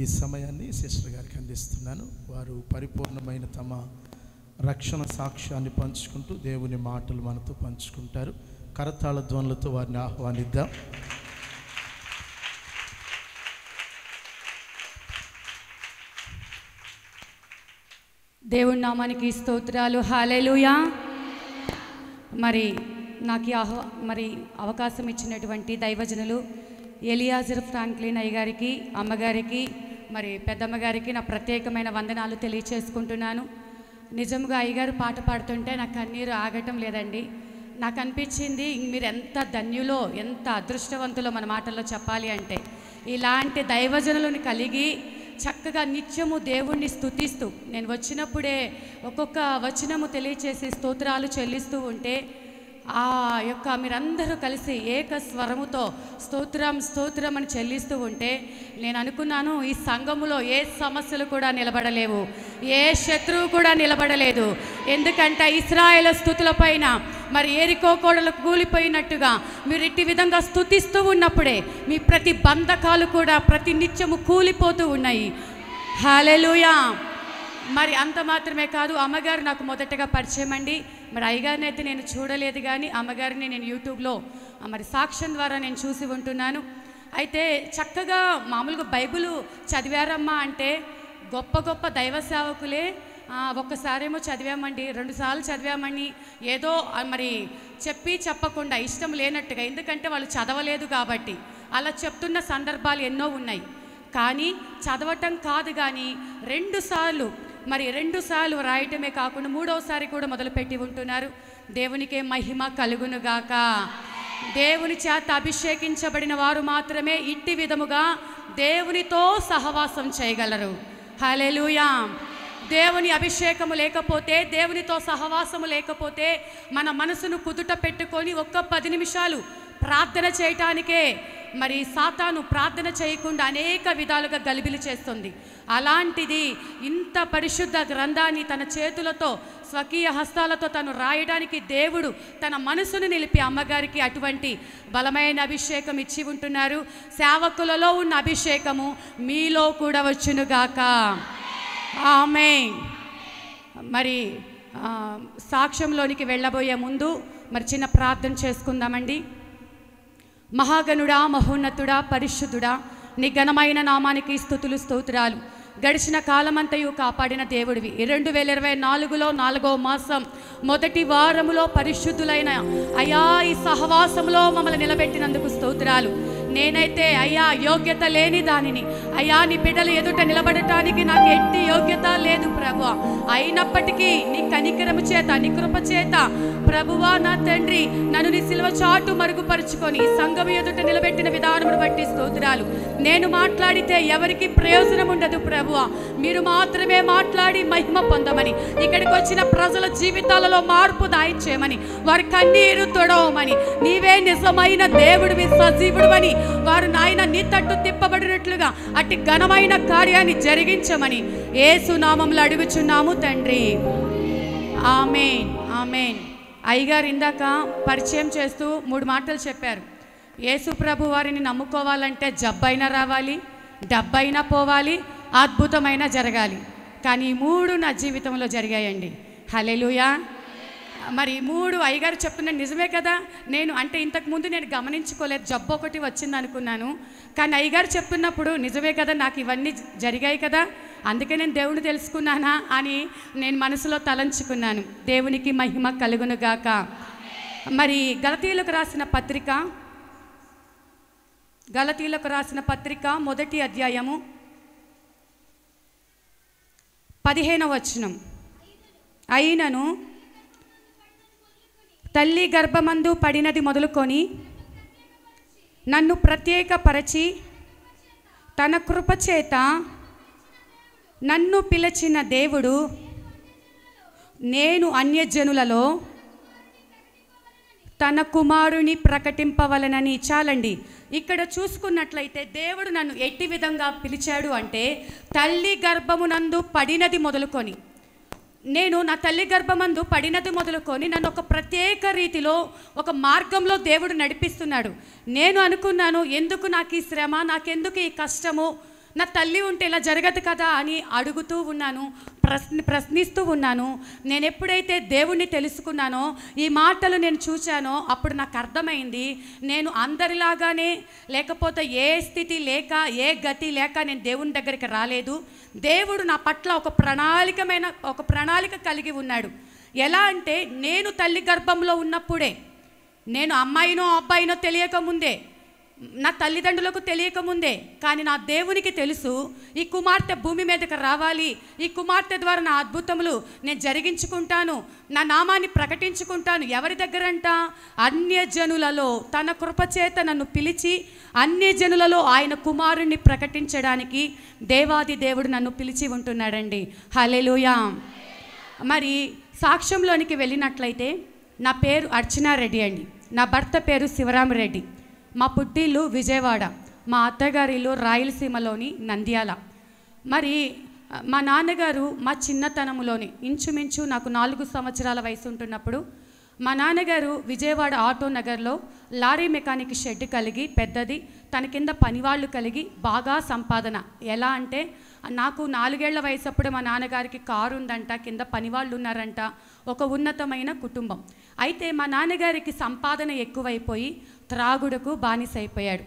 ఈ సమయాన్ని సిస్టర్ గారికి అందిస్తున్నాను. వారు పరిపూర్ణమైన తమ రక్షణ సాక్ష్యాన్ని పంచుకుంటూ దేవుని మాటలు మనతో పంచుకుంటారు. కరతాళ ధ్వనులతో వారిని ఆహ్వానిద్దాం. దేవుని నామానికి స్తోత్రాలు. హల్లెలూయా. మరి నాకు అవకాశం ఇచ్చినటువంటి దైవజనులు ఎలియాజర్ ఫ్రాంక్లిన్ అయ్య గారికి, అమ్మగారికి, మరి పెద్దమ్మగారికి నా ప్రత్యేకమైన వందనాలు తెలియచేసుకుంటున్నాను. నిజంగా అయ్యగారు పాట పాడుతుంటే నాకు కన్నీరు ఆగటం లేదండి. నాకు అనిపించింది మీరు ఎంత ధన్యులో, ఎంత అదృష్టవంతులో మన మాటల్లో చెప్పాలి అంటే. ఇలాంటి దైవజనులను కలిగి చక్కగా నిత్యము దేవుణ్ణి స్తుతిస్తూ, నేను వచ్చినప్పుడే ఒక్కొక్క వచనము తెలియచేసి స్తోత్రాలు చెల్లిస్తూ ఉంటే ఆ యొక్క మీరందరూ కలిసి ఏక స్వరముతో స్తోత్రం స్తోత్రం అని చెల్లిస్తూ ఉంటే నేను అనుకున్నాను, ఈ సంఘములో ఏ సమస్యలు కూడా నిలబడలేవు, ఏ శత్రువు కూడా నిలబడలేదు. ఎందుకంటే ఇశ్రాయేలు స్తుతుల పైన మరి ఎరికో కోటలు కూలిపోయినట్టుగా మీరు ఇట్టి విధంగా స్తుతిస్తూ ఉన్నప్పుడే మీ ప్రతి బంధకాలు కూడా ప్రతి నిత్యము కూలిపోతూ ఉన్నాయి. హల్లెలూయా. మరి అంత మాత్రమే కాదు, అమ్మగారు నాకు మొదటగా పరిచయం అండి. మరి అయ్యగారిని అయితే నేను చూడలేదు, కానీ అమ్మగారిని నేను యూట్యూబ్లో మరి సాక్ష్యం ద్వారా నేను చూసి ఉంటున్నాను. అయితే చక్కగా మామూలుగా బైబిల్ చదివారమ్మా అంటే గొప్ప గొప్ప దైవ సేవకులే ఒక్కసారేమో చదివామండి, 2 సార్లు చదివామని ఏదో మరి చెప్పకుండా ఇష్టం లేనట్టుగా, ఎందుకంటే వాళ్ళు చదవలేదు కాబట్టి అలా చెప్తున్న సందర్భాలు ఎన్నో ఉన్నాయి. కానీ చదవటం కాదు, కానీ 2 సార్లు మరి 2 సార్లు రాయటమే కాకుండా 3వసారి కూడా మొదలుపెట్టి ఉంటున్నారు. దేవునికే మహిమ కలుగునుగాక. దేవుని చేత అభిషేకించబడిన వారు మాత్రమే ఇట్టి విధముగా దేవునితో సహవాసం చేయగలరు. హల్లెలూయా. దేవుని అభిషేకము లేకపోతే, దేవునితో సహవాసము లేకపోతే మన మనసును కుదుట పెట్టుకొని ఒక్క 10 నిమిషాలు ప్రార్థన చేయటానికే మరి సాతాను ప్రార్థన చేయకుండా అనేక విధాలుగా గలిబిలి చేస్తుంది. అలాంటిది ఇంత పరిశుద్ధ గ్రంథాన్ని తన చేతులతో స్వకీయ హస్తాలతో తను రాయడానికి దేవుడు తన మనసును నిలిపి అమ్మగారికి అటువంటి బలమైన అభిషేకం ఇచ్చి ఉంటున్నారు. సేవకులలో ఉన్న అభిషేకము మీలో కూడా వచ్చునుగాక. ఆమేన్. మరి సాక్ష్యంలోనికి వెళ్ళబోయే ముందు మరి చిన్న ప్రార్థన చేసుకుందామండి. మహాగణుడా, మహోన్నతుడా, పరిశుద్ధుడా, నీ ఘనమైన నామానికి స్తుతులు స్తోత్రాలు. గడిచిన కాలమంతయు కాపాడిన దేవుడివి. 2024లో 4వ మాసం మొదటి వారములో పరిశుద్ధులైన అయ్యా ఈ సహవాసంలో మమ్మల్ని నిలబెట్టినందుకు స్తోత్రాలు. నేనైతే అయ్యా యోగ్యత లేని దానిని, అయ్యా నీ బిడ్డలు ఎదుట నిలబడటానికి నాకు ఎట్టి యోగ్యత లేదు ప్రభువా. అయినప్పటికీ నీ కనికరము చేత, నీ కృప చేత ప్రభువా నా తండ్రి నన్ను నీ సిలువ చాటు మరుగుపరుచుకొని సంఘం ఎదుట నిలబెట్టిన విధానమును బట్టి స్తోత్రాలు. నేను మాట్లాడితే ఎవరికి ప్రయోజనం ఉండదు ప్రభువా, మీరు మాత్రమే మాట్లాడి మహిమ పొందమని, ఇక్కడికి వచ్చిన ప్రజల జీవితాలలో మార్పు దాయిచేయమని, వారి కన్నీరు తొడవమని, నీవే నిజమైన దేవుడివి, సజీవుడివని వారు నాయన నీ తట్టు తిప్పబడినట్లుగా అట్టి ఘనమైన కార్యాన్ని జరిగించమని యేసు నామములో అడుగుచున్నాము తండ్రి. ఆమేన్, ఆమేన్. అయ్యగారు ఇందాక పరిచయం చేస్తూ 3 మాటలు చెప్పారు. యేసు ప్రభు వారిని నమ్ముకోవాలంటే జబ్బైనా రావాలి, డబ్బైనా పోవాలి, అద్భుతమైన జరగాలి. కానీ ఈ 3 నా జీవితంలో జరిగాయండి. హల్లెలూయా. మరి 3 అయ్యగారు చెప్తున్న నిజమే కదా. నేను అంటే ఇంతకుముందు నేను గమనించుకోలేదు, జబ్బు ఒకటి వచ్చింది అనుకున్నాను. కానీ అయ్యగారు చెప్తున్నప్పుడు నిజమే కదా, నాకు ఇవన్నీ జరిగాయి కదా, అందుకే నేను దేవుని తెలుసుకున్నానా అని నేను మనసులో తలంచుకున్నాను. దేవునికి మహిమ కలుగునుగాక. మరి గలతీయులకు రాసిన పత్రిక మొదటి అధ్యాయము 15వ వచనం. అయినను తల్లి గర్భమందు పడినది మొదలుకొని నన్ను ప్రత్యేకపరచి తన కృపచేత నన్ను పిలిచిన దేవుడు నేను అన్యజనులలో తన కుమారుని ప్రకటింపవలనని. చాలండి, ఇక్కడ చూసుకున్నట్లయితే దేవుడు నన్ను ఎట్టి విధంగా పిలిచాడు అంటే తల్లి గర్భమునందు పడినది మొదలుకొని, నేను నా తల్లి గర్భమందు పడినది మొదలుకొని నన్ను ఒక ప్రత్యేక రీతిలో ఒక మార్గంలో దేవుడు నడిపిస్తున్నాడు. నేను అనుకున్నాను, ఎందుకు నాకు ఈ శ్రమ, నాకెందుకు ఈ కష్టము, నా తల్లి ఉంటే ఇలా జరగదు కదా అని అడుగుతూ ఉన్నాను, ప్రశ్నిస్తూ ఉన్నాను. నేను ఎప్పుడైతే దేవుణ్ణి తెలుసుకున్నానో, ఈ మాటలు నేను చూశానో, అప్పుడు నాకు అర్థమైంది నేను అందరిలాగానే, లేకపోతే ఏ స్థితి లేక ఏ గతి లేక నేను దేవుని దగ్గరికి రాలేదు. దేవుడు నా పట్ల ఒక ప్రణాళిక కలిగి ఉన్నాడు. ఎలా అంటే, నేను తల్లి గర్భంలో ఉన్నప్పుడే, నేను అమ్మాయినో అబ్బాయినో తెలియకముందే, నా తల్లిదండ్రులకు తెలియకముందే, కానీ నా దేవునికి తెలుసు ఈ కుమార్తె భూమి మీదకి రావాలి, ఈ కుమార్తె ద్వారా నా అద్భుతములు నేను జరిగించుకుంటాను, నా నామాన్ని ప్రకటించుకుంటాను. ఎవరి దగ్గరంట? అన్యజనులలో తన కృపచేత నన్ను పిలిచి అన్యజనులలో ఆయన కుమారుణ్ణి ప్రకటించడానికి దేవాది దేవుడు నన్ను పిలిచి ఉంటున్నాడండి. హల్లెలూయా. మరి సాక్ష్యంలోనికి వెళ్ళినట్లయితే, నా పేరు అర్చనారెడ్డి అండి, నా భర్త పేరు శివరామరెడ్డి, మా పుట్టిల్లు విజయవాడ, మా అత్తగారిల్లు రాయలసీమలోని నంద్యాల. మరి మా నాన్నగారు మా చిన్నతనంలోని ఇంచుమించు నాకు 4 సంవత్సరాల వయసు ఉంటున్నప్పుడు మా నాన్నగారు విజయవాడ ఆటో నగర్లో లారీ మెకానిక్ షెడ్ కలిగి, పెద్దది, తన కింద పనివాళ్ళు కలిగి బాగా సంపాదన. ఎలా అంటే, నాకు 4 ఏళ్ల వయసు అప్పుడు మా నాన్నగారికి కారు ఉందంట, కింద పనివాళ్ళు ఉన్నారంట, ఒక ఉన్నతమైన కుటుంబం. అయితే మా నాన్నగారికి సంపాదన ఎక్కువైపోయి త్రాగుడుకు బానిసైపోయాడు.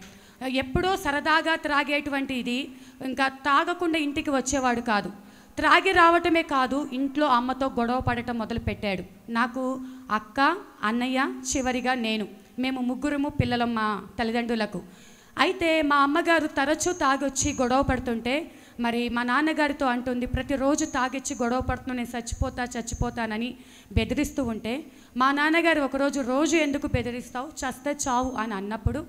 ఎప్పుడో సరదాగా త్రాగేటువంటి ఇది ఇంకా తాగకుండా ఇంటికి వచ్చేవాడు కాదు. త్రాగి రావటమే కాదు, ఇంట్లో అమ్మతో గొడవ పడటం మొదలుపెట్టాడు. నాకు అక్క, అన్నయ్య, చివరిగా నేను, మేము 3 పిల్లలం మా తల్లిదండ్రులకు. అయితే మా అమ్మగారు తరచూ తాగొచ్చి గొడవ పడుతుంటే, మరి మా నాన్నగారితో అంటుంది, ప్రతిరోజు తాగిచ్చి గొడవ పడుతున్నా, నేను చచ్చిపోతానని బెదిరిస్తూ ఉంటే, మా నాన్నగారు ఒకరోజు, రోజు ఎందుకు బెదిరిస్తావు, చస్తే చావు అని అన్నప్పుడు,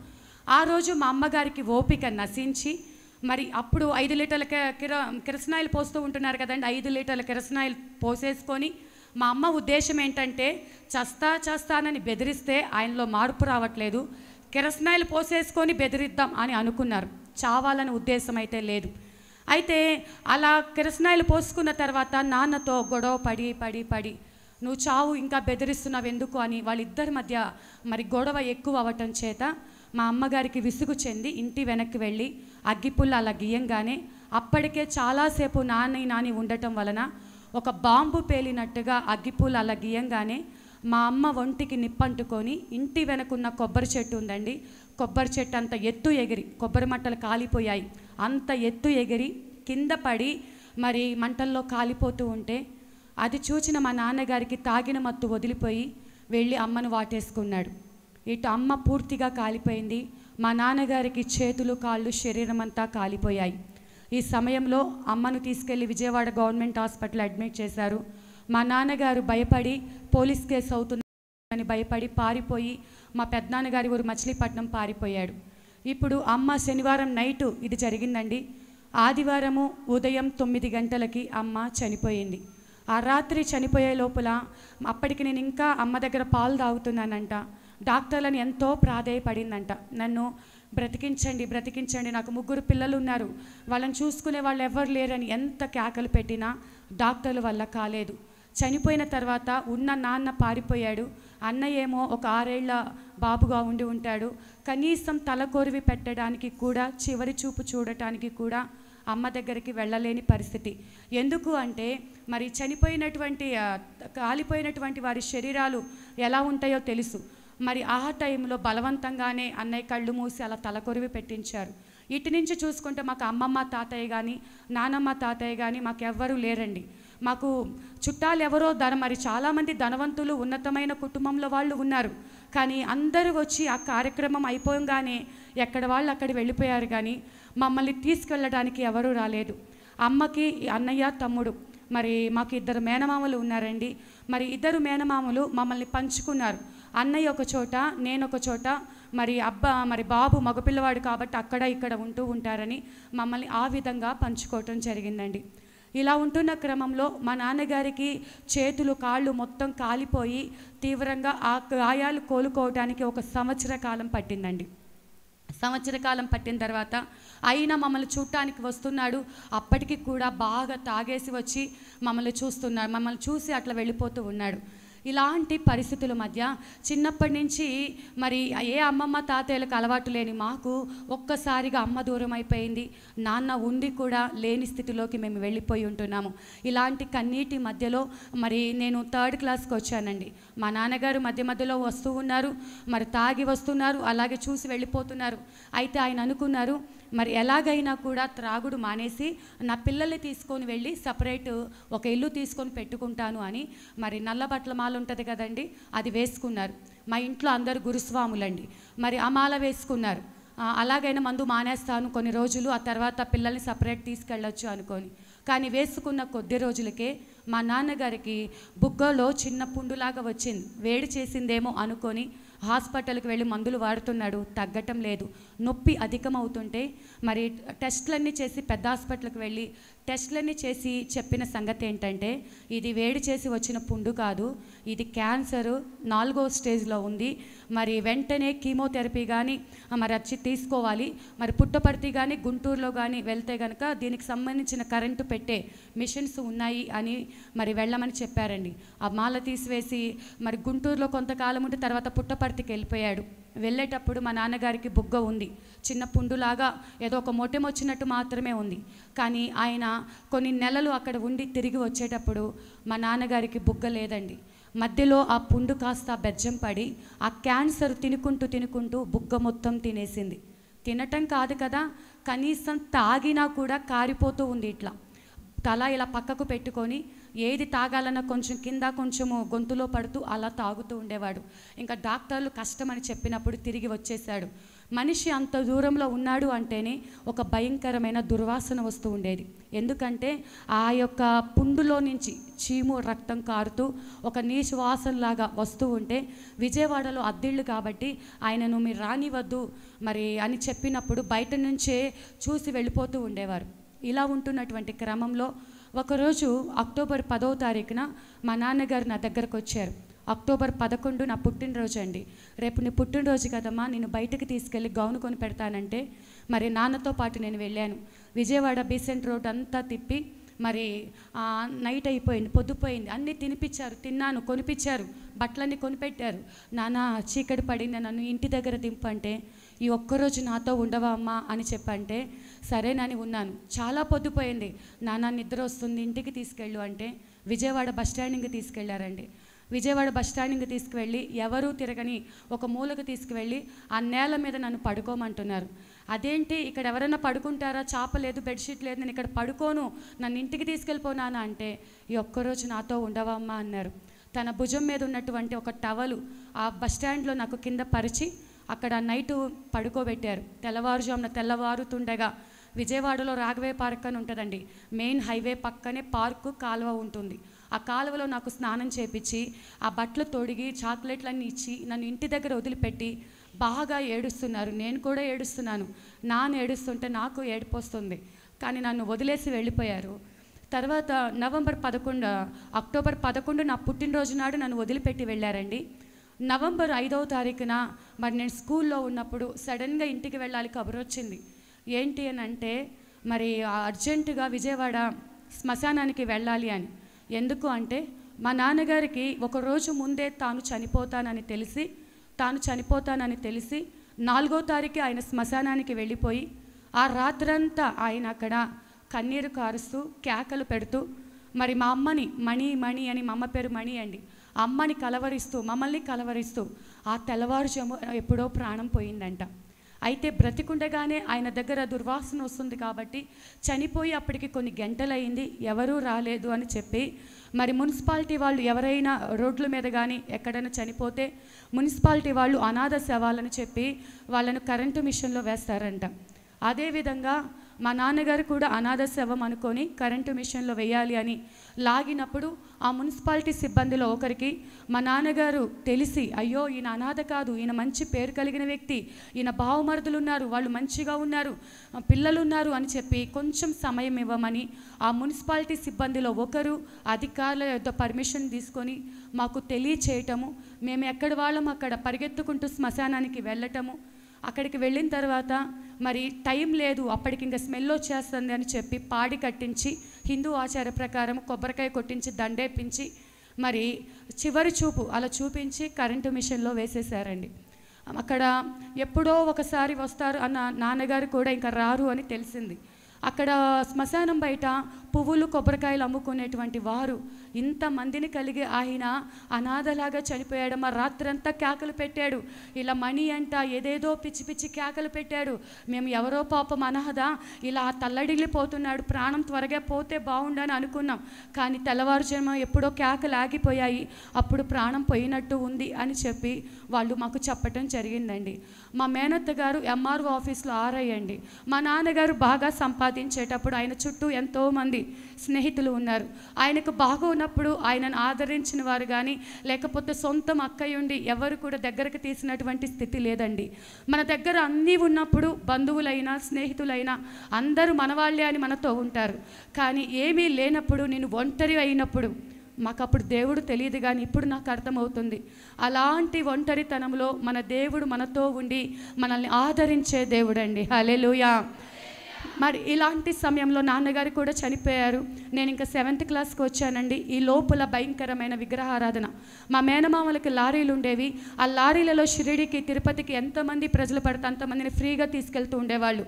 ఆ రోజు మా అమ్మగారికి ఓపిక నశించి, మరి అప్పుడు 5 లీటర్ల కిరసనాయిల్ పోస్తూ ఉంటున్నారు కదండి, 5 లీటర్ల కిరసనాయిల్ పోసేసుకొని, మా అమ్మ ఉద్దేశం ఏంటంటే, చస్తానని బెదిరిస్తే ఆయనలో మార్పు రావట్లేదు, కిరసనాయిల్ పోసేసుకొని బెదిరిద్దాం అని అనుకున్నారు. చావాలని ఉద్దేశం అయితే లేదు. అయితే అలా కిరసనాయిల్ పోసుకున్న తర్వాత నాన్నతో గొడవ పడి నువ్వు చావు, ఇంకా బెదిరిస్తున్నావు ఎందుకు అని వాళ్ళిద్దరి మధ్య మరి గొడవ ఎక్కువ అవ్వటం చేత మా అమ్మగారికి విసుగు చెంది ఇంటి వెనక్కి వెళ్ళి అగ్గిపుల్ల అలా గీయంగానే, అప్పటికే చాలాసేపు నాని ఉండటం వలన ఒక బాంబు పేలినట్టుగా అగ్గిపుల్ల అలా గీయంగానే మా అమ్మ ఒంటికి నిప్పంటుకొని, ఇంటి వెనకున్న కొబ్బరి చెట్టు ఉందండి, కొబ్బరి చెట్టు అంత ఎత్తు ఎగిరి, కొబ్బరి మట్టలు కాలిపోయాయి, అంత ఎత్తు ఎగిరి కింద పడి మరి మంటల్లో కాలిపోతూ ఉంటే, అది చూసిన మా నాన్నగారికి తాగిన మత్తు వదిలిపోయి వెళ్ళి అమ్మను వాటేసుకున్నాడు. ఇటు అమ్మ పూర్తిగా కాలిపోయింది, మా నాన్నగారికి చేతులు, కాళ్ళు, శరీరం అంతా కాలిపోయాయి. ఈ సమయంలో అమ్మను తీసుకెళ్లి విజయవాడ గవర్నమెంట్ హాస్పిటల్ అడ్మిట్ చేశారు. మా నాన్నగారు భయపడి పోలీస్ కేసు అవుతుందని భయపడి పారిపోయి మా పెద్దనాన్నగారి ఊరు మచిలీపట్నం పారిపోయాడు. ఇప్పుడు అమ్మ శనివారం నైటు ఇది జరిగిందండి, ఆదివారము ఉదయం 9 గంటలకి అమ్మ చనిపోయింది. ఆ రాత్రి చనిపోయే లోపల అప్పటికి నేను ఇంకా అమ్మ దగ్గర పాలు తాగుతున్నానంట. డాక్టర్లను ఎంతో ప్రాధేయపడిందంట, నన్ను బ్రతికించండి, నాకు 3 పిల్లలు ఉన్నారు, వాళ్ళని చూసుకునే వాళ్ళు ఎవరు లేరని ఎంత కేకలు పెట్టినా డాక్టర్ల వల్ల కాలేదు. చనిపోయిన తర్వాత ఉన్న నాన్న పారిపోయాడు, అన్నయ్య ఏమో ఒక 6 ఏళ్ల బాబుగా ఉండి ఉంటాడు. కనీసం తలకొరివి పెట్టడానికి కూడా, చివరి చూపు చూడటానికి కూడా అమ్మ దగ్గరికి వెళ్ళలేని పరిస్థితి. ఎందుకు అంటే, మరి కాలిపోయినటువంటి వారి శరీరాలు ఎలా ఉంటాయో తెలుసు. మరి ఆ టైంలో బలవంతంగానే అన్నయ్య కళ్ళు మూసి అలా తలకొరివి పెట్టించారు. ఇటు నుంచి చూసుకుంటే మాకు అమ్మమ్మ తాతయ్య కానీ, నానమ్మ తాతయ్య కానీ మాకు ఎవ్వరూ లేరండి. మాకు చుట్టాలు ఎవరో మరి చాలామంది ధనవంతులు, ఉన్నతమైన కుటుంబంలో వాళ్ళు ఉన్నారు. కానీ అందరూ వచ్చి ఆ కార్యక్రమం అయిపోగానే ఎక్కడ వాళ్ళు అక్కడ వెళ్ళిపోయారు, కానీ మమ్మల్ని తీసుకెళ్ళడానికి ఎవరూ రాలేదు. అమ్మకి అన్నయ్య, తమ్ముడు, మరి మాకు 2 మేనమామలు ఉన్నారండి. మరి 2 మేనమామలు మమ్మల్ని పంచుకున్నారు. అన్నయ్య ఒక చోట, నేను ఒక చోట, మరి బాబు మగపిల్లవాడు కాబట్టి అక్కడ ఇక్కడ ఉంటూ ఉంటారని మమ్మల్ని ఆ విధంగా పంచుకోవటం జరిగిందండి. ఇలా ఉంటున్న క్రమంలో మా నాన్నగారికి చేతులు, కాళ్ళు మొత్తం కాలిపోయి తీవ్రంగా ఆ గాయాలు కోలుకోవడానికి 1 సంవత్సర కాలం పట్టిందండి. సంవత్సర కాలం పట్టిన తర్వాత అయినా మమ్మల్ని చూడటానికి వస్తున్నాడు. అప్పటికి కూడా బాగా తాగేసి వచ్చి మమ్మల్ని చూస్తున్నాడు, మమ్మల్ని చూసి అట్లా వెళ్ళిపోతూ ఉన్నాడు. ఇలాంటి పరిస్థితుల మధ్య చిన్నప్పటి నుంచి మరి ఏ అమ్మమ్మ తాతయ్యలకు అలవాటు లేని మాకు ఒక్కసారిగా అమ్మ దూరం అయిపోయింది, నాన్న ఉండి కూడా లేని స్థితిలోకి మేము వెళ్ళిపోయి ఉంటున్నాము. ఇలాంటి కన్నీటి మధ్యలో మరి నేను 3rd క్లాస్కి వచ్చానండి. మా నాన్నగారు మధ్య మధ్యలో వస్తూ ఉన్నారు, మరి తాగి వస్తున్నారు, అలాగే చూసి వెళ్ళిపోతున్నారు. అయితే ఆయన అనుకున్నారు మరి ఎలాగైనా కూడా త్రాగుడు మానేసి నా పిల్లల్ని తీసుకొని వెళ్ళి సపరేట్ ఒక ఇల్లు తీసుకొని పెట్టుకుంటాను అని మరి నల్ల బట్టల మాల ఉంటుంది కదండి, అది వేసుకున్నారు. మా ఇంట్లో అందరు గురుస్వాములండి, మరి ఆ మాల వేసుకున్నారు. అలాగైనా మందు మానేస్తాను కొన్ని రోజులు, ఆ తర్వాత పిల్లల్ని సపరేట్ తీసుకెళ్ళొచ్చు అనుకొని. కానీ వేసుకున్న కొద్ది రోజులకే మా నాన్నగారికి బుగ్గలో చిన్న పుండులాగా వచ్చింది. వేడి చేసిందేమో అనుకొని హాస్పిటల్కి వెళ్ళి మందులు వాడుతున్నాడు, తగ్గటం లేదు. నొప్పి అధికమవుతుంటే మరి టెస్ట్లన్నీ చేసి పెద్ద హాస్పిటల్కి వెళ్ళి టెస్ట్లన్నీ చేసి చెప్పిన సంగతి ఏంటంటే ఇది వేడి చేసి వచ్చిన పుండు కాదు, ఇది క్యాన్సర్ 4వ స్టేజ్లో ఉంది. మరి వెంటనే కీమోథెరపీ కానీ మరి వచ్చి తీసుకోవాలి. మరి పుట్టపర్తి కానీ గుంటూరులో కానీ వెళ్తే కనుక దీనికి సంబంధించిన కరెంటు పెట్టే మిషన్స్ ఉన్నాయి అని మరి వెళ్ళమని చెప్పారండి. ఆ మాల తీసివేసి మరి గుంటూరులో కొంతకాలం ఉంటే తర్వాత పుట్టపర్తికి వెళ్ళిపోయాడు. వెళ్ళేటప్పుడు మా నాన్నగారికి బుగ్గ ఉంది, చిన్న పుండులాగా ఏదో ఒక మొటెం వచ్చినట్టు మాత్రమే ఉంది. కానీ ఆయన కొన్ని నెలలు అక్కడ ఉండి తిరిగి వచ్చేటప్పుడు మా నాన్నగారికి బుగ్గ లేదండి. మధ్యలో ఆ పుండు కాస్త బెజ్జం పడి ఆ క్యాన్సర్ తినుకుంటూ బుగ్గ మొత్తం తినేసింది. తినటం కాదు కదా, కనీసం తాగినా కూడా కారిపోతూ ఉంది. ఇట్లా తల ఇలా పక్కకు పెట్టుకొని ఏది తాగాలన్నా కొంచెం కింద కొంచెము గొంతులో పడుతూ అలా తాగుతూ ఉండేవాడు. ఇంకా డాక్టర్లు కష్టమని చెప్పినప్పుడు తిరిగి వచ్చేసాడు. మనిషి అంత దూరంలో ఉన్నాడు అంటేనే ఒక భయంకరమైన దుర్వాసన వస్తూ ఉండేది. ఎందుకంటే ఆ యొక్క పుండులో నుంచి చీము రక్తం కారుతూ ఒక నీచు వాసనలాగా వస్తూ ఉంటే విజయవాడలో అద్దెళ్ళు కాబట్టి ఆయనను మీరు రానివద్దు మరి అని చెప్పినప్పుడు బయట నుంచే చూసి వెళ్ళిపోతూ ఉండేవారు. ఇలా ఉంటున్నటువంటి క్రమంలో ఒకరోజు అక్టోబర్ 10వ తారీఖున మా నాన్నగారు నా దగ్గరకు వచ్చారు. అక్టోబర్ 11 నా పుట్టినరోజు అండి. రేపు నీ పుట్టినరోజు కదమ్మా, నేను బయటకు తీసుకెళ్ళి గౌను కొని పెడతానంటే మరి నాన్నతో పాటు నేను వెళ్ళాను. విజయవాడ బీసెంట్ రోడ్ అంతా తిప్పి మరి నైట్ అయిపోయింది, పొద్దుపోయింది, అన్నీ తినిపించారు, తిన్నాను, కొనిపించారు, బట్టలన్నీ కొనిపెట్టారు. నాన్న చీకటి పడింది, నన్ను ఇంటి దగ్గర దింపంటే ఈ ఒక్కరోజు నాతో ఉండవా అమ్మా అని చెప్పంటే సరేనని ఉన్నాను. చాలా పొద్దుపోయింది, నాన్న నిద్ర వస్తుంది ఇంటికి తీసుకెళ్ళు అంటే విజయవాడ బస్టాండింగ్కి తీసుకెళ్లారండి. విజయవాడ బస్టాండింగ్కి తీసుకువెళ్ళి ఎవరూ తిరగని ఒక మూలకు తీసుకువెళ్ళి ఆ నేల మీద నన్ను పడుకోమంటున్నారు. అదేంటి ఇక్కడ ఎవరైనా పడుకుంటారా, చాప లేదు, బెడ్షీట్ లేదు, నేను ఇక్కడ పడుకోను, నన్ను ఇంటికి తీసుకెళ్ళిపోనానా అంటే ఈ ఒక్కరోజు నాతో ఉండవా అమ్మా అన్నారు. తన భుజం మీద ఉన్నటువంటి ఒక టవలు ఆ బస్టాండ్లో నాకు కింద పరిచి అక్కడ నైటు పడుకోబెట్టారు. తెల్లవారుతుండగా విజయవాడలో రాఘవే పార్క్ అని ఉంటుందండి, మెయిన్ హైవే పక్కనే పార్కు కాలువ ఉంటుంది. ఆ కాలువలో నాకు స్నానం చేపించి ఆ బట్టలు తొడిగి చాక్లెట్లన్నీ ఇచ్చి నన్ను ఇంటి దగ్గర వదిలిపెట్టి బాగా ఏడుస్తున్నారు. నేను కూడా ఏడుస్తున్నాను. నాన్న ఏడుస్తుంటే నాకు ఏడుపు వస్తుంది. కానీ నన్ను వదిలేసి వెళ్ళిపోయారు. తర్వాత అక్టోబర్ 11 నా పుట్టినరోజు నాడు నన్ను వదిలిపెట్టి వెళ్ళారండి. నవంబర్ 5వ తారీఖున మరి నేను స్కూల్లో ఉన్నప్పుడు సడన్గా ఇంటికి వెళ్ళాలి కబురు వచ్చింది. ఏంటి అని అంటే మరి అర్జెంటుగా విజయవాడ శ్మశానానికి వెళ్ళాలి అని. ఎందుకు అంటే మా నాన్నగారికి ఒకరోజు ముందే తాను చనిపోతానని తెలిసి 4వ తారీఖు ఆయన శ్మశానానికి వెళ్ళిపోయి ఆ రాత్రంతా ఆయన అక్కడ కన్నీరు కారుస్తూ కేకలు పెడుతూ మరి మా అమ్మని మణి అని, మా అమ్మ పేరు మణి అండి, అమ్మని మమ్మల్ని కలవరిస్తూ ఆ తెల్లవారుజాము ఎప్పుడో ప్రాణం పోయిందంట. అయితే బ్రతికుండగానే ఆయన దగ్గర దుర్వాసన వస్తుంది కాబట్టి చనిపోయి అప్పటికి కొన్ని గంటలైంది, ఎవరూ రాలేదు అని చెప్పి మరి మున్సిపాలిటీ వాళ్ళు ఎవరైనా రోడ్ల మీద కానీ ఎక్కడైనా చనిపోతే మున్సిపాలిటీ వాళ్ళు అనాథ శవాలని చెప్పి వాళ్ళను కరెంటు మిషన్లో వేస్తారంట. అదేవిధంగా మా నాన్నగారు కూడా అనాథ శవం అనుకొని కరెంటు మిషన్లో వేయాలి అని లాగినప్పుడు ఆ మున్సిపాలిటీ సిబ్బందిలో ఒకరికి మా నాన్నగారు తెలిసి, అయ్యో ఈయన అనాథ కాదు, ఈయన మంచి పేరు కలిగిన వ్యక్తి, ఈయన బావమరుదులు ఉన్నారు, వాళ్ళు మంచిగా ఉన్నారు, పిల్లలు ఉన్నారు అని చెప్పి కొంచెం సమయం ఇవ్వమని ఆ మున్సిపాలిటీ సిబ్బందిలో ఒకరు అధికారుల యొక్క పర్మిషన్ తీసుకొని మాకు తెలియచేయటము, మేము ఎక్కడ వాళ్ళం అక్కడ పరిగెత్తుకుంటూ శ్మశానానికి వెళ్ళటము. అక్కడికి వెళ్ళిన తర్వాత మరి టైం లేదు, అప్పటికి ఇంకా స్మెల్ వచ్చేస్తుంది అని చెప్పి పాడి కట్టించి హిందూ ఆచార ప్రకారం కొబ్బరికాయ కొట్టించి దండేపించి మరి చివరి చూపు అలా చూపించి కరెంటు మిషన్లో వేసేసారండి. అక్కడ ఎప్పుడో ఒకసారి వస్తారు అన్న నాన్నగారు కూడా ఇంకా రారు అని తెలిసింది. అక్కడ శ్మశానం బయట పువ్వులు కొబ్బరికాయలు అమ్ముకునేటువంటి వారు ఇంతమందిని కలిగి ఆయన అనాథలాగా చనిపోయాడు. మా రాత్రంతా కేకలు పెట్టాడు, ఇలా మణి అంట ఏదేదో పిచ్చి పిచ్చి కేకలు పెట్టాడు. మేము ఎవరో పాపం అనాథ ఇలా తల్లడిల్లిపోతున్నాడు, ప్రాణం త్వరగా పోతే బాగుండని అనుకున్నాం. కానీ తెల్లవారుజామున ఎప్పుడో కేకలు ఆగిపోయాయి, అప్పుడు ప్రాణం పోయినట్టు ఉంది అని చెప్పి వాళ్ళు మాకు చెప్పటం జరిగిందండి. మా మేనత్త గారు ఎంఆర్ఓ ఆఫీస్లో ఆరయ్యండి. మా నాన్నగారు బాగా సంపాదించేటప్పుడు ఆయన చుట్టూ ఎంతోమంది స్నేహితులు ఉన్నారు. ఆయనకు బాగా ఉన్నప్పుడు ఆయనను ఆదరించిన వారు కానీ లేకపోతే సొంతం అక్కయ్యుండి ఎవరు కూడా దగ్గరకు తీసినటువంటి స్థితి లేదండి. మన దగ్గర అన్నీ ఉన్నప్పుడు బంధువులైనా స్నేహితులైనా అందరూ మనవాళ్ళే అని మనతో ఉంటారు. కానీ ఏమీ లేనప్పుడు నేను ఒంటరి అయినప్పుడు మాకు అప్పుడు దేవుడు తెలియదు, కానీ ఇప్పుడు నాకు అర్థమవుతుంది. అలాంటి ఒంటరితనంలో మన దేవుడు మనతో ఉండి మనల్ని ఆదరించే దేవుడు అండి. హల్లెలూయా. మరి ఇలాంటి సమయంలో నాన్నగారు కూడా చనిపోయారు. నేను ఇంకా 7th క్లాస్కి వచ్చానండి. ఈ లోపల భయంకరమైన విగ్రహారాధన. మా మేనమామలకి లారీలు ఉండేవి. ఆ లారీలలో షిరిడికి తిరుపతికి ఎంతమంది ప్రజలు పడితే అంతమందిని ఫ్రీగా తీసుకెళ్తూ ఉండేవాళ్ళు.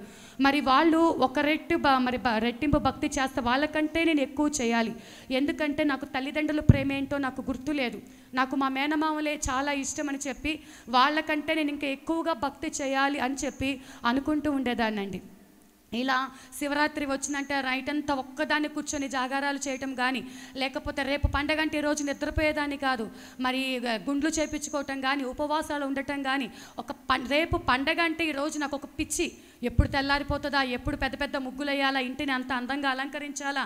మరి వాళ్ళు ఒక రెట్టింపు భక్తి చేస్తే వాళ్ళకంటే నేను ఎక్కువ చేయాలి. ఎందుకంటే నాకు తల్లిదండ్రుల ప్రేమ ఏంటో నాకు గుర్తులేదు. నాకు మా మేనమామలే చాలా ఇష్టం అని చెప్పి వాళ్ళకంటే నేను ఇంకా ఎక్కువగా భక్తి చేయాలి అని చెప్పి అనుకుంటూ ఉండేదాన్నండి. ఇలా శివరాత్రి వచ్చినంటే నైట్ అంతా ఒక్కదాన్ని కూర్చొని జాగారాలు చేయటం కానీ లేకపోతే రేపు పండగంటే ఈరోజు నిద్రపోయేదాన్ని కాదు. మరి గుండ్లు చేపించుకోవటం కానీ ఉపవాసాలు ఉండటం కానీ రేపు పండగ అంటే ఈరోజు నాకు ఒక పిచ్చి. ఎప్పుడు తెల్లారిపోతుందా, ఎప్పుడు పెద్ద పెద్ద ముగ్గులు వేయాలా, ఇంటిని అంత అందంగా అలంకరించాలా,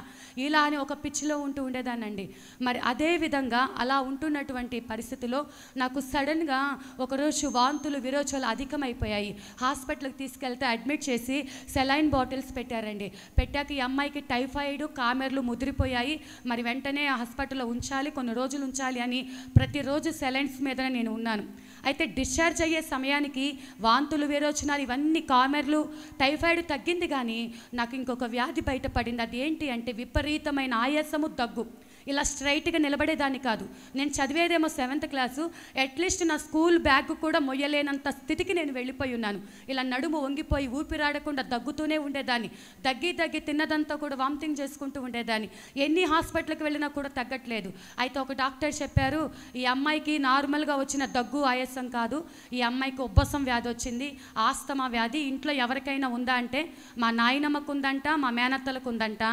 ఇలా అని ఒక పిచ్చిలో ఉండేదానండి. మరి అదే విధంగా అలా ఉంటున్నటువంటి పరిస్థితిలో నాకు సడన్గా ఒకరోజు వాంతులు విరోచనాలు అధికమైపోయాయి. హాస్పిటల్కి తీసుకెళ్తే అడ్మిట్ చేసి సెలైన్ బాటిల్స్ పెట్టారండి. పెట్టాక ఈ అమ్మాయికి టైఫాయిడ్ కామెర్లు ముదిరిపోయాయి. మరి వెంటనే హాస్పిటల్లో ఉంచాలి, కొన్ని రోజులు ఉంచాలి అని ప్రతిరోజు సెలైన్స్ మీదనే నేను ఉన్నాను. అయితే డిశ్చార్జ్ అయ్యే సమయానికి వాంతులు విరోచనాలు ఇవన్నీ కామెర్లు టైఫాయిడ్ తగ్గింది, కానీ నాకు ఇంకొక వ్యాధి బయటపడింది. అది ఏంటి అంటే విపరీతమైన ఆయాసము, దగ్గు. ఇలా స్ట్రైట్గా నిలబడేదాన్ని కాదు. నేను చదివేదేమో 7th క్లాసు, అట్లీస్ట్ నా స్కూల్ బ్యాగ్ కూడా మొయ్యలేనంత స్థితికి నేను వెళ్ళిపోయి ఉన్నాను. ఇలా నడుము వంగిపోయి ఊపిరాడకుండా దగ్గుతూనే ఉండేదాన్ని. దగ్గి తిన్నదంతా కూడా వామిటింగ్ చేసుకుంటూ ఉండేదాన్ని. ఎన్ని హాస్పిటల్కి వెళ్ళినా కూడా తగ్గట్లేదు. అయితే ఒక డాక్టర్ చెప్పారు, ఈ అమ్మాయికి నార్మల్గా వచ్చిన దగ్గు ఆయాసం కాదు, ఈ అమ్మాయికి ఉబ్బసం వ్యాధి వచ్చింది, ఆస్తమా వ్యాధి. ఇంట్లో ఎవరికైనా ఉందా అంటే మా నాయనమ్మకు ఉందంట, మా మేనత్తలకు ఉందంట.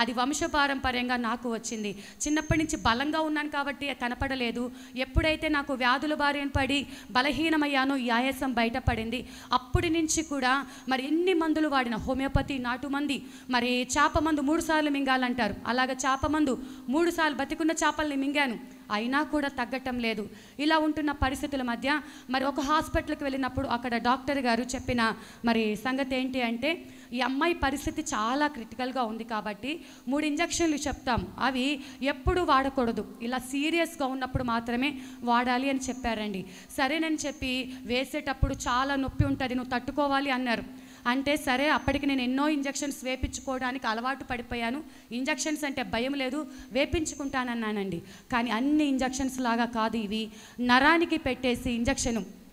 అది వంశపారంపర్యంగా నాకు వచ్చింది. చిన్నప్పటి నుంచి బలంగా ఉన్నాను కాబట్టి కనపడలేదు. ఎప్పుడైతే నాకు వ్యాధుల బారిన పడి బలహీనమయ్యానో ఈ ఆయాసం బయటపడింది. అప్పటి నుంచి కూడా మరి ఎన్ని మందులు వాడిన, హోమియోపతి, నాటు మంది, మరి చేప మందు 3 సార్లు మింగాలంటారు, అలాగ చేప మందు 3 సార్లు బతికున్న చేపల్ని మింగాను, అయినా కూడా తగ్గటం లేదు. ఇలా ఉంటున్న పరిస్థితుల మధ్య మరి ఒక హాస్పిటల్కి వెళ్ళినప్పుడు అక్కడ డాక్టర్ గారు చెప్పిన మరి సంగతి ఏంటి అంటే, ఈ అమ్మాయి పరిస్థితి చాలా క్రిటికల్గా ఉంది కాబట్టి 3 ఇంజక్షన్లు చెప్తాం, అవి ఎప్పుడు వాడకూడదు, ఇలా సీరియస్గా ఉన్నప్పుడు మాత్రమే వాడాలి అని చెప్పారండి. సరేనని చెప్పి వేసేటప్పుడు చాలా నొప్పి ఉంటుంది, నువ్వు తట్టుకోవాలి అన్నారు. అంటే సరే, అప్పటికి నేను ఎన్నో ఇంజక్షన్స్ వేపించుకోవడానికి అలవాటు పడిపోయాను. ఇంజక్షన్స్ అంటే భయం లేదు, వేపించుకుంటానన్నానండి. కానీ అన్ని ఇంజక్షన్స్ లాగా కాదు, ఇవి నరానికి పెట్టేసి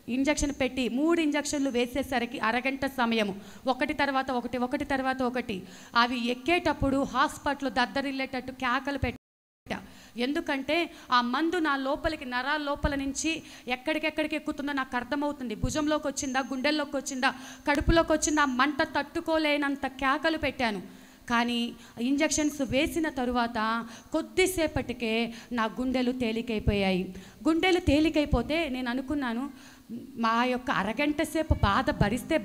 ఇంజక్షన్ పెట్టి 3 ఇంజక్షన్లు వేసేసరికి అరగంట సమయము, ఒకటి తర్వాత ఒకటి అవి ఎక్కేటప్పుడు హాస్పిటల్ దద్దరిల్లేటట్టు కేకలు పెట్టి. ఎందుకంటే ఆ మందు నా లోపలికి నరాల లోపల నుంచి ఎక్కడికెక్కడికి ఎక్కుతుందో నాకు అర్థమవుతుంది. భుజంలోకి వచ్చిందా, గుండెల్లోకి వచ్చిందా, కడుపులోకి వచ్చిందా, మంట తట్టుకోలేనంత కేకలు పెట్టాను. కానీ ఇంజక్షన్స్ వేసిన తరువాత కొద్దిసేపటికే నా గుండెలు తేలికైపోయాయి. గుండెలు తేలికైపోతే నేను అనుకున్నాను, మా యొక్క అరగంట సేపు బాధ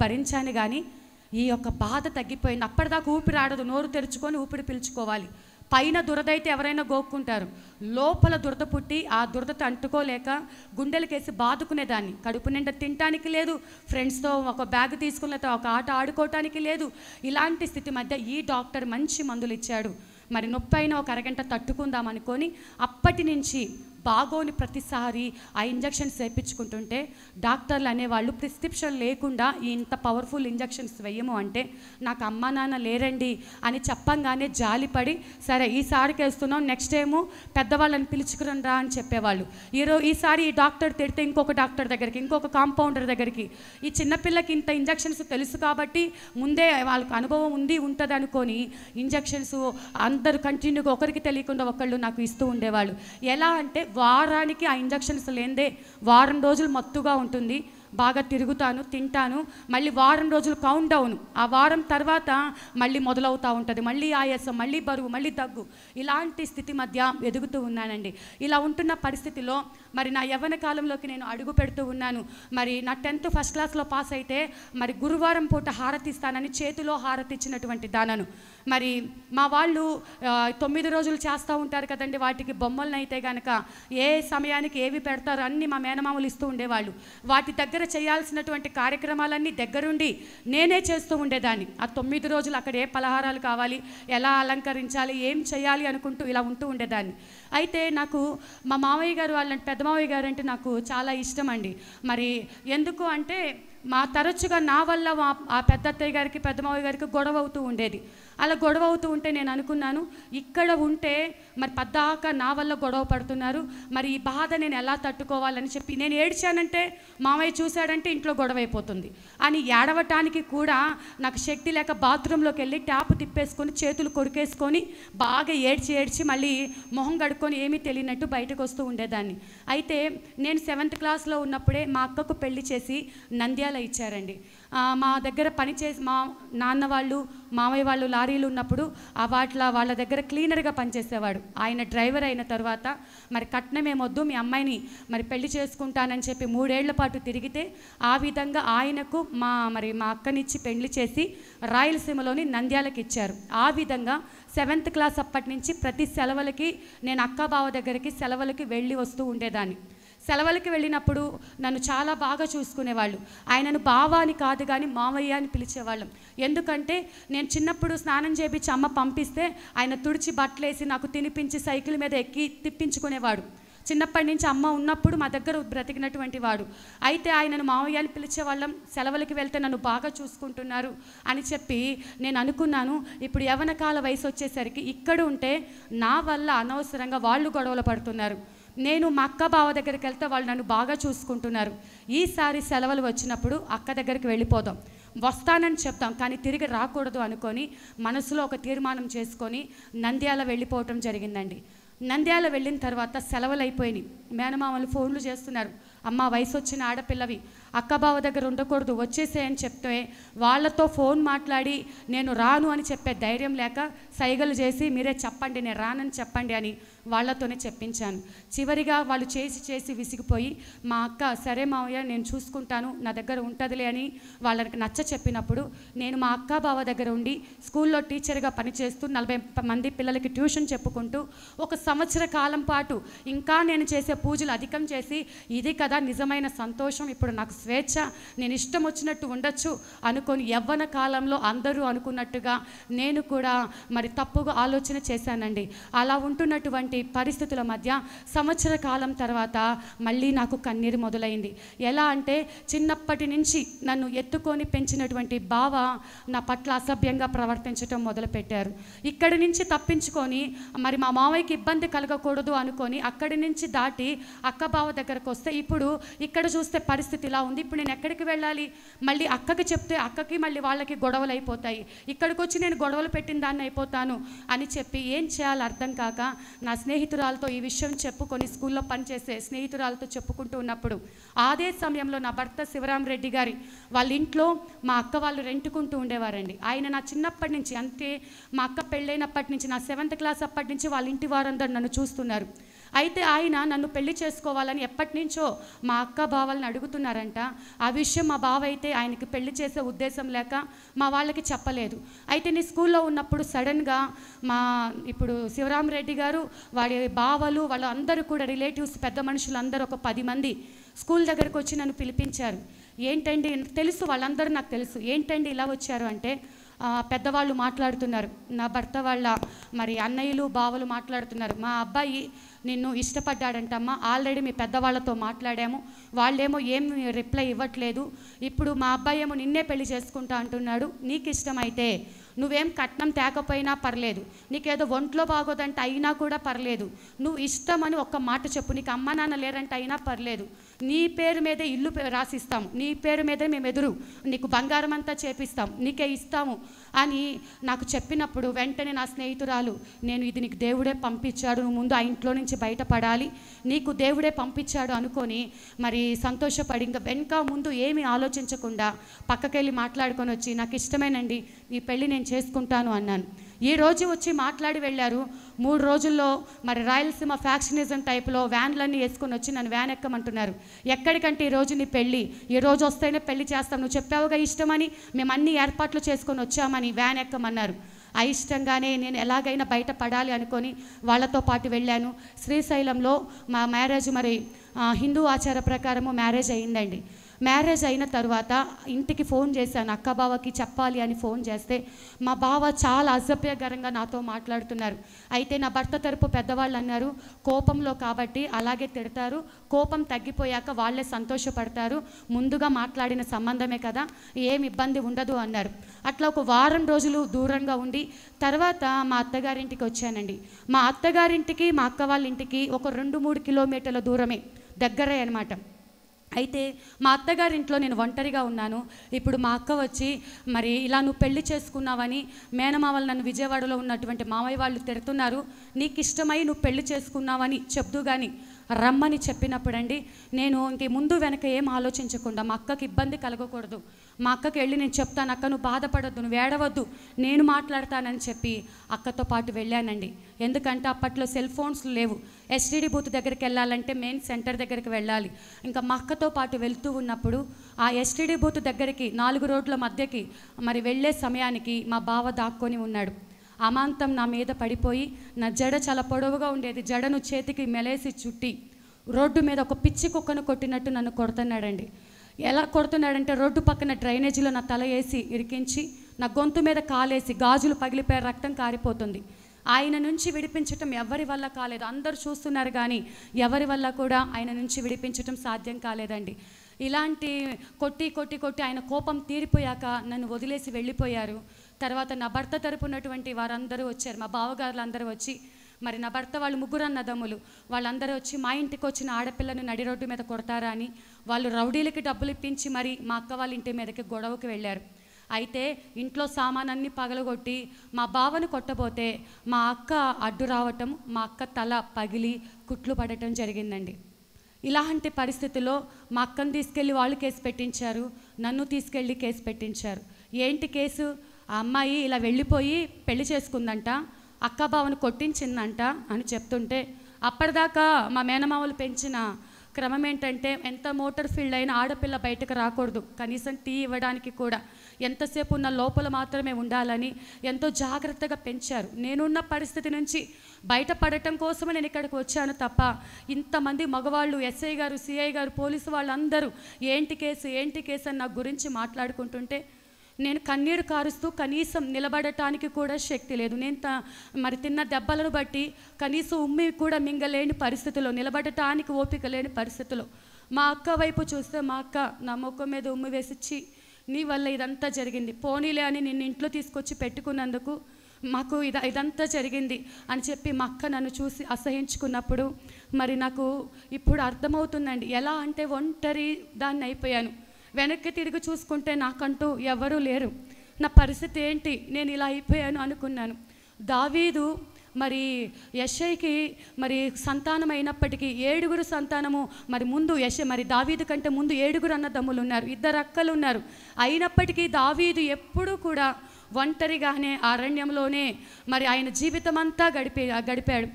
భరించాను, కానీ ఈ యొక్క బాధ తగ్గిపోయింది. అప్పటిదాకా ఊపిరి ఆడదు, నోరు తెరుచుకొని ఊపిరి పీల్చుకోవాలి. పైన దురదైతే ఎవరైనా గోక్కుంటారు, లోపల దురద పుట్టి ఆ దురదతో అంటుకోలేక గుండెలకేసి బాదుకునేదాన్ని. కడుపు నిండా తినటానికి లేదు, ఫ్రెండ్స్తో ఒక బ్యాగ్ తీసుకున్న ఒక ఆట ఆడుకోవటానికి లేదు. ఇలాంటి స్థితి మధ్య ఈ డాక్టర్ మంచి మందులు ఇచ్చాడు. మరి నొప్పి అయినా ఒక అరగంట తట్టుకుందాం అనుకొని అప్పటి నుంచి బాగోని ప్రతిసారి ఆ ఇంజెక్షన్స్ వేయించుకుంటుంటే డాక్టర్లు అనేవాళ్ళు ప్రిస్క్రిప్షన్ లేకుండా ఇంత పవర్ఫుల్ ఇంజెక్షన్స్ వేయము అంటే నాకు అమ్మా నాన్న లేరండి అని చెప్పంగానే జాలిపడి సరే ఈసారికి వేస్తున్నాం, నెక్స్ట్ ఏమో పెద్దవాళ్ళని పిలుచుకురండి అని చెప్పేవాళ్ళు. ఈసారి ఈ డాక్టర్ తిడితే ఇంకొక డాక్టర్ దగ్గరికి, ఇంకొక కాంపౌండర్ దగ్గరికి. ఈ చిన్నపిల్లకి ఇంత ఇంజెక్షన్స్ తెలుసు కాబట్టి ముందే వాళ్ళకి అనుభవం ఉంటుంది అనుకొని ఇంజెక్షన్స్ అందరూ కంటిన్యూగా ఒకరికి తెలియకుండా ఒకళ్ళు నాకు ఇస్తూ ఉండేవాళ్ళు. ఎలా అంటే వారానికి ఆ ఇంజెక్షన్స్ లేదే వారం రోజులు మత్తుగా ఉంటుంది, బాగా తిరుగుతాను, తింటాను, మళ్ళీ వారం రోజులు కౌంట్ డౌన్, ఆ వారం తర్వాత మళ్ళీ మొదలవుతూ ఉంటుంది, మళ్ళీ ఆయాసం, మళ్ళీ బరువు, మళ్ళీ దగ్గు, ఇలాంటి స్థితి మధ్య ఎదుగుతూ ఉన్నానండి. ఇలా ఉంటున్న పరిస్థితిలో మరి నా యవ్వన కాలంలోకి నేను అడుగు పెడుతూ ఉన్నాను. మరి నా 10th ఫస్ట్ క్లాస్లో పాస్ అయితే మరి గురువారం పూట హారతి ఇస్తానని చేతిలో హారతి ఇచ్చినటువంటి దానను. మరి మా వాళ్ళు 9 రోజులు చేస్తూ ఉంటారు కదండి, వాటికి బొమ్మలను అయితే కనుక ఏ సమయానికి ఏవి పెడతారో అన్నీ మా మేనమామలు ఇస్తూ ఉండేవాళ్ళు. వాటి దగ్గర చేయాల్సినటువంటి కార్యక్రమాలన్నీ దగ్గరుండి నేనే చేస్తూ ఉండేదాన్ని. ఆ 9 రోజులు అక్కడ ఏ పలహారాలు కావాలి, ఎలా అలంకరించాలి, ఏం చేయాలి అనుకుంటూ ఇలా ఉంటూ ఉండేదాన్ని. అయితే నాకు మా మామయ్య గారు వాళ్ళంటే, పెద్ద మామయ్య గారు అంటే నాకు చాలా ఇష్టం అండి. మరి ఎందుకు అంటే మా తరచుగా నా వల్ల ఆ పెద్ద అత్తయ్య గారికి, పెద్ద మావయ్య గారికి గొడవ అవుతూ ఉండేది. అలా గొడవ అవుతూ ఉంటే నేను అనుకున్నాను, ఇక్కడ ఉంటే మరి పద్దాక నా వల్ల గొడవ పడుతున్నారు, మరి ఈ బాధ నేను ఎలా తట్టుకోవాలని చెప్పి నేను ఏడ్చానంటే మామయ్య చూశాడంటే ఇంట్లో గొడవ అయిపోతుంది అని ఏడవటానికి కూడా నాకు శక్తి లేక బాత్రూంలోకి వెళ్ళి ట్యాప్ తిప్పేసుకొని చేతులు కొరికేసుకొని బాగా ఏడ్చి మళ్ళీ మొహం కడుక్కొని ఏమీ తెలియనట్టు బయటకు వస్తూ ఉండేదాన్ని. అయితే నేను 7th క్లాస్లో ఉన్నప్పుడే మా అక్కకు పెళ్లి చేసి నంద్యాల ఇచ్చారండి. మా దగ్గర పనిచేసి మా నాన్న వాళ్ళు, మామయ్య వాళ్ళు లారీలు ఉన్నప్పుడు వాళ్ళ దగ్గర క్లీనర్గా పనిచేసేవాడు. ఆయన డ్రైవర్ అయిన తర్వాత మరి కట్నం ఏమొద్దు, మీ అమ్మాయిని మరి పెళ్లి చేసుకుంటానని చెప్పి 3 ఏళ్ల పాటు తిరిగితే ఆ విధంగా ఆయనకు మా అక్కనిచ్చి పెళ్లి చేసి రాయలసీమలోని నంద్యాలకు ఇచ్చారు. ఆ విధంగా 7th క్లాస్ అప్పటి నుంచి ప్రతి సెలవులకి నేను అక్క బావ దగ్గరికి సెలవులకి వెళ్ళి వస్తూ ఉండేదాన్ని. సెలవులకి వెళ్ళినప్పుడు నన్ను చాలా బాగా చూసుకునేవాళ్ళు. ఆయనను బావా అని కాదు కానీ మామయ్య అని పిలిచేవాళ్ళం. ఎందుకంటే నేను చిన్నప్పుడు స్నానం చేపించి అమ్మ పంపిస్తే ఆయన తుడిచి బట్టలేసి నాకు తినిపించి సైకిల్ మీద ఎక్కి తిప్పించుకునేవాడు. చిన్నప్పటి నుంచి అమ్మ ఉన్నప్పుడు మా దగ్గర బ్రతికినటువంటి వాడు. అయితే ఆయనను మామయ్య అని పిలిచేవాళ్ళం. సెలవులకి వెళ్తే నన్ను బాగా చూసుకుంటున్నారు అని చెప్పి నేను అనుకున్నాను, ఇప్పుడు యవ్వనకాల వయసు వచ్చేసరికి ఇక్కడ ఉంటే నా వల్ల అనవసరంగా వాళ్ళు గొడవలు పడుతున్నారు, నేను మా అక్క బావ దగ్గరికి వెళ్తే వాళ్ళు నన్ను బాగా చూసుకుంటున్నారు, ఈసారి సెలవులు వచ్చినప్పుడు అక్క దగ్గరికి వెళ్ళిపోదాం, వస్తానని చెప్తాం కానీ తిరిగి రాకూడదు అనుకొని మనసులో ఒక తీర్మానం చేసుకొని నంద్యాల వెళ్ళిపోవటం జరిగిందండి. నంద్యాల వెళ్ళిన తర్వాత సెలవులు అయిపోయినాయి. మేనమామలు ఫోన్లు చేస్తున్నారు, అమ్మ వయసు వచ్చిన ఆడపిల్లవి, అక్క బావ దగ్గర ఉండకూడదు, వచ్చేసేయని చెప్తే వాళ్ళతో ఫోన్ మాట్లాడి నేను రాను అని చెప్పే ధైర్యం లేక సైగలు చేసి మీరే చెప్పండి, నేను రానని చెప్పండి అని వాళ్ళతోనే చెప్పించాను. చివరిగా వాళ్ళు చేసి విసిగిపోయి మా అక్క సరే మావయ్య నేను చూసుకుంటాను, నా దగ్గర ఉంటుందిలే అని వాళ్ళకి నచ్చ చెప్పినప్పుడు నేను మా అక్క బావ దగ్గర ఉండి స్కూల్లో టీచర్గా పనిచేస్తూ 40 మంది పిల్లలకి ట్యూషన్ చెప్పుకుంటూ 1 సంవత్సర కాలం పాటు ఇంకా నేను చేసే పూజలు అధికం చేసి ఇది కదా నిజమైన సంతోషం, ఇప్పుడు నాకు స్వేచ్ఛ, నేను ఇష్టం వచ్చినట్టు ఉండొచ్చు అనుకొని యవ్వన కాలంలో అందరూ అనుకున్నట్టుగా నేను కూడా మరి తప్పుగా ఆలోచన చేశానండి. అలా ఉంటున్నటువంటి పరిస్థితుల మధ్య సంవత్సర కాలం తర్వాత మళ్ళీ నాకు కన్నీరు మొదలైంది. ఎలా అంటే చిన్నప్పటి నుంచి నన్ను ఎత్తుకొని పెంచినటువంటి బావ నా పట్ల అసభ్యంగా ప్రవర్తించడం మొదలుపెట్టారు. ఇక్కడి నుంచి తప్పించుకొని మరి మా మావయ్యకి ఇబ్బంది కలగకూడదు అనుకొని అక్కడి నుంచి దాటి అక్క బావ దగ్గరకు వస్తే ఇప్పుడు ఇక్కడ చూస్తే పరిస్థితి ఇలా ఉంది, ఇప్పుడు నేను ఎక్కడికి వెళ్ళాలి, మళ్ళీ అక్కకి చెప్తే అక్కకి మళ్ళీ వాళ్ళకి గొడవలు అయిపోతాయి, ఇక్కడికి వచ్చి నేను గొడవలు పెట్టిన దాన్ని అయిపోతాను అని చెప్పి ఏం చేయాలో అర్థం కాక నా స్నేహితురాలతో ఈ విషయం చెప్పుకొని స్కూల్లో పనిచేసే స్నేహితురాలతో చెప్పుకుంటూ ఉన్నప్పుడు అదే సమయంలో నా భర్త శివరామరెడ్డి గారి వాళ్ళ ఇంట్లో మా అక్క వాళ్ళు రెంటుకుంటూ ఉండేవారండి. ఆయన నా చిన్నప్పటి నుంచి అంటే మా అక్క పెళ్ళైనప్పటి నుంచి నా 7th క్లాస్ అప్పటి నుంచి వాళ్ళ ఇంటి వారందరూ నన్ను చూస్తున్నారు. అయితే ఆయన నన్ను పెళ్లి చేసుకోవాలని ఎప్పటి నుంచో మా అక్క బావల్ని అడుగుతున్నారంట. ఆ విషయం మా బావ అయితే ఆయనకి పెళ్లి చేసే ఉద్దేశం లేక మా వాళ్ళకి చెప్పలేదు. అయితే నీ స్కూల్లో ఉన్నప్పుడు సడన్గా ఇప్పుడు శివరామరెడ్డి గారు వాడి బావలు వాళ్ళు అందరూ కూడా రిలేటివ్స్ పెద్ద మనుషులు అందరూ ఒక 10 మంది స్కూల్ దగ్గరకు వచ్చి నన్ను పిలిపించారు. ఏంటండి తెలుసు, వాళ్ళందరూ నాకు తెలుసు, ఏంటండి ఇలా వచ్చారు అంటే పెద్దవాళ్ళు మాట్లాడుతున్నారు, నా భర్త వాళ్ళ మరి అన్నయ్యలు బావలు మాట్లాడుతున్నారు, మా అబ్బాయి నిన్ను ఇష్టపడ్డాడంటమ్మా, ఆల్రెడీ మీ పెద్దవాళ్ళతో మాట్లాడాము, వాళ్ళేమో ఏం రిప్లై ఇవ్వట్లేదు, ఇప్పుడు మా అబ్బాయి ఏమో నిన్నే పెళ్లి చేసుకుంటా అంటున్నాడు, నీకు ఇష్టమైతే నువ్వేం కట్నం తేకపోయినా పర్లేదు, నీకేదో ఒంట్లో బాగోదంటే అయినా కూడా పర్లేదు, నువ్వు ఇష్టమని ఒక్క మాట చెప్పు, నీకు అమ్మ నాన్న లేరంటే అయినా పర్లేదు, నీ పేరు మీదే ఇల్లు రాసిస్తాము, నీ పేరు మీదే మేము ఎదురు నీకు బంగారం అంతా చేపిస్తాం, నీకే ఇస్తాము అని నాకు చెప్పినప్పుడు వెంటనే నా స్నేహితురాలు, నేను ఇది నీకు దేవుడే పంపించాడు, నువ్వు ముందు ఆ ఇంట్లో నుంచి బయటపడాలి, నీకు దేవుడే పంపించాడు అనుకొని మరి సంతోషపడి ఇంకా వెనక ముందు ఏమీ ఆలోచించకుండా పక్కకెళ్ళి మాట్లాడుకొని వచ్చి, నాకు ఇష్టమేనండి ఈ పెళ్ళి నేను చేసుకుంటాను అన్నాను. ఈ రోజు వచ్చి మాట్లాడి వెళ్ళారు. 3 రోజుల్లో మరి రాయలసీమ ఫ్యాక్షనిజం టైప్లో వ్యాన్లన్నీ వేసుకొని వచ్చి నన్ను వ్యాన్ ఎక్కమంటున్నారు. ఎక్కడికంటే ఈరోజు నీ పెళ్ళి, ఈరోజు వస్తేనే పెళ్లి చేస్తాం, నువ్వు చెప్పావుగా ఇష్టమని, మేము అన్ని ఏర్పాట్లు చేసుకొని వచ్చామని వ్యాన్ ఎక్కమన్నారు. అయిష్టంగానే నేను ఎలాగైనా బయటపడాలి అనుకొని వాళ్ళతో పాటు వెళ్ళాను. శ్రీశైలంలో మా మ్యారేజ్ మరి హిందూ ఆచార ప్రకారము మ్యారేజ్ అయిందండి. మ్యారేజ్ అయిన తర్వాత ఇంటికి ఫోన్ చేశాను, అక్క బావకి చెప్పాలి అని ఫోన్ చేస్తే మా బావ చాలా అసభ్యకరంగా నాతో మాట్లాడుతున్నారు. అయితే నా భర్త తరపు పెద్దవాళ్ళు అన్నారు, కోపంలో కాబట్టి అలాగే తిడతారు, కోపం తగ్గిపోయాక వాళ్ళే సంతోషపడతారు, ముందుగా మాట్లాడిన సంబంధమే కదా, ఏం ఇబ్బంది ఉండదు అన్నారు. అట్లా ఒక వారం రోజులు దూరంగా ఉండి తర్వాత మా అత్తగారింటికి వచ్చానండి. మా అత్తగారింటికి మా అక్క వాళ్ళ ఇంటికి ఒక 2-3 కిలోమీటర్ల దూరమే, దగ్గరే అనమాట. అయితే మా అత్తగారింట్లో నేను ఒంటరిగా ఉన్నాను. ఇప్పుడు మా అక్క వచ్చి మరి ఇలా నువ్వు పెళ్లి చేసుకున్నావని మేనమావలు నన్ను విజయవాడలో ఉన్నటువంటి మామయ్య వాళ్ళు తిడుతున్నారు, నీకు ఇష్టమై నువ్వు పెళ్లి చేసుకున్నావని చెప్తూ కానీ రమ్మని చెప్పినప్పుడండి నేను ఇంక ముందు వెనక ఏం ఆలోచించకుండా మా అక్కకి ఇబ్బంది కలగకూడదు, మా అక్కకి వెళ్ళి నేను చెప్తాను, అక్క నువ్వు బాధపడొద్దు, నువ్వు ఏడవద్దు, నేను మాట్లాడతానని చెప్పి అక్కతో పాటు వెళ్ళానండి. ఎందుకంటే అప్పట్లో సెల్ ఫోన్స్ లేవు, ఎస్టీడీ బూత్ దగ్గరికి వెళ్ళాలంటే మెయిన్ సెంటర్ దగ్గరికి వెళ్ళాలి. ఇంకా మా అక్కతో పాటు వెళ్తూ ఉన్నప్పుడు ఆ ఎస్టీడీ బూత్ దగ్గరికి 4 రోడ్ల మధ్యకి మరి వెళ్ళే సమయానికి మా బావ దాక్కొని ఉన్నాడు. అమాంతం నా మీద పడిపోయి, నా జడ చాలా పొడవుగా ఉండేది, జడను చేతికి మెలేసి చుట్టి రోడ్డు మీద ఒక పిచ్చి కుక్కను కొట్టినట్టు నన్ను కొడుతున్నాడండి. ఎలా కొడుతున్నాడంటే రోడ్డు పక్కన డ్రైనేజీలో నా తల వేసి ఇరికించి నా గొంతు మీద కాలేసి గాజులు పగిలిపోయి రక్తం కారిపోతుంది. ఆయన నుంచి విడిపించటం ఎవరి వల్ల కాలేదు, అందరూ చూస్తున్నారు కానీ ఎవరి వల్ల కూడా ఆయన నుంచి విడిపించటం సాధ్యం కాలేదండి. ఇలాంటి కొట్టి ఆయన కోపం తీరిపోయాక నన్ను వదిలేసి వెళ్ళిపోయారు. తర్వాత నా భర్త తరపునటువంటి వారందరూ వచ్చారు, మా బావగారులు అందరూ వచ్చి మరి నా భర్త వాళ్ళు 3 అన్నదమ్ములు, వాళ్ళందరూ వచ్చి మా ఇంటికి వచ్చిన ఆడపిల్లను నడి రోడ్డు మీద కొడతారా అని వాళ్ళు రౌడీలకి డబ్బులు ఇప్పించి మరి మా అక్క వాళ్ళ ఇంటి మీదకి గొడవకి వెళ్ళారు. అయితే ఇంట్లో సామానన్నీ పగలగొట్టి మా బావను కొట్టబోతే మా అక్క అడ్డు రావటం, మా అక్క తల పగిలి కుట్లు పడటం జరిగిందండి. ఇలాంటి పరిస్థితుల్లో మా అక్కను తీసుకెళ్ళి వాళ్ళు కేసు పెట్టించారు, నన్ను తీసుకెళ్ళి కేసు పెట్టించారు. ఏంటి కేసు? ఆ అమ్మాయి ఇలా వెళ్ళిపోయి పెళ్లి చేసుకుందంట, అక్క బావను కొట్టించిందంట అని చెప్తుంటే అప్పటిదాకా మా మేనమామలు పెంచిన క్రమం ఏంటంటే ఎంత మోటార్ ఫీల్డ్ అయినా ఆడపిల్ల బయటకు రాకూడదు, కనీసం టీ ఇవ్వడానికి కూడా ఎంతసేపు ఉన్న లోపల మాత్రమే ఉండాలని ఎంతో జాగ్రత్తగా పెంచారు. నేనున్న పరిస్థితి నుంచి బయటపడటం కోసమే నేను ఇక్కడికి వచ్చాను తప్ప ఇంతమంది మగవాళ్ళు, ఎస్ఐ గారు, సిఐ గారు, పోలీసు వాళ్ళందరూ ఏంటి కేసు అని నా గురించి మాట్లాడుకుంటుంటే నేను కన్నీరు కారుస్తూ కనీసం నిలబడటానికి కూడా శక్తి లేదు. నేను మరి తిన్న దెబ్బలను బట్టి కనీసం ఉమ్మి కూడా మింగలేని పరిస్థితిలో, నిలబడటానికి ఓపిక లేని పరిస్థితిలో మా అక్క వైపు చూస్తే మా అక్క నా ముఖం మీద ఉమ్మి వేసిచ్చి, నీ వల్ల ఇదంతా జరిగింది, పోనీలే అని నిన్ను ఇంట్లో తీసుకొచ్చి పెట్టుకున్నందుకు మాకు ఇదంతా జరిగింది అని చెప్పి మా అక్క నన్ను చూసి అసహించుకున్నప్పుడు మరి నాకు ఇప్పుడు అర్థమవుతుందండి, ఎలా అంటే ఒంటరి దాన్ని అయిపోయాను. వెనక్కి తిరిగి చూసుకుంటే నాకంటూ ఎవరూ లేరు, నా పరిస్థితి ఏంటి, నేను ఇలా అయిపోయాను అనుకున్నాను. దావీదు మరి యెషయికి మరి సంతానం అయినప్పటికీ 7 సంతానము మరి ముందు మరి దావీదు కంటే ముందు 7 అన్నదమ్ములు ఉన్నారు, 2 అక్కలు ఉన్నారు. అయినప్పటికీ దావీదు ఎప్పుడూ కూడా ఒంటరిగానే అరణ్యంలోనే మరి ఆయన జీవితం అంతా గడిపాడు.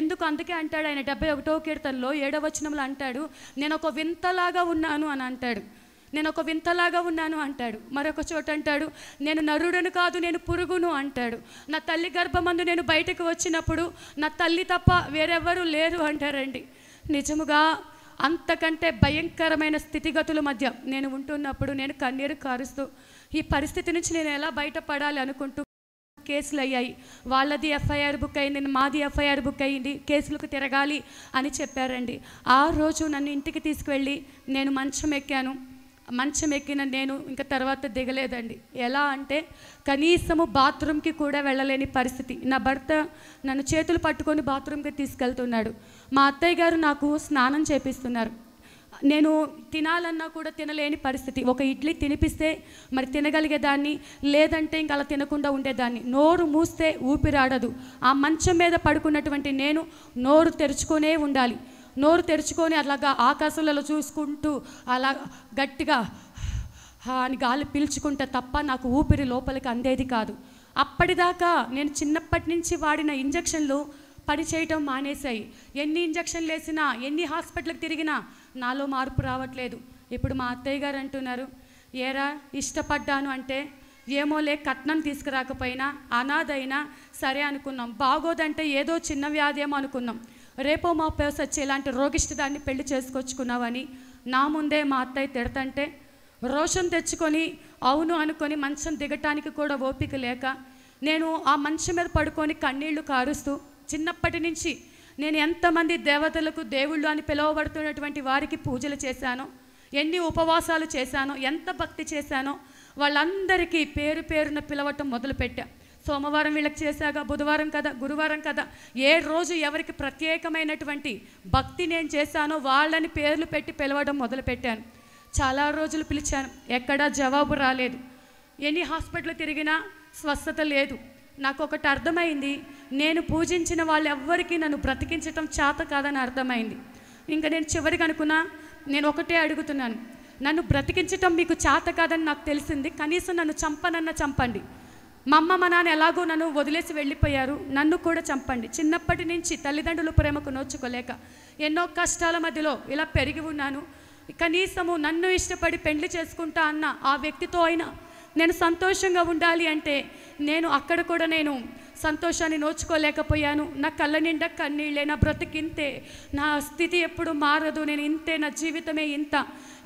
ఎందుకు? అందుకే అంటాడు ఆయన 71వ కీర్తనలో 7వ వచనంలో అంటాడు, నేను ఒక వింతలాగా ఉన్నాను అని అంటాడు. నేను ఒక వింతలాగా ఉన్నాను అంటాడు. మరొక చోట అంటాడు, నేను నరుడను కాదు, నేను పురుగును అంటాడు. నా తల్లి గర్భమందు నేను బయటకు వచ్చినప్పుడు నా తల్లి తప్ప వేరెవ్వరూ లేరు అంటారండి. నిజముగా అంతకంటే భయంకరమైన స్థితిగతుల మధ్య నేను ఉంటున్నప్పుడు నేను కన్నీరు కారుస్తూ ఈ పరిస్థితి నుంచి నేను ఎలా బయటపడాలి అనుకుంటూ కేసులు అయ్యాయి. వాళ్ళది ఎఫ్ఐఆర్ బుక్ అయింది, మాది ఎఫ్ఐఆర్ బుక్ అయ్యింది, కేసులకు తిరగాలి అని చెప్పారండి. ఆ రోజు నన్ను ఇంటికి తీసుకువెళ్ళి నేను మంచం ఎక్కిన నేను ఇంకా తర్వాత దిగలేదండి. ఎలా అంటే కనీసము బాత్రూమ్కి కూడా వెళ్ళలేని పరిస్థితి. నా భర్త నన్ను చేతులు పట్టుకొని బాత్రూమ్కి తీసుకెళ్తున్నాడు. మా అత్తయ్య గారు నాకు స్నానం చేపిస్తున్నారు. నేను తినాలన్నా కూడా తినలేని పరిస్థితి. ఒక ఇడ్లీ తినిపిస్తే మరి తినగలిగేదాన్ని, లేదంటే ఇంకా అలా తినకుండా ఉండేదాన్ని. నోరు మూస్తే ఊపిరాడదు. ఆ మంచం మీద పడుకున్నటువంటి నేను నోరు తెరుచుకొనే ఉండాలి. నోరు తెరుచుకొని అలాగా ఆకాశంలో చూసుకుంటూ అలా గట్టిగా అని గాలి పీల్చుకుంటే తప్ప నాకు ఊపిరి లోపలికి అందేది కాదు. అప్పటిదాకా నేను చిన్నప్పటి నుంచి వాడిన ఇంజక్షన్లు పనిచేయటం మానేశాయి. ఎన్ని ఇంజక్షన్లు వేసినా, ఎన్ని హాస్పిటల్కి తిరిగినా నాలో మార్పు రావట్లేదు. ఇప్పుడు మా అత్తయ్య గారు అంటున్నారు, ఏరా ఇష్టపడ్డాను అంటే ఏమోలే, కట్నం తీసుకురాకపోయినా అనాథైనా సరే అనుకున్నాం, బాగోదంటే ఏదో చిన్న వ్యాధి ఏమో అనుకున్నాం, రేపో మా పేరు వచ్చి ఇలాంటి రోగిష్టి దాన్ని పెళ్లి చేసుకొచ్చుకున్నావని నా ముందే మా అత్తయ్య తిడతంటే రోషం తెచ్చుకొని అవును అనుకొని మంచం దిగటానికి కూడా ఓపిక లేక నేను ఆ మంచం మీద పడుకొని కన్నీళ్లు కారుస్తూ చిన్నప్పటి నుంచి నేను ఎంతమంది దేవతలకు దేవుళ్ళు అని పిలువబడుతున్నటువంటి వారికి పూజలు చేశానో, ఎన్ని ఉపవాసాలు చేశానో, ఎంత భక్తి చేశానో వాళ్ళందరికీ పేరు పేరున పిలవటం మొదలుపెట్టా. సోమవారం వీళ్ళకి చేశాక, బుధవారం కదా, గురువారం కదా, ఏ రోజు ఎవరికి ప్రత్యేకమైనటువంటి భక్తి నేను చేశానో వాళ్ళని పేర్లు పెట్టి పిలవడం మొదలుపెట్టాను. చాలా రోజులు పిలిచాను, ఎక్కడా జవాబు రాలేదు. ఎన్ని హాస్పిటల్ తిరిగినా స్వస్థత లేదు. నాకు ఒకటి అర్థమైంది, నేను పూజించిన వాళ్ళు ఎవ్వరికీ నన్ను బ్రతికించటం చేత కాదని అర్థమైంది. ఇంకా నేను చివరికి అనుకున్నా, నేను ఒకటే అడుగుతున్నాను, నన్ను బ్రతికించటం మీకు చేత కాదని నాకు తెలిసింది, కనీసం నన్ను చంపండి. మా అమ్మ మా నాన్న ఎలాగో నన్ను వదిలేసి వెళ్ళిపోయారు, నన్ను కూడా చంపండి. చిన్నప్పటి నుంచి తల్లిదండ్రుల ప్రేమకు నోచుకోలేక ఎన్నో కష్టాల మధ్యలో ఇలా పెరిగి ఉన్నాను. కనీసము నన్ను ఇష్టపడి పెళ్లి చేసుకుంటా అన్న ఆ వ్యక్తితో అయినా నేను సంతోషంగా ఉండాలి అంటే అక్కడ కూడా నేను సంతోషాన్ని నోచుకోలేకపోయాను. నా కళ్ళ నిండా కన్నీళ్ళే, నా బ్రతికింతే, నా స్థితి ఎప్పుడు మారదు, నేను ఇంతే, నా జీవితమే ఇంత,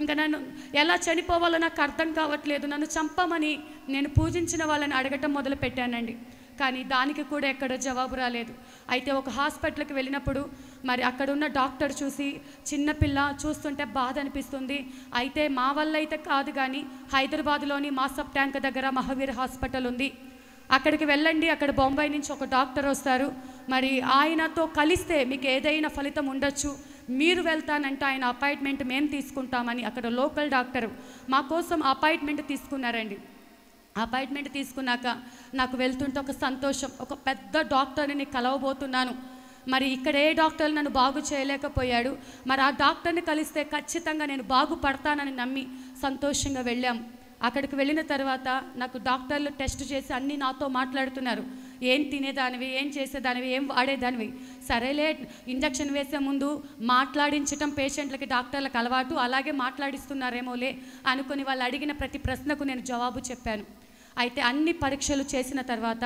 ఇంకా నన్ను ఎలా చనిపోవాలో నాకు అర్థం కావట్లేదు, నన్ను చంపమని నేను పూజించిన వాళ్ళని అడగటం మొదలుపెట్టానండి. కానీ దానికి కూడా ఎక్కడ జవాబు రాలేదు. అయితే ఒక హాస్పిటల్కి వెళ్ళినప్పుడు మరి అక్కడ ఉన్న డాక్టర్ చూసి, చిన్నపిల్ల చూస్తుంటే బాధ అనిపిస్తుంది, అయితే మా వల్ల అయితే కాదు కానీ హైదరాబాద్లోని మాసప్ ట్యాంక్ దగ్గర మహావీర్ హాస్పిటల్ ఉంది, అక్కడికి వెళ్ళండి, అక్కడ బొంబాయి నుంచి ఒక డాక్టర్ వస్తారు, మరి ఆయనతో కలిస్తే మీకు ఏదైనా ఫలితం ఉండొచ్చు, మీరు వెళ్తానంటే ఆయన అపాయింట్మెంట్ మేము తీసుకుంటామని అక్కడ లోకల్ డాక్టర్ మా కోసం అపాయింట్మెంట్ తీసుకున్నారండి. అపాయింట్మెంట్ తీసుకున్నాక నాకు వెళ్తుంటే ఒక సంతోషం, ఒక పెద్ద డాక్టర్ని కలవబోతున్నాను, మరి ఇక్కడ ఏ డాక్టర్ నన్ను బాగు చేయలేకపోయాడు, మరి ఆ డాక్టర్ని కలిస్తే ఖచ్చితంగా నేను బాగుపడతానని నమ్మి సంతోషంగా వెళ్ళాము. అక్కడికి వెళ్ళిన తర్వాత నాకు డాక్టర్లు టెస్ట్ చేసి అన్నీ నాతో మాట్లాడుతున్నారు, ఏం తినేదానివి, ఏం చేసేదానివి, ఏం వాడేదానివి. సరేలే, ఇంజక్షన్ వేసే ముందు మాట్లాడించటం పేషెంట్లకి డాక్టర్లకు అలవాటు, అలాగే మాట్లాడిస్తున్నారేమోలే అనుకుని వాళ్ళు అడిగిన ప్రతి ప్రశ్నకు నేను జవాబు చెప్పాను. అయితే అన్ని పరీక్షలు చేసిన తర్వాత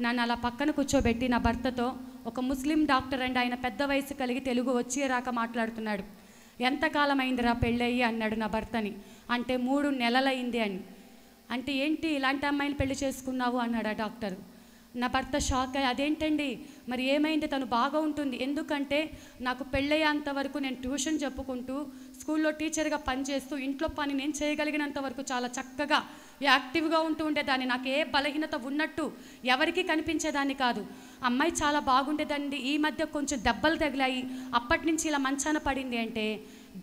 నన్ను అలా పక్కన కూర్చోబెట్టి నా భర్తతో, ఒక ముస్లిం డాక్టర్ అండి, ఆయన పెద్ద వయసు కలిగి తెలుగు వచ్చే రాక మాట్లాడుతున్నాడు, ఎంతకాలం అయిందిరా పెళ్ళయ్యి అన్నాడు నా భర్తని. అంటే 3 నెలలైంది అని. అంటే ఏంటి ఇలాంటి అమ్మాయిని పెళ్లి చేసుకున్నావు అన్నాడు ఆ డాక్టర్. నా భర్త షాక్ అయ్యి, అదేంటండి మరి ఏమైంది, తను బాగా ఉంటుంది, ఎందుకంటే నాకు పెళ్ళయ్యేంత వరకు నేను ట్యూషన్ చెప్పుకుంటూ స్కూల్లో టీచర్గా పనిచేస్తూ ఇంట్లో పని నేను చేయగలిగినంత వరకు చాలా చక్కగా యాక్టివ్గా ఉంటూ ఉండేదాన్ని, నాకు ఏ బలహీనత ఉన్నట్టు ఎవరికీ కనిపించేదాన్ని కాదు, అమ్మాయి చాలా బాగుండేదండి. ఈ మధ్య కొంచెం దెబ్బలు తగిలాయి, అప్పటి నుంచి ఇలా మంచాన పడింది అంటే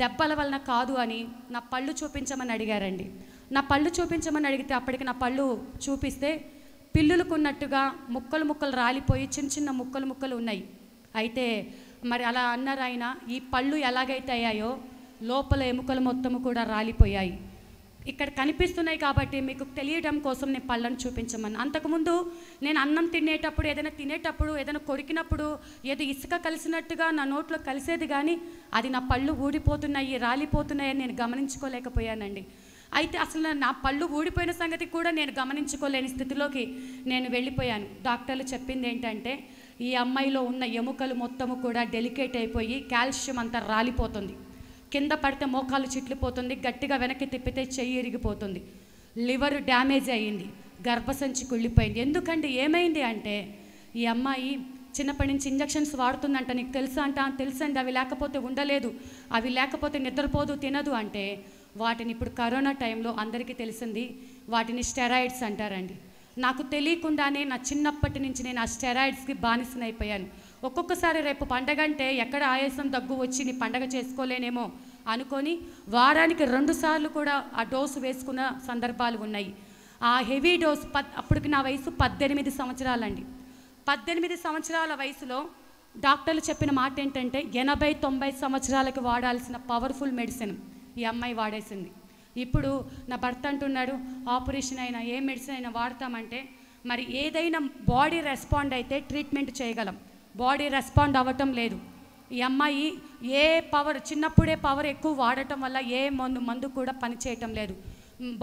దెబ్బల వలన కాదు అని నా పళ్ళు చూపించమని అడిగారండి. నా పళ్ళు చూపించమని అడిగితే అప్పటికి నా పళ్ళు చూపిస్తే పిల్లులకున్నట్టుగా ముక్కలు రాలిపోయి చిన్న చిన్న ముక్కలు ఉన్నాయి. అయితే మరి అలా అన్నారు ఆయన, ఈ పళ్ళు ఎలాగైతే అయ్యాయో లోపల ఎముకలు మొత్తము కూడా రాలిపోయాయి, ఇక్కడ కనిపిస్తున్నాయి కాబట్టి మీకు తెలియడం కోసం నేను పళ్ళను చూపించమని. అంతకుముందు నేను అన్నం తినేటప్పుడు, ఏదైనా తినేటప్పుడు, ఏదైనా కొరికినప్పుడు ఏదో ఇసుక కలిసినట్టుగా నా నోట్లో కలిసేది, కానీ అది నా పళ్ళు ఊడిపోతున్నాయి, రాలిపోతున్నాయని నేను గమనించుకోలేకపోయానండి. అయితే అసలు నా పళ్ళు ఊడిపోయిన సంగతి కూడా నేను గమనించుకోలేని స్థితిలోకి నేను వెళ్ళిపోయాను. డాక్టర్లు చెప్పింది ఏంటంటే, ఈ అమ్మాయిలో ఉన్న ఎముకలు మొత్తము కూడా డెలికేట్ అయిపోయి కాల్షియం అంతా రాలిపోతుంది, కింద పడితే మోకాలు చిట్లిపోతుంది, గట్టిగా వెనక్కి తిప్పితే చెయ్యి ఇరిగిపోతుంది. లివర్ డ్యామేజ్ అయ్యింది, గర్భసంచి కుళ్ళిపోయింది. ఎందుకంటే ఏమైంది అంటే ఈ అమ్మాయి చిన్నప్పటి నుంచి ఇంజక్షన్స్ వాడుతుందంట. నీకు తెలుసా అంట? తెలుసండి, అవి లేకపోతే ఉండలేదు, అవి లేకపోతే నిద్రపోదు, తినదు అంటే వాటిని ఇప్పుడు కరోనా టైంలో అందరికీ తెలిసింది, వాటిని స్టెరాయిడ్స్ అంటారండి. నాకు తెలియకుండానే నా చిన్నప్పటి నుంచి నేను ఆ స్టెరాయిడ్స్కి బానిసనైపోయాను. ఒక్కొక్కసారి రేపు పండగ అంటే ఎక్కడ ఆయాసం దగ్గు వచ్చి నీ పండగ చేసుకోలేనేమో అనుకొని వారానికి 2 సార్లు కూడా ఆ డోసు వేసుకున్న సందర్భాలు ఉన్నాయి. ఆ హెవీ డోస్ అప్పటికి నా వయసు 18 సంవత్సరాలండి. 18 సంవత్సరాల వయసులో డాక్టర్లు చెప్పిన మాట ఏంటంటే 80-90 సంవత్సరాలకు వాడాల్సిన పవర్ఫుల్ మెడిసిన్ ఈ అమ్మాయి వాడేసింది. ఇప్పుడు నా భర్త అంటున్నాడు, ఆపరేషన్ అయినా ఏ మెడిసిన్ అయినా వాడతామంటే మరి ఏదైనా బాడీ రెస్పాండ్ అయితే ట్రీట్మెంట్ చేయగలం, బాడీ రెస్పాండ్ అవ్వటం లేదు. ఈ అమ్మాయి చిన్నప్పుడే పవర్ ఎక్కువ వాడటం వల్ల ఏ మందు కూడా పనిచేయటం లేదు.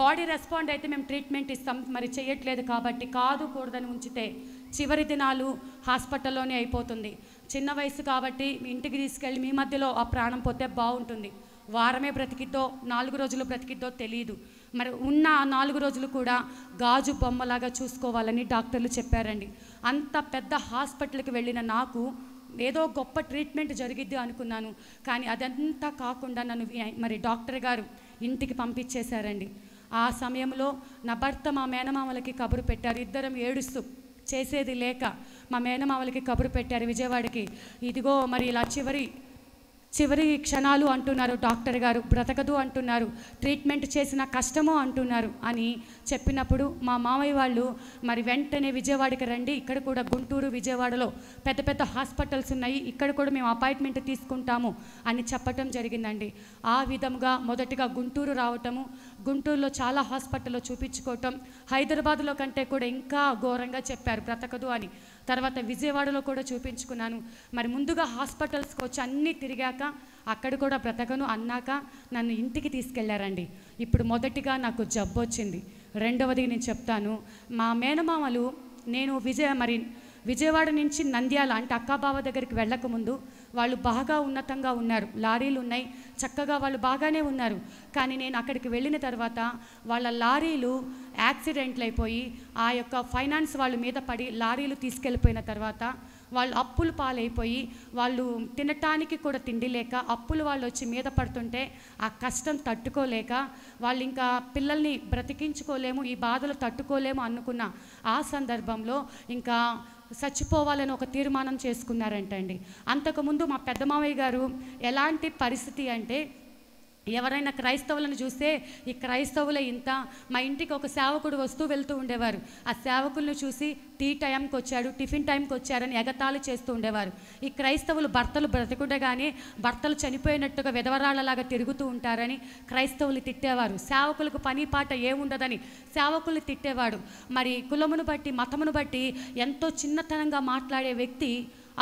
బాడీ రెస్పాండ్ అయితే మేము ట్రీట్మెంట్ ఇస్తాం, మరి చేయట్లేదు కాబట్టి కూడదని ఉంచితే చివరి దినాలు హాస్పిటల్లోనే అయిపోతుంది. చిన్న వయసు కాబట్టి ఇంటికి తీసుకెళ్ళి మీ మధ్యలో ఆ ప్రాణం పోతే బాగుంటుంది. వారమే బ్రతికిద్దో 4 రోజులు బ్రతికిద్దో తెలియదు. మరి ఉన్న 4 రోజులు కూడా గాజు బొమ్మలాగా చూసుకోవాలని డాక్టర్లు చెప్పారండి. అంత పెద్ద హాస్పిటల్కి వెళ్ళిన నాకు ఏదో గొప్ప ట్రీట్మెంట్ జరిగిద్ది అనుకున్నాను, కానీ అదంతా కాకుండా నన్ను మరి డాక్టర్ గారు ఇంటికి పంపించేశారండి. ఆ సమయంలో నా భర్త మా మేనమామలకి కబురు పెట్టారు. ఇద్దరం ఏడుస్తూ చేసేది లేక మా మేనమామలకి కబురు పెట్టారు విజయవాడకి. ఇదిగో మరి ఇలా చివరి క్షణాలు అంటున్నారు డాక్టర్ గారు, బ్రతకదు అంటున్నారు, ట్రీట్మెంట్ చేసిన కష్టము అంటున్నారు అని చెప్పినప్పుడు మా మామయ్య వాళ్ళు మరి వెంటనే విజయవాడకి రండి, ఇక్కడ కూడా గుంటూరు విజయవాడలో పెద్ద పెద్ద హాస్పిటల్స్ ఉన్నాయి, ఇక్కడ కూడా మేము అపాయింట్మెంట్ తీసుకుంటాము అని చెప్పటం జరిగిందండి. ఆ విధంగా మొదటిగా గుంటూరు రావటము, గుంటూరులో చాలా హాస్పిటల్లో చూపించుకోవటం, హైదరాబాద్లో కంటే కూడా ఇంకా ఘోరంగా చెప్పారు బ్రతకదు అని. తర్వాత విజయవాడలో కూడా చూపించుకున్నాను. మరి ముందుగా హాస్పిటల్స్కి వచ్చి అన్నీ తిరిగాక అక్కడ కూడా బ్రతకను అన్నాక నన్ను ఇంటికి తీసుకెళ్లారండి. ఇప్పుడు మొదటిగా నాకు జబ్బు వచ్చింది. రెండవది నేను చెప్తాను, మా మేనమామలు నేను విజయవాడ నుంచి నంద్యాల అంటే అక్కాబావ దగ్గరికి వెళ్ళకముందు వాళ్ళు బాగా ఉన్నతంగా ఉన్నారు, లారీలు ఉన్నాయి, చక్కగా వాళ్ళు బాగానే ఉన్నారు. కానీ నేను అక్కడికి వెళ్ళిన తర్వాత వాళ్ళ లారీలు యాక్సిడెంట్లు అయిపోయి ఆ యొక్క ఫైనాన్స్ వాళ్ళ మీద పడి లారీలు తీసుకెళ్ళిపోయిన తర్వాత వాళ్ళు అప్పులు పాలైపోయి వాళ్ళు తినటానికి కూడా తిండి లేక అప్పులు వాళ్ళు వచ్చి మీద పడుతుంటే ఆ కష్టం తట్టుకోలేక వాళ్ళు ఇంకా పిల్లల్ని బ్రతికించుకోలేము, ఈ బాధలు తట్టుకోలేము అనుకున్న ఆ సందర్భంలో ఇంకా చచ్చిపోవాలని ఒక తీర్మానం చేసుకున్నారంటండి. అంతకుముందు మా పెద్ద మామయ్య గారు ఎలాంటి పరిస్థితి అంటే ఎవరైనా క్రైస్తవులను చూస్తే ఈ క్రైస్తవులే ఇంత, మా ఇంటికి ఒక సేవకుడు వస్తూ వెళ్తూ ఉండేవారు, ఆ సేవకులను చూసి టీ టైంకి వచ్చాడు, టిఫిన్ టైంకి వచ్చారని ఎగతాళి చేస్తూ ఉండేవారు. ఈ క్రైస్తవులు భర్తలు బ్రతకుండగానే భర్తలు చనిపోయినట్టుగా విధవరాళ్ళలాగా తిరుగుతూ ఉంటారని క్రైస్తవులు తిట్టేవారు. సేవకులకు పని పాట ఏముండదని సేవకులు తిట్టేవాడు. మరి కులమును బట్టి మతమును బట్టి ఎంతో చిన్నతనంగా మాట్లాడే వ్యక్తి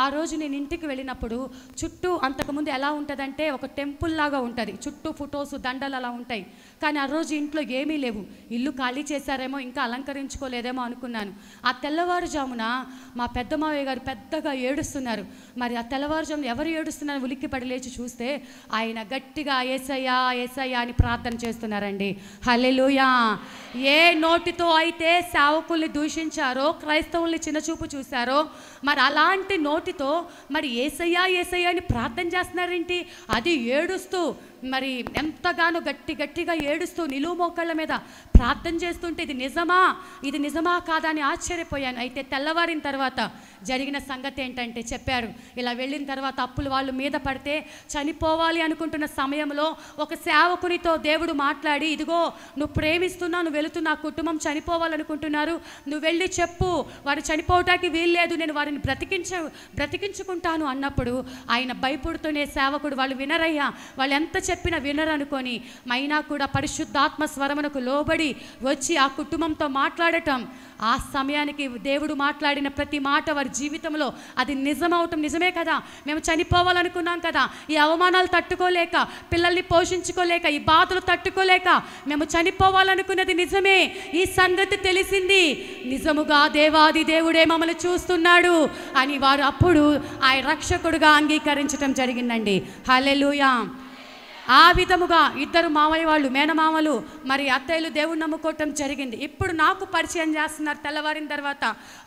ఆ రోజు నేను ఇంటికి వెళ్ళినప్పుడు చుట్టూ అంతకుముందు ఎలా ఉంటుందంటే ఒక టెంపుల్ లాగా ఉంటుంది, చుట్టూ ఫొటోస్ దండలు అలా ఉంటాయి. కానీ ఆ రోజు ఇంట్లో ఏమీ లేవు, ఇల్లు ఖాళీ చేశారేమో, ఇంకా అలంకరించుకోలేదేమో అనుకున్నాను. ఆ తెల్లవారుజామున మా పెద్ద మావయ్య గారు పెద్దగా ఏడుస్తున్నారు. మరి ఆ తెల్లవారుజామున ఎవరు ఏడుస్తున్నారు ఉలిక్కి పడి లేచి చూస్తే ఆయన గట్టిగా యేసయ్యా యేసయ్యా అని ప్రార్థన చేస్తున్నారండి. హల్లెలూయా. ఏ నోటితో అయితే సేవకుల్ని దూషించారో, క్రైస్తవుల్ని చిన్నచూపు చూశారో, మరి అలాంటి నోటితో మరి యేసయ్యా యేసయ్యా అని ప్రార్థన చేస్తున్నారేంటి? అది ఏడుస్తూ మరి ఎంతగానో గట్టిగా ఏడుస్తూ నిలువు మోకాళ్ళ మీద ప్రార్థన చేస్తుంటే ఇది నిజమా కాదా అని ఆశ్చర్యపోయాను. అయితే తెల్లవారిన తర్వాత జరిగిన సంగతి ఏంటంటే చెప్పారు, ఇలా వెళ్ళిన తర్వాత అప్పులు వాళ్ళు మీద పడితే చనిపోవాలి అనుకుంటున్న సమయంలో ఒక సేవకునితో దేవుడు మాట్లాడి, ఇదిగో నువ్వు ప్రేమిస్తున్నావు, నువ్వు వెళుతున్న ఆ కుటుంబం చనిపోవాలనుకుంటున్నారు, నువ్వు వెళ్ళి చెప్పు, వారు చనిపోవటానికి వీల్లేదు, నేను వారిని బ్రతికించుకుంటాను అన్నప్పుడు ఆయన భయపడుతూనే సేవకుడు వాళ్ళు వినరయ్యా, వాళ్ళు ఎంత చెప్పినా వినరనుకొని మైనా కూడా పరిశుద్ధాత్మ స్వరమునకు లోబడి వచ్చి ఆ కుటుంబంతో మాట్లాడటం, ఆ సమయానికి దేవుడు మాట్లాడిన ప్రతి మాట వారి జీవితంలో అది నిజమవటం నిజమే కదా. మేము చనిపోవాలనుకున్నాం కదా, ఈ అవమానాలు తట్టుకోలేక, పిల్లల్ని పోషించుకోలేక, ఈ బాధలు తట్టుకోలేక మేము చనిపోవాలనుకున్నది నిజమే, ఈ సంగతి తెలిసింది, నిజముగా దేవాది దేవుడే మమ్మల్ని చూస్తున్నాడు అని వారు అప్పుడు ఆయన రక్షకుడుగా అంగీకరించడం జరిగిందండి. హల్లెలూయా. ఆ విధముగా ఇద్దరు మామయ్య వాళ్ళు, మేనమామలు, మరి అత్తయ్యలు దేవుణ్ణి నమ్ముకోవటం జరిగింది. ఇప్పుడు నాకు పరిచయం చేస్తున్నారు తెల్లవారిన తర్వాత.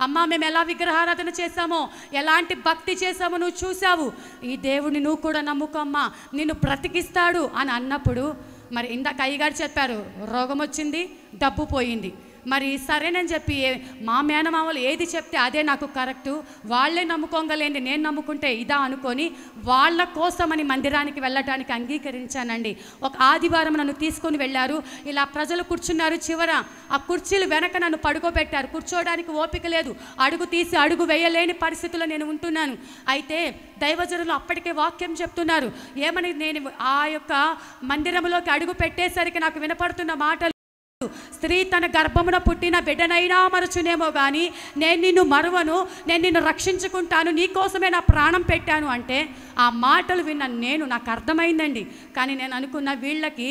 అమ్మ, మేము ఎలా విగ్రహారాధన చేశామో, ఎలాంటి భక్తి చేశామో నువ్వు చూసావు, ఈ దేవుడిని నువ్వు కూడా నమ్ముకోమ్మా, నిన్ను బ్రతికిస్తాడు అని అన్నప్పుడు, మరి ఇందాక అయ్యగారు చెప్పారు, రోగం వచ్చింది, డబ్బు పోయింది. మరి సరేనని చెప్పి మా మేనమామలు ఏది చెప్తే అదే నాకు కరెక్టు, వాళ్ళే నమ్ముకోగలేండి, నేను నమ్ముకుంటే ఇదా అనుకొని వాళ్ళ కోసమని మందిరానికి వెళ్ళటానికి అంగీకరించానండి. ఒక ఆదివారం నన్ను తీసుకొని వెళ్ళారు. ఇలా ప్రజలు కూర్చున్నారు, చివర ఆ కుర్చీలు వెనక నన్ను పడుకోబెట్టారు. కూర్చోవడానికి ఓపిక లేదు, అడుగు తీసి అడుగు వేయలేని పరిస్థితుల్లో నేను ఉంటున్నాను. అయితే దైవజనులు అప్పటికే వాక్యం చెప్తున్నారు. ఏమని, నేను ఆ యొక్క మందిరంలోకి అడుగు పెట్టేసరికి నాకు వినపడుతున్న మాటలు, స్త్రీ తన గర్భమున పుట్టిన బిడ్డనైనా మరచునేమో కానీ నేను నిన్ను మరువను, నేను నిన్ను రక్షించుకుంటాను, నీకోసమే నా ప్రాణం పెట్టాను అంటే ఆ మాటలు విన్న నాకు అర్థమైందండి. కానీ నేను అనుకున్న వీళ్ళకి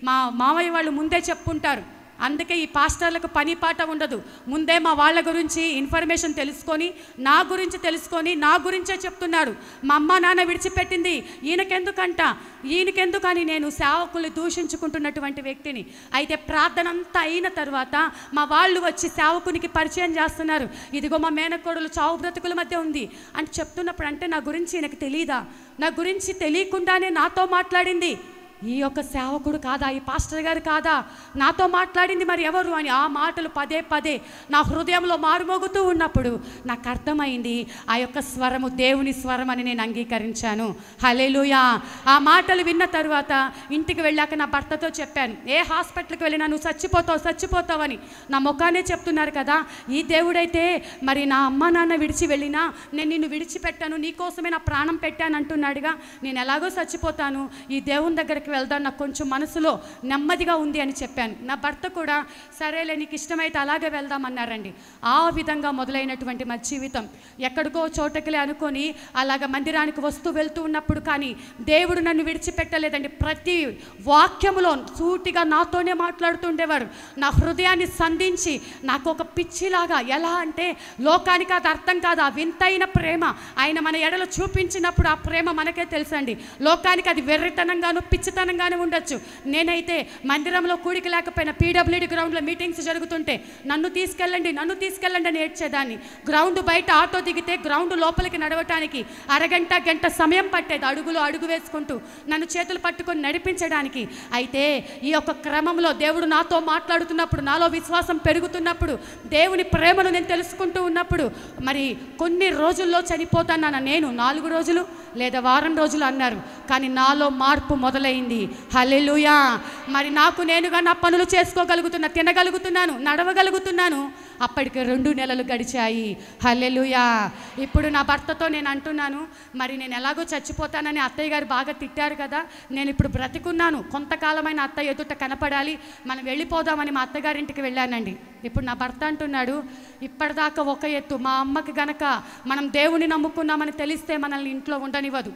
మా మామయ్య వాళ్ళు ముందే చెప్పుంటారు, అందుకే ఈ పాస్టర్లకు పని పాట ఉండదు. ముందే మా వాళ్ళ గురించి ఇన్ఫర్మేషన్ తెలుసుకొని, నా గురించి తెలుసుకొని, నా గురించే చెప్తున్నారు. మా అమ్మ నాన్న విడిచిపెట్టింది ఈయనకెందుకని నేను సేవకుల్ని దూషించుకుంటున్నటువంటి వ్యక్తిని. అయితే ప్రార్థన అంతా అయిన తర్వాత మా వాళ్ళు వచ్చి సేవకునికి పరిచయం చేస్తున్నారు. ఇదిగో మా మేనకోడలు చావు బ్రతుకుల మధ్య ఉంది అని చెప్తున్నప్పుడు, అంటే నా గురించి ఈయనకు తెలీదా? నా గురించి తెలియకుండానే నాతో మాట్లాడింది ఈ యొక్క సేవకుడు కాదా, ఈ పాస్టర్ గారు కాదా, నాతో మాట్లాడింది మరి ఎవరు అని ఆ మాటలు పదే పదే నా హృదయంలో మారుమోగుతూ ఉన్నప్పుడు నాకు అర్థమైంది, ఆ యొక్క స్వరము దేవుని స్వరం అని నేను అంగీకరించాను. హల్లెలూయా. ఆ మాటలు విన్న తర్వాత ఇంటికి వెళ్ళాక నా భర్తతో చెప్పాను, ఏ హాస్పిటల్కి వెళ్ళినా నువ్వు చచ్చిపోతావని నా ముఖానే చెప్తున్నారు కదా, ఈ దేవుడైతే మరి నా అమ్మ నాన్న విడిచి వెళ్ళినా నేను నిన్ను విడిచిపెట్టాను, నీకోసమే నా ప్రాణం పెట్టాను అంటున్నాడుగా, నేను ఎలాగో చచ్చిపోతాను, ఈ దేవుని దగ్గరికి వెళ్దాం, నాకు కొంచెం మనసులో నెమ్మదిగా ఉంది అని చెప్పాను. నా భర్త కూడా సరేలే నీకు ఇష్టమైతే అలాగే వెళ్దాం అన్నారండి. ఆ విధంగా మొదలైనటువంటి మా జీవితం. ఎక్కడికో చోటకిలే అనుకొని అలాగ మందిరానికి వెళ్తూ ఉన్నప్పుడు కానీ దేవుడు నన్ను విడిచిపెట్టలేదండి. ప్రతి వాక్యములో సూటిగా నాతోనే మాట్లాడుతుండేవాడు. నా హృదయాన్ని సంధించి నాకు ఒక పిచ్చిలాగా, ఎలా అంటే లోకానికి అది అర్థం కాదు, ఆ వింతైన ప్రేమ ఆయన మన ఎడలో చూపించినప్పుడు ఆ ప్రేమ మనకే తెలుసండి. లోకానికి అది వెర్రితనంగాను పిచ్చితనంగానే ఉండొచ్చు. నేనైతే మందిరంలో కూడిక లేకపోయినా పీడబ్ల్యూడి గ్రౌండ్లో మీటింగ్స్ జరుగుతుంటే నన్ను తీసుకెళ్ళండి అని ఏడ్చేదాన్ని. గ్రౌండ్ బయట ఆటో దిగితే గ్రౌండ్ లోపలికి నడవటానికి గంట సమయం పట్టేది, అడుగు వేసుకుంటూ నన్ను చేతులు పట్టుకొని నడిపించడానికి. అయితే ఈ యొక్క క్రమంలో దేవుడు నాతో మాట్లాడుతున్నప్పుడు, నాలో విశ్వాసం పెరుగుతున్నప్పుడు, దేవుని ప్రేమను నేను తెలుసుకుంటూ ఉన్నప్పుడు, మరి కొన్ని రోజుల్లో చనిపోతానన్న నేను 4 రోజులు లేదా వారం రోజులు అన్నారు, కానీ నాలో మార్పు మొదలైంది. హల్లెలూయా. మరి నాకు నేనుగా నా పనులు చేసుకోగలుగుతున్నా, తినగలుగుతున్నాను, నడవగలుగుతున్నాను. అప్పటికి 2 నెలలు గడిచాయి. హల్లెలూయా. ఇప్పుడు నా భర్తతో నేను అంటున్నాను, మరి నేను ఎలాగో చచ్చిపోతానని అత్తయ్య గారు బాగా తిట్టారు కదా, నేను ఇప్పుడు బ్రతికున్నాను, కొంతకాలమైన అత్తయ్య ఎదుట కనపడాలి, మనం వెళ్ళిపోదామని మా అత్తగారింటికి వెళ్ళానండి. ఇప్పుడు నా భర్త అంటున్నాడు, ఇప్పటిదాకా ఒక ఎత్తు, మా అమ్మకి గనక మనం దేవుని నమ్ముకున్నామని తెలిస్తే మనల్ని ఇంట్లో ఉండనివ్వదు,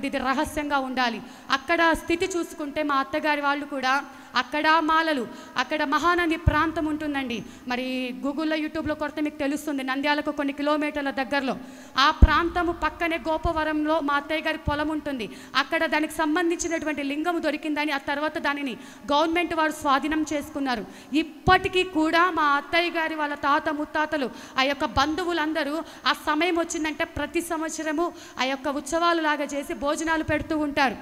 ఇది రహస్యంగా ఉండాలి. అక్కడ స్థితి చూసుకుంటే మా అత్తగారి వాళ్ళు కూడా అక్కడ మాలలు, అక్కడ మహానంది ప్రాంతం ఉంటుందండి. మరి గూగుల్లో యూట్యూబ్లో కొడితే మీకు తెలుస్తుంది, నంద్యాలకు కొన్ని కిలోమీటర్ల దగ్గరలో. ఆ ప్రాంతము పక్కనే గోపవరంలో మా అత్తయ్య గారి పొలం ఉంటుంది. అక్కడ దానికి సంబంధించినటువంటి లింగము దొరికిందని ఆ తర్వాత దానిని గవర్నమెంట్ వారు స్వాధీనం చేసుకున్నారు. ఇప్పటికీ కూడా మా అత్తయ్య గారి వాళ్ళ తాత ముత్తాతలు, ఆ యొక్క బంధువులందరూ ఆ సమయం వచ్చిందంటే ప్రతి సంవత్సరము ఆ యొక్క ఉత్సవాలు లాగా చేసి భోజనాలు పెడుతూ ఉంటారు.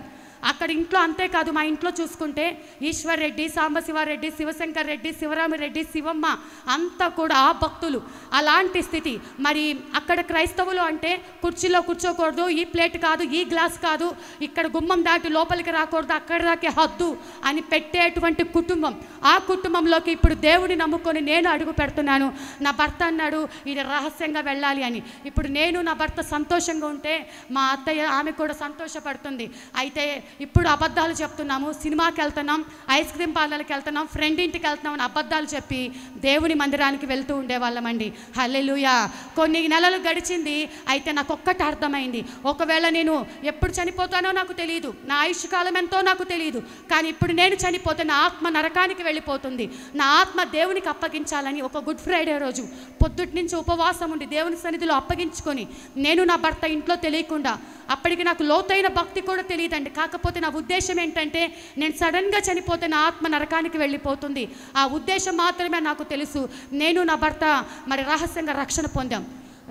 అక్కడ ఇంట్లో అంతేకాదు, మా ఇంట్లో చూసుకుంటే ఈశ్వర్ రెడ్డి, సాంబశివారెడ్డి, శివశంకర్ రెడ్డి, శివరామిరెడ్డి, శివమ్మ అంతా కూడా ఆ భక్తులు. అలాంటి స్థితి. మరి అక్కడ క్రైస్తవులు అంటే కుర్చీలో కూర్చోకూడదు, ఈ ప్లేట్ కాదు, ఈ గ్లాస్ కాదు, ఇక్కడ గుమ్మం దాటి లోపలికి రాకూడదు, అక్కడ దాకే హద్దు అని పెట్టేటువంటి కుటుంబం. ఆ కుటుంబంలోకి ఇప్పుడు దేవుని నమ్ముకొని నేను అడుగు పెడుతున్నాను. నా భర్త అన్నాడు ఇది రహస్యంగా వెళ్ళాలి అని. ఇప్పుడు నేను నా భర్త సంతోషంగా ఉంటే మా అత్తయ్య ఆమె కూడా సంతోషపడుతుంది. అయితే ఇప్పుడు అబద్ధాలు చెప్తున్నాము, సినిమాకి వెళ్తున్నాం, ఐస్ క్రీమ్ పార్లర్కి వెళ్తున్నాం, ఫ్రెండ్ ఇంటికి వెళ్తున్నాం అని అబద్ధాలు చెప్పి దేవుని మందిరానికి వెళ్తూ ఉండేవాళ్ళమండి. హల్లెలూయా. కొన్ని నెలలు గడిచింది. అయితే నాకు ఒక్కటి అర్థమైంది, ఒకవేళ నేను ఎప్పుడు చనిపోతానో నాకు తెలియదు, నా ఆయుష్ కాలం ఎంతో నాకు తెలియదు, కానీ ఇప్పుడు నేను చనిపోతే నా ఆత్మ నరకానికి వెళ్ళిపోతుంది, నా ఆత్మ దేవునికి అప్పగించాలని ఒక గుడ్ ఫ్రైడే రోజు పొద్దుటి నుంచి ఉపవాసం ఉండి దేవుని సన్నిధిలో అప్పగించుకొని నేను నా భర్త ఇంట్లో తెలియకుండా, అప్పటికి నాకు లోతైన భక్తి కూడా తెలియదండి, కాకపోతే కాకపోతే నా ఉద్దేశం ఏంటంటే నేను సడన్గా చనిపోతే నా ఆత్మ నరకానికి వెళ్ళిపోతుంది. ఆ ఉద్దేశం మాత్రమే నాకు తెలుసు. నేను నా భర్త మరి రహస్యంగా రక్షణ పొందాం.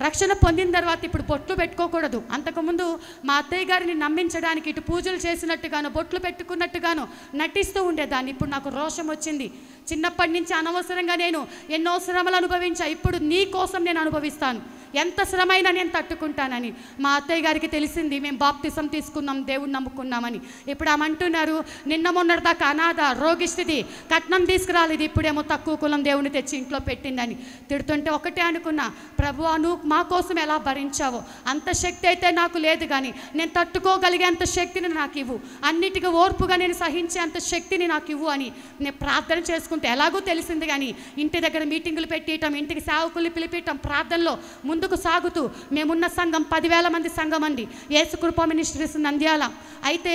రక్షణ పొందిన తర్వాత ఇప్పుడు బొట్లు పెట్టుకోకూడదు. అంతకుముందు మా అత్తయ్య గారిని నమ్మించడానికి ఇటు పూజలు చేసినట్టుగాను బొట్లు పెట్టుకున్నట్టుగాను నటిస్తూ ఉండేదాన్ని. ఇప్పుడు నాకు రోషం వచ్చింది. చిన్నప్పటి నుంచి అనవసరంగా నేను ఎన్నో శ్రమలు అనుభవించా. ఇప్పుడు నీ కోసం నేను అనుభవిస్తాను, ఎంత శ్రమైనా నేను తట్టుకుంటానని. మా అత్తయ్య గారికి తెలిసింది మేము బాప్తిసం తీసుకున్నాం, దేవుణ్ణి నమ్ముకున్నామని. ఇప్పుడు ఆమె అంటున్నారు, నిన్న మొన్నటిదాకా అనాథ రోగిష్టిది, కట్నం తీసుకురాలేదు, ఇప్పుడేమో తక్కువ కులం దేవుని తెచ్చి ఇంట్లో పెట్టిందని తిడుతుంటే ఒకటే అనుకున్నా, ప్రభువా నువ్వు మా కోసం ఎలా భరించావో అంత శక్తి అయితే నాకు లేదు, కానీ నేను తట్టుకోగలిగేంత శక్తిని నాకు ఇవ్వు, అన్నిటికీ ఓర్పుగా నేను సహించే అంత శక్తిని నాకు ఇవ్వు అని నేను ప్రార్థన చేసుకుంటే ఎలాగో తెలిసింది. కానీ ఇంటి దగ్గర మీటింగులు పెట్టియటం, ఇంటికి సేవకుల్ని పిలిపించటం, ప్రార్థనలో ముందుకు సాగుతూ మేమున్న సంఘం 10,000 మంది సంఘం అండి, యేసు కృపా మినిస్ట్రీస్ నంద్యాల. అయితే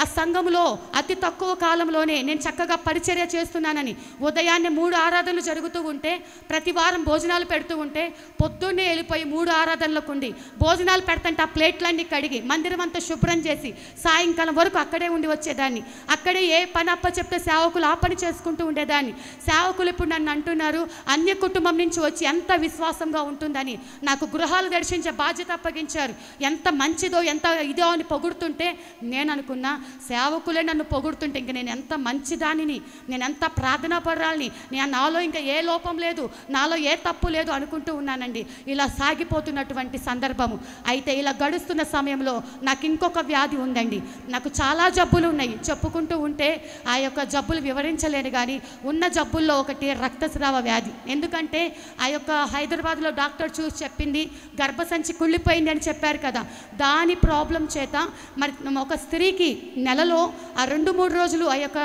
ఆ సంఘంలో అతి తక్కువ కాలంలోనే నేను చక్కగా పరిచర్య చేస్తున్నానని ఉదయాన్నే 3 ఆరాధనలు జరుగుతూ ఉంటే, ప్రతి వారం భోజనాలు పెడుతూ ఉంటే పొద్దున్నే వెళ్ళిపోయి 3 ఆరాధనలకు ఉండి భోజనాలు పెడతంటే ఆ ప్లేట్లన్నీ కడిగి మందిరం అంతా శుభ్రం చేసి సాయంకాలం వరకు అక్కడే ఉండి వచ్చేదాన్ని. అక్కడే ఏ పని అప్ప చెప్తే సేవకులు ఆ పని చేసుకుంటూ ఉండేదాన్ని. సేవకులు ఇప్పుడు నన్ను అంటున్నారు, అన్య కుటుంబం నుంచి వచ్చి ఎంత విశ్వాసంగా ఉంటుందని. నాకు గృహాలు దర్శించే బాధ్యత అప్పగించారు. ఎంత మంచిదో ఎంత ఇదో అని పొగుడుతుంటే నేను అనుకున్నా, సేవకులే నన్ను పొగుడుతుంటే ఇంక నేను ఎంత మంచిదానిని, నేను ఎంత ప్రార్థనా పరురాల్ని, నేను నాలో ఇంకా ఏ లోపం లేదు, నాలో ఏ తప్పు లేదు అనుకుంటూ ఉన్నానండి. ఇలా సాగిపోతున్నటువంటి సందర్భము. అయితే ఇలా గడుస్తున్న సమయంలో నాకు ఇంకొక వ్యాధి ఉందండి. నాకు చాలా జబ్బులు ఉన్నాయి, చెప్పుకుంటూ ఉంటే ఆ యొక్క జబ్బులు వివరించలేను. కానీ ఉన్న జబ్బుల్లో ఒకటి రక్తస్రావ వ్యాధి. ఎందుకంటే ఆ యొక్క హైదరాబాద్లో డాక్టర్ చూసి చెప్పింది గర్భసంచి కుళ్ళిపోయింది అని చెప్పారు కదా, దాని ప్రాబ్లం చేత మరి ఒక స్త్రీకి నెలలో ఆ 2-3 రోజులు ఆ యొక్క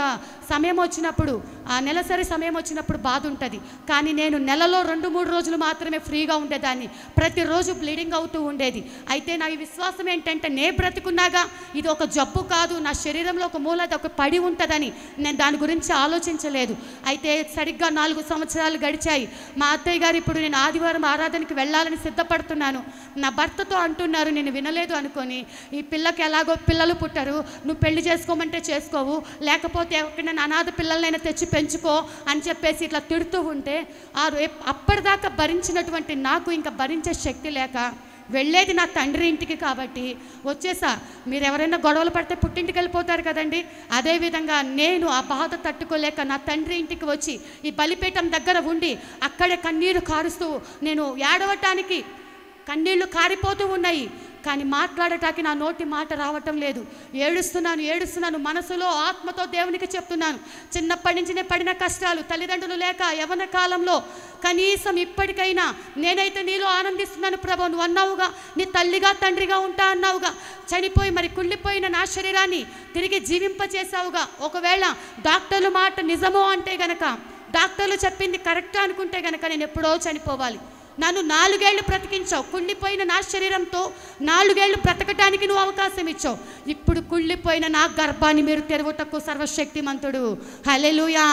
సమయం వచ్చినప్పుడు, ఆ నెలసరి సమయం వచ్చినప్పుడు బాధ ఉంటుంది. కానీ నేను నెలలో 2-3 రోజులు మాత్రమే ఫ్రీగా ఉండేదాన్ని. ప్రతిరోజు బ్లీడింగ్ అవుతూ ఉండేది. అయితే నా విశ్వాసం ఏంటంటే నే బ్రతికున్నాగా ఇది ఒక జబ్బు కాదు, నా శరీరంలో ఒక మూల ఒక పడి ఉంటుందని నేను దాని గురించి ఆలోచించలేదు. అయితే సరిగ్గా 4 సంవత్సరాలు గడిచాయి. మా అత్తయ్య గారు ఇప్పుడు నేను ఆదివారం ఆరాధనకి వెళ్ళాలని సిద్ధపడుతున్నాను. నా భర్తతో అంటున్నారు, నేను వినలేదు అనుకొని, ఈ పిల్లకి ఎలాగో పిల్లలు పుట్టరు, నువ్వు పెళ్లి చేసుకోమంటే చేసుకోవు, లేకపోతే ఎక్కడైనా అనాథ పిల్లలనైనా తెచ్చి పెంచుకో అని చెప్పేసి ఇట్లా తిడుతూ ఉంటే అప్పటిదాకా భరించినటువంటి నాకు ఇంకా భరించే శక్తి లేక వెళ్ళేది నా తండ్రి ఇంటికి కాబట్టి వచ్చేసా. మీరు ఎవరైనా గొడవలు పడితే పుట్టింటికి వెళ్ళిపోతారు కదండి, అదేవిధంగా నేను ఆ బాధ తట్టుకోలేక నా తండ్రి ఇంటికి వచ్చి ఈ బలిపీఠం దగ్గర ఉండి అక్కడే కన్నీరు కారుస్తూ నేను ఏడవటానికి కన్నీళ్లు కారిపోతూ ఉన్నాయి. కానీ మాట్లాడటానికి నా నోటి మాట రావటం లేదు. ఏడుస్తున్నాను మనసులో ఆత్మతో దేవునికి చెప్తున్నాను. చిన్నప్పటి నుంచి నేను పడిన కష్టాలు, తల్లిదండ్రులు లేక యవ్వన కాలంలో కనీసం ఇప్పటికైనా నేనైతే నీలో ఆనందిస్తున్నాను ప్రభు, నువ్వు అన్నావుగా నీ తల్లిగా తండ్రిగా ఉంటా అన్నావుగా, చనిపోయి మరి కుళ్ళిపోయిన నా శరీరాన్ని తిరిగి జీవింపచేసావుగా. ఒకవేళ డాక్టర్ల మాట నిజమో అంటే గనక, డాక్టర్లు చెప్పింది కరెక్ట్ అనుకుంటే గనక నేను ఎప్పుడో చనిపోవాలి. నన్ను 4 ఏళ్ళు బ్రతికించావు, కుళ్ళిపోయిన నా శరీరంతో 4 ఏళ్ళు బ్రతకటానికి నువ్వు అవకాశం ఇచ్చావు. ఇప్పుడు కుళ్ళిపోయిన నా గర్భాన్ని మీరు తెరువుటకు సర్వశక్తిమంతుడు. హల్లెలూయా.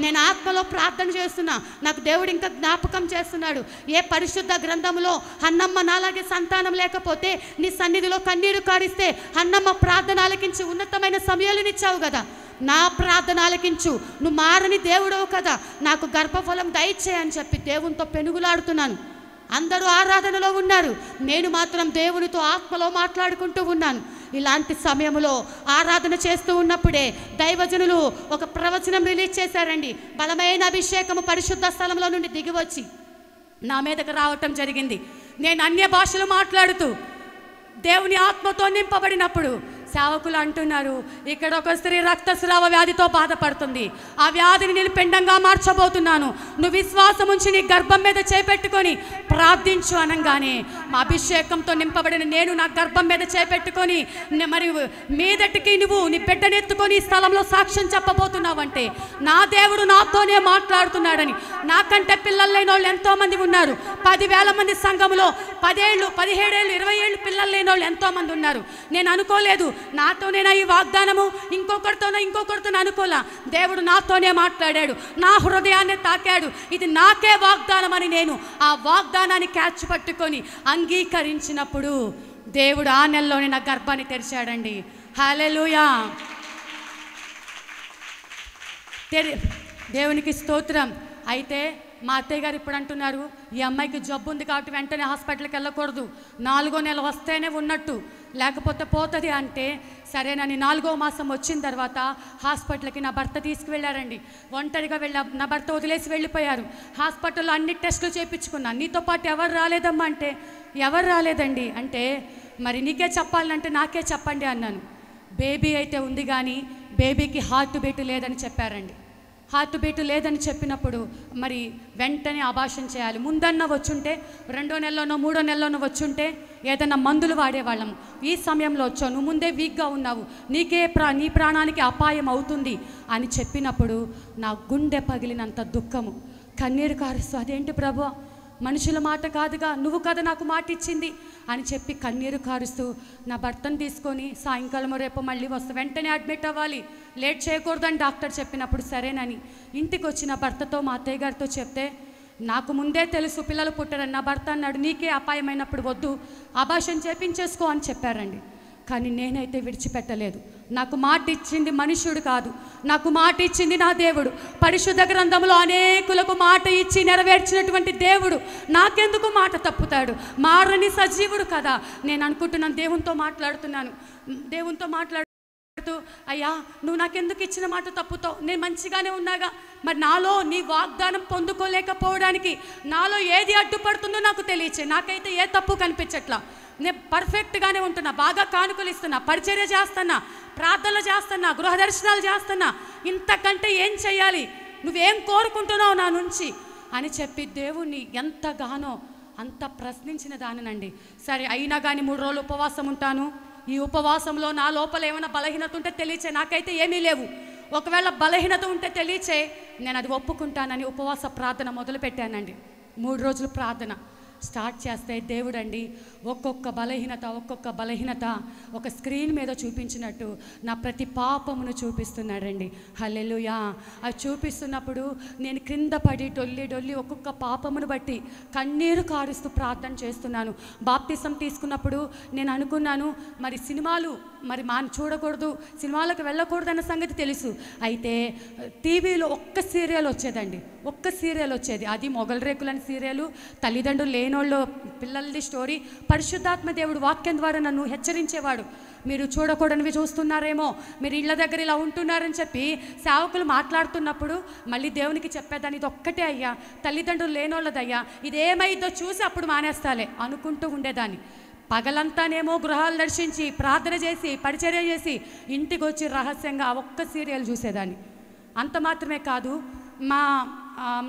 నేను ఆత్మలో ప్రార్థన చేస్తున్నా, నాకు దేవుడు ఇంకా జ్ఞాపకం చేస్తున్నాడు. ఏ పరిశుద్ధ గ్రంథంలో అన్నమ్మ నాలాగే సంతానం లేకపోతే నీ సన్నిధిలో కన్నీరు కారిస్తే అన్నమ్మ ప్రార్థన ఆలకించి ఉన్నతమైన సమయాలనిచ్చావు కదా, నా ప్రార్థన ఆలకించు, నువ్వు మారని దేవుడవు కదా, నాకు గర్భఫలం దయచేయని చెప్పి దేవునితో పెనుగులాడుతున్నాను. అందరూ ఆరాధనలో ఉన్నారు, నేను మాత్రం దేవునితో ఆత్మలో మాట్లాడుకుంటూ ఉన్నాను. ఇలాంటి సమయంలో ఆరాధన చేస్తూ ఉన్నప్పుడే దైవజనులు ఒక ప్రవచనం రిలీజ్ చేశారండి. బలమైన అభిషేకము పరిశుద్ధ స్థలంలో నుండి దిగివచ్చి నా మీదకు రావటం జరిగింది. నేను అన్య భాషలు మాట్లాడుతూ దేవుని ఆత్మతో నింపబడినప్పుడు సేవకులు అంటున్నారు, ఇక్కడ ఒక స్త్రీ రక్తస్రావ వ్యాధితో బాధపడుతుంది, ఆ వ్యాధిని నేను పిండంగా మార్చబోతున్నాను, నువ్వు విశ్వాసం ఉంచి నీ గర్భం మీద చేపెట్టుకొని ప్రార్థించు అనగానే మా అభిషేకంతో నింపబడిన నేను నా గర్భం మీద చేపెట్టుకొని మరి మీదటికి నువ్వు నీ బిడ్డనెత్తుకొని ఈ స్థలంలో సాక్ష్యం చెప్పబోతున్నావంటే నా దేవుడు నాతోనే మాట్లాడుతున్నాడని. నాకంటే పిల్లలు లేని వాళ్ళు ఎంతోమంది ఉన్నారు. 10,000 మంది సంఘంలో 10 ఏళ్ళు 17 ఏళ్ళు 20 ఏళ్ళు పిల్లలు లేని వాళ్ళు ఎంతోమంది ఉన్నారు. నేను అనుకోలేదు నాతోనేనా ఈ వాగ్దానము, ఇంకొకరితో అనుకోలా. దేవుడు నాతోనే మాట్లాడాడు, నా హృదయాన్ని తాకాడు. ఇది నాకే వాగ్దానం అని నేను ఆ వాగ్దానాన్ని క్యాచ్ పట్టుకొని అంగీకరించినప్పుడు దేవుడు ఆ నెలలోనే నా గర్భాన్ని తెరిచాడండి. హల్లెలూయా. దేవునికి స్తోత్రం. అయితే మా అత్తయ్య గారు ఇప్పుడు అంటున్నారు, ఈ అమ్మాయికి జబ్బు ఉంది కాబట్టి వెంటనే హాస్పిటల్కి వెళ్ళకూడదు, 4వ నెల వస్తేనే ఉన్నట్టు, లేకపోతే పోతుంది అంటే సరేనని 4వ మాసం వచ్చిన తర్వాత హాస్పిటల్కి నా భర్త తీసుకువెళ్ళారండి. ఒంటరిగా నా భర్త వదిలేసి వెళ్ళిపోయారు. హాస్పిటల్లో అన్ని టెస్టులు చేయించుకున్నాను. నీతో పాటు ఎవరు రాలేదమ్మా అంటే ఎవరు రాలేదండి అంటే మరి నీకే చెప్పాలంటే నాకే చెప్పండి అన్నాను. బేబీ అయితే ఉంది కానీ బేబీకి హార్ట్ బీట్ లేదని చెప్పారండి. హార్ట్ బీట్ లేదని చెప్పినప్పుడు మరి వెంటనే అబార్షన్ చేయాలి. ముందన్న వచ్చుంటే 2వ నెలలోనో 3వ నెలలోనో వచ్చుంటే ఏదైనా మందులు వాడేవాళ్ళము. ఈ సమయంలో వచ్చావు, నువ్వు ముందే వీక్గా ఉన్నావు, నీ ప్రాణానికి అపాయం అవుతుంది అని చెప్పినప్పుడు నా గుండె పగిలినంత దుఃఖము, కన్నీరు కారుస్తూ అదేంటి ప్రభు, మనుషుల మాట కాదుగా, నువ్వు కదా నాకు మాట ఇచ్చింది అని చెప్పి కన్నీరు కారుస్తూ నా భర్తను తీసుకొని సాయంకాలం రేపు మళ్ళీ వస్తా, వెంటనే అడ్మిట్ అవ్వాలి, లేట్ చేయకూడదని డాక్టర్ చెప్పినప్పుడు సరేనని ఇంటికి వచ్చి నా భర్తతో మా అత్తయ్య గారితో చెప్తే నాకు ముందే తెలుసు పిల్లలు పుట్టారని. నా భర్త అన్నాడు, నీకే అపాయమైనప్పుడు వద్దు, అబార్షన్ చేపించేసుకో అని చెప్పారండి. కానీ నేనైతే విడిచిపెట్టలేదు. నాకు మాట ఇచ్చింది మనుష్యుడు కాదు, నాకు మాట ఇచ్చింది నా దేవుడు. పరిశుద్ధ గ్రంథంలో అనేకులకు మాట ఇచ్చి నెరవేర్చినటువంటి దేవుడు నాకెందుకు మాట తప్పుతాడు? మారని సజీవుడు కదా. నేను అనుకుంటున్నాను, దేవునితో మాట్లాడుతున్నాను, దేవునితో మాట్లాడుతూ అయ్యా నువ్వు నాకెందుకు ఇచ్చిన మాట తప్పుతావు? నేను మంచిగానే ఉన్నాగా, మరి నాలో నీ వాగ్దానం పొందుకోలేకపోవడానికి నాలో ఏది అడ్డుపడుతుందో నాకు తెలియచే. నాకైతే ఏ తప్పు కనిపించట్లా, నేను పర్ఫెక్ట్గానే ఉంటున్నా, బాగా కానుకలు ఇస్తున్నా, పరిచర్య చేస్తున్నా, ప్రార్థనలు చేస్తున్నా, గృహ దర్శనాలు చేస్తున్నా, ఇంతకంటే ఏం చేయాలి? నువ్వేం కోరుకుంటున్నావు నా నుంచి అని చెప్పి దేవుణ్ణి ఎంతగానో అంత ప్రశ్నించిన దానినండి. సరే అయినా కానీ 3 రోజులు ఉపవాసం ఉంటాను. ఈ ఉపవాసంలో నా లోపల ఏమైనా బలహీనత ఉంటే తెలియచే, నాకైతే ఏమీ లేవు. ఒకవేళ బలహీనత ఉంటే తెలియచే, నేను అది ఒప్పుకుంటానని ఉపవాస ప్రార్థన మొదలుపెట్టానండి. 3 రోజులు ప్రార్థన స్టార్ట్ చేస్తే దేవుడండి ఒక్కొక్క బలహీనత ఒక స్క్రీన్ మీద చూపించినట్టు నా ప్రతి పాపమును చూపిస్తున్నాడండి. హల్లెలూయా. అది చూపిస్తున్నప్పుడు నేను క్రింద పడి డొల్లి ఒక్కొక్క పాపమును బట్టి కన్నీరు కారుస్తూ ప్రార్థన చేస్తున్నాను. బాప్తిసం తీసుకున్నప్పుడు నేను అనుకున్నాను, మరి సినిమాలు చూడకూడదు, సినిమాలకు వెళ్ళకూడదు అన్న సంగతి తెలుసు. అయితే టీవీలో ఒక్క సీరియల్ వచ్చేది, అది మొగల్ రేకులని సీరియలు, తల్లిదండ్రులు లేనోళ్ళు పిల్లలది స్టోరీ. పరిశుద్ధాత్మ దేవుడు వాక్యం ద్వారా నన్ను హెచ్చరించేవాడు, మీరు చూడకూడనివి చూస్తున్నారేమో, మీరు ఇళ్ళ దగ్గర ఇలా ఉంటున్నారని చెప్పి సేవకులు మాట్లాడుతున్నప్పుడు మళ్ళీ దేవునికి చెప్పేదాన్ని, ఇది ఒక్కటే అయ్యా, తల్లిదండ్రులు లేనోళ్ళదయ్యా, ఇదేమైందో చూసి అప్పుడు మానేస్తాలే అనుకుంటూ ఉండేదాన్ని. పగలంతానేమో గృహాలు దర్శించి ప్రార్థన చేసి పరిచర్య చేసి ఇంటికి వచ్చి రహస్యంగా ఆ ఒక్క సీరియల్ చూసేదాన్ని. అంత మాత్రమే కాదు,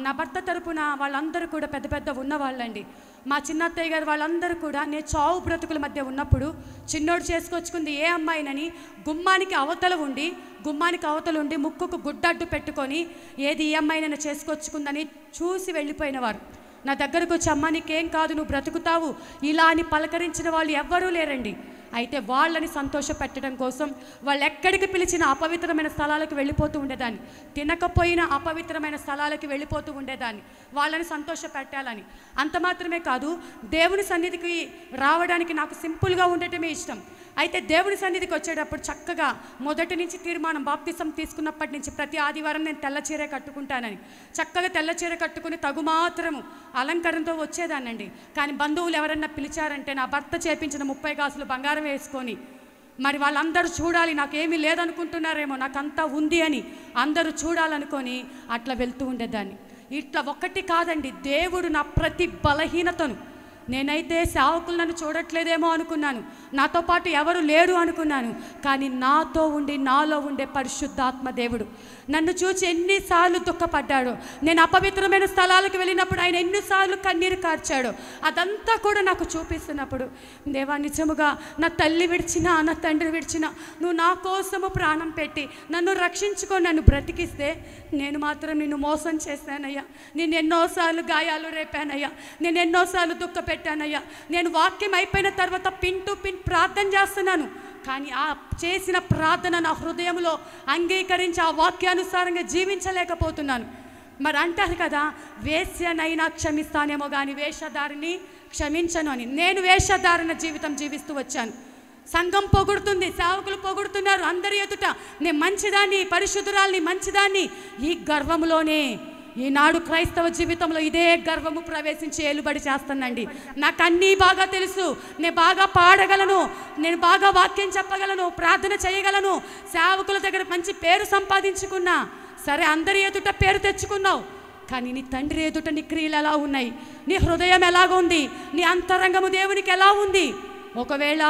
నా భర్త తరపున వాళ్ళందరూ కూడా పెద్ద ఉన్నవాళ్ళండి. మా చిన్నత్తయ్య గారు వాళ్ళందరూ కూడా నేను చావు బ్రతుకుల మధ్య ఉన్నప్పుడు చిన్నోడు చేసుకొచ్చుకుంది ఏ అమ్మాయినని గుమ్మానికి అవతల ఉండి ముక్కుకు గుడ్డడ్డు పెట్టుకొని ఏది ఈ అమ్మాయినైనా చేసుకొచ్చుకుందని చూసి వెళ్ళిపోయినవారు. నా దగ్గరకు వచ్చి అమ్మ నీకేం కాదు, నువ్వు బ్రతుకుతావు ఇలా అని పలకరించిన వాళ్ళు ఎవ్వరూ లేరండి. అయితే వాళ్ళని సంతోషపెట్టడం కోసం వాళ్ళు ఎక్కడికి పిలిచిన అపవిత్రమైన స్థలాలకు వెళ్ళిపోతూ ఉండేదాన్ని, తినకపోయిన అపవిత్రమైన స్థలాలకి వెళ్ళిపోతూ ఉండేదాన్ని వాళ్ళని సంతోషపెట్టాలని. అంత మాత్రమే కాదు, దేవుని సన్నిధికి రావడానికి నాకు సింపుల్గా ఉండటమే ఇష్టం. అయితే దేవుని సన్నిధికి వచ్చేటప్పుడు చక్కగా మొదటి నుంచి తీర్మానం, బాప్తిసం తీసుకున్నప్పటి నుంచి ప్రతి ఆదివారం నేను తెల్ల చీర కట్టుకుంటానని చక్కగా తెల్ల చీర కట్టుకుని తగుమాత్రము అలంకరణతో వచ్చేదానండి. కానీ బంధువులు ఎవరన్నా పిలిచారంటే నా భర్త చేపించిన 30 గాజులు బంగారం వేసుకొని మరి వాళ్ళందరూ చూడాలి, నాకేమీ లేదనుకుంటున్నారేమో, నాకంతా ఉంది అని అందరూ చూడాలనుకొని అట్లా వెళ్తూ ఉండేదాన్ని. ఇట్లా ఒక్కటి కాదండి, దేవుడు నా ప్రతి బలహీనతను, నేనైతే సేవకులు నన్ను చూడట్లేదేమో అనుకున్నాను, నాతో పాటు ఎవరు లేరు అనుకున్నాను, కానీ నాతో ఉండి నాలో ఉండే పరిశుద్ధాత్మ దేవుడు నన్ను చూసి ఎన్నిసార్లు దుఃఖపడ్డాడో, నేను అపవిత్రమైన స్థలాలకు వెళ్ళినప్పుడు ఆయన ఎన్నిసార్లు కన్నీరు కార్చాడో అదంతా కూడా నాకు చూపిస్తున్నప్పుడు, దేవా నిజముగా నా తల్లి విడిచినా నా తండ్రి విడిచినా నువ్వు నా కోసము ప్రాణం పెట్టి నన్ను రక్షించుకొని నన్ను బ్రతికిస్తే నేను మాత్రం నిన్ను మోసం చేశానయ్యా, నేను ఎన్నోసార్లు గాయాలు రేపానయ్యా, నేను ఎన్నోసార్లు పెట్టానయ్యా, నేను వాక్యం అయిపోయిన తర్వాత పిన్ టు పిన్ ప్రార్థన చేస్తున్నాను, కానీ ఆ చేసిన ప్రార్థన నా హృదయంలో అంగీకరించి ఆ వాక్యానుసారంగా జీవించలేకపోతున్నాను. మరి అంటారు కదా, వేశ్యనైనా క్షమిస్తానేమో కానీ వేషధారిని క్షమించను అని. నేను వేషధారణ జీవితం జీవిస్తూ వచ్చాను. సంఘం పొగుడుతుంది, సేవకులు పొగుడుతున్నారు అందరి ఎదుట, నేను మంచిదాన్ని, పరిశుద్ధురాల్ని, మంచిదాన్ని. ఈ గర్వంలోనే ఈనాడు క్రైస్తవ జీవితంలో ఇదే గర్వము ప్రవేశించి ఏలుబడి చేస్తానండి. నాకు అన్నీ బాగా తెలుసు, నేను బాగా పాడగలను, నేను బాగా వాక్యం చెప్పగలను, ప్రార్థన చేయగలను, సేవకుల దగ్గర మంచి పేరు సంపాదించుకున్నా. సరే, అందరి ఎదుట పేరు తెచ్చుకున్నావు, కానీ నీ తండ్రి ఎదుట నీ క్రియలు ఎలా ఉన్నాయి, నీ హృదయం ఎలాగుంది, నీ అంతరంగము దేవునికి ఎలా ఉంది? ఒకవేళ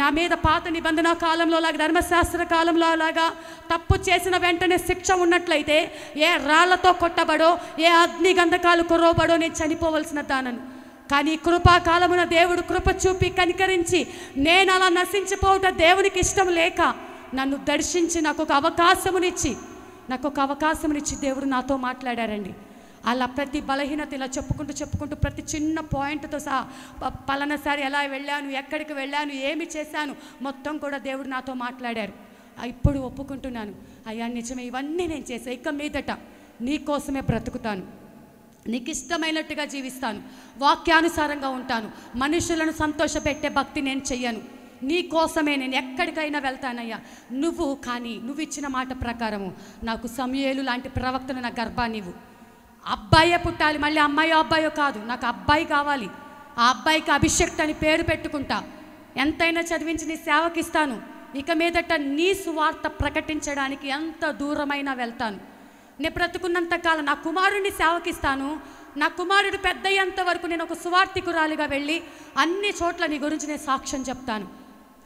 నా మీద పాత నిబంధన కాలంలో లాగా, ధర్మశాస్త్ర కాలంలో లాగా తప్పు చేసిన వెంటనే శిక్ష ఉన్నట్లయితే ఏ రాళ్లతో కొట్టబడో, ఏ అగ్ని గంధకాలు కురవబడో నేను చనిపోవలసిన దానను. కానీ కృపాకాలమున దేవుడు కృప చూపి కనికరించి నేను అలా నశించిపోవట దేవునికి ఇష్టం లేక నన్ను దర్శించి నాకు ఒక అవకాశమునిచ్చి దేవుడు నాతో మాట్లాడారండి. అలా ప్రతి బలహీనత ఇలా చెప్పుకుంటూ ప్రతి చిన్న పాయింట్తో సహా పలానాసారి ఎలా వెళ్ళాను, ఎక్కడికి వెళ్ళాను, ఏమి చేశాను మొత్తం కూడా దేవుడు నాతో మాట్లాడారు. ఇప్పుడు ఒప్పుకుంటున్నాను, అయ్యా నిజమే, ఇవన్నీ నేను చేశాను, ఇక మీదట నీ కోసమే బ్రతుకుతాను, నీకు ఇష్టమైనట్టుగా జీవిస్తాను, వాక్యానుసారంగా ఉంటాను, మనుషులను సంతోషపెట్టే భక్తి నేను చెయ్యను, నీ కోసమే నేను ఎక్కడికైనా వెళ్తానయ్యా. నువ్వు ఇచ్చిన మాట ప్రకారము నాకు సమూయేలు లాంటి ప్రవక్తను నా గర్భాన్నివ్వు. అబ్బాయే పుట్టాలి, మళ్ళీ అమ్మాయో అబ్బాయో కాదు, నాకు అబ్బాయి కావాలి. ఆ అబ్బాయికి అభిషేక్ అని పేరు పెట్టుకుంటా, ఎంతైనా చదివించి నీ సేవకిస్తాను. ఇక మీదట నీ సువార్త ప్రకటించడానికి ఎంత దూరమైనా వెళ్తాను. నేను బ్రతుకున్నంతకాలం నా కుమారుడిని సేవకిస్తాను. నా కుమారుడు పెద్ద అయ్యేంత వరకు నేను ఒక సువార్థికురాలిగా వెళ్ళి అన్ని చోట్ల నీ గురించి నేను సాక్ష్యం చెప్తాను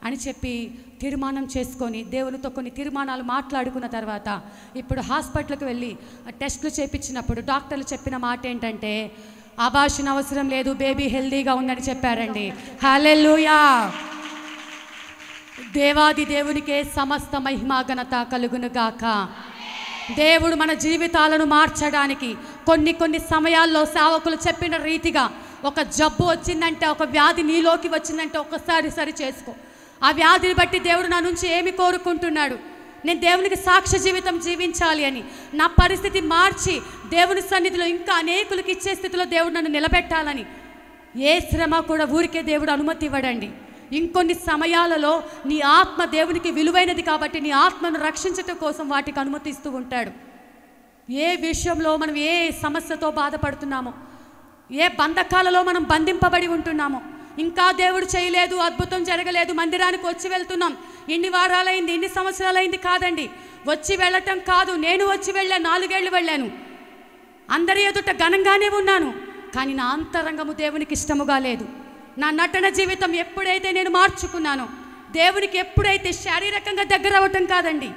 అని చెప్పి తీర్మానం చేసుకొని దేవునితో కొన్ని తీర్మానాలు మాట్లాడుకున్న తర్వాత ఇప్పుడు హాస్పిటల్కి వెళ్ళి టెస్టులు చేయించినప్పుడు డాక్టర్లు చెప్పిన మాట ఏంటంటే అబార్షన్ అవసరం లేదు, బేబీ హెల్దీగా ఉందని చెప్పారండి. హల్లెలూయా. దేవాది దేవునికే సమస్త మహిమా ఘనత కలుగును గాక. దేవుడు మన జీవితాలను మార్చడానికి కొన్ని సమయాల్లో సేవకులు చెప్పిన రీతిగా ఒక జబ్బు వచ్చిందంటే, ఒక వ్యాధి నీలోకి వచ్చిందంటే ఒక్కసారి సరి చేసుకో. ఆ వ్యాధిని బట్టి దేవుడు నా నుంచి ఏమి కోరుకుంటున్నాడు, నేను దేవునికి సాక్ష్య జీవితం జీవించాలి అని నా పరిస్థితి మార్చి దేవుని సన్నిధిలో ఇంకా అనేకులకు ఇచ్చే స్థితిలో దేవుడు నన్ను నిలబెట్టాలని. ఏ శ్రమ కూడా ఊరికే దేవుడు అనుమతి ఇవ్వడండి. ఇంకొన్ని సమయాలలో నీ ఆత్మ దేవునికి విలువైనది కాబట్టి నీ ఆత్మను రక్షించటం కోసం వాటికి అనుమతిస్తూ ఉంటాడు. ఏ విషయంలో మనం ఏ సమస్యతో బాధపడుతున్నామో, ఏ బంధకాలలో మనం బంధింపబడి ఉంటున్నామో, ఇంకా దేవుడు చేయలేదు, అద్భుతం జరగలేదు, మందిరానికి వచ్చి వెళ్తున్నాం, ఇన్ని వారాలైంది, ఇన్ని సంవత్సరాలైంది కాదండి. వచ్చి వెళ్ళటం కాదు, నేను వచ్చి వెళ్ళాను, 4 ఏళ్ళు వెళ్ళాను, అందరి ఎదుట ఘనంగానే ఉన్నాను, కానీ నా అంతరంగము దేవునికి ఇష్టముగా లేదు. నా నటన జీవితం ఎప్పుడైతే నేను మార్చుకున్నానో, దేవునికి ఎప్పుడైతే శారీరకంగా దగ్గర అవ్వటం కాదండి,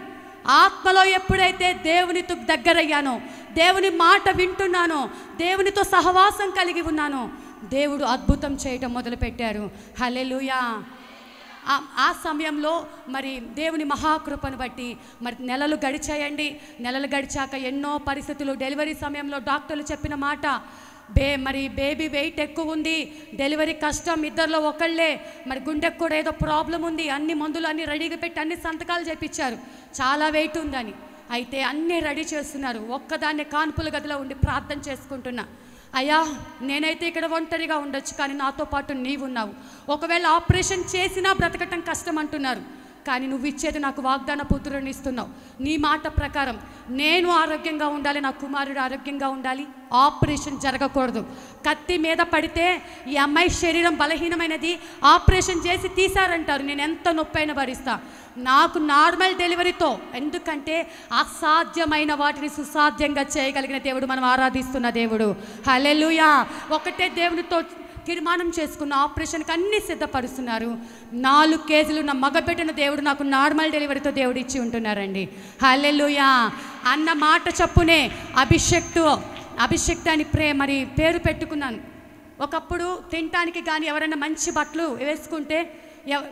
ఆత్మలో ఎప్పుడైతే దేవునితో దగ్గరయ్యానో, దేవుని మాట వింటున్నానో, దేవునితో సహవాసం కలిగి ఉన్నానో, దేవుడు అద్భుతం చేయటం మొదలుపెట్టారు. హల్లెలూయా. ఆ సమయంలో మరి దేవుని మహాకృపను బట్టి మరి నెలలు గడిచాయండి. నెలలు గడిచాక ఎన్నో పరిస్థితులు, డెలివరీ సమయంలో డాక్టర్లు చెప్పిన మాట మరి బేబీ వెయిట్ ఎక్కువ ఉంది, డెలివరీ కష్టం, ఇద్దరిలో ఒకళ్ళే, మరి గుండెకు కూడా ఏదో ప్రాబ్లం ఉంది, అన్ని మందులు అన్నీ రెడీగా పెట్టి అన్ని సంతకాలు చేపించారు, చాలా వెయిట్ ఉందని. అయితే అన్నీ రెడీ చేస్తున్నారు, ఒక్కదాన్నే కాన్పుల గదిలో ఉండి ప్రార్థన చేసుకుంటున్నా. అయ్యా, నేనైతే ఇక్కడ ఒంటరిగా ఉండొచ్చు, కానీ నాతో పాటు నీవు ఉన్నావు. ఒకవేళ ఆపరేషన్ చేసినా బ్రతకటం కష్టం అంటున్నారు, కానీ నువ్వు ఇచ్చేది నాకు వాగ్దాన పుత్రుని ఇస్తున్నావు. నీ మాట ప్రకారం నేను ఆరోగ్యంగా ఉండాలి, నా కుమారుడు ఆరోగ్యంగా ఉండాలి, ఆపరేషన్ జరగకూడదు. కత్తి మీద పడితే ఈ అమ్మాయి శరీరం బలహీనమైనది, ఆపరేషన్ చేసి తీశారంటారు, నేను ఎంత నొప్పైనా భరిస్తా. నాకు నార్మల్ డెలివరీతో, ఎందుకంటే అసాధ్యమైన వాటిని సుసాధ్యంగా చేయగలిగిన దేవుడు మనం ఆరాధిస్తున్న దేవుడు. హల్లెలూయా. ఒకటే దేవునితో తీర్మానం చేసుకున్న ఆపరేషన్కి అన్నీ సిద్ధపరుస్తున్నారు. 4 కేజీలు నా మగబిడ్డను దేవుడు నాకు నార్మల్ డెలివరీతో దేవుడు ఇచ్చి ఉంటున్నారండి. హల్లెలూయా. అన్న మాట చప్పునే అభిషేక్ అని మరి పేరు పెట్టుకున్నాను. ఒకప్పుడు తినటానికి కానీ ఎవరైనా మంచి బట్టలు వేసుకుంటే,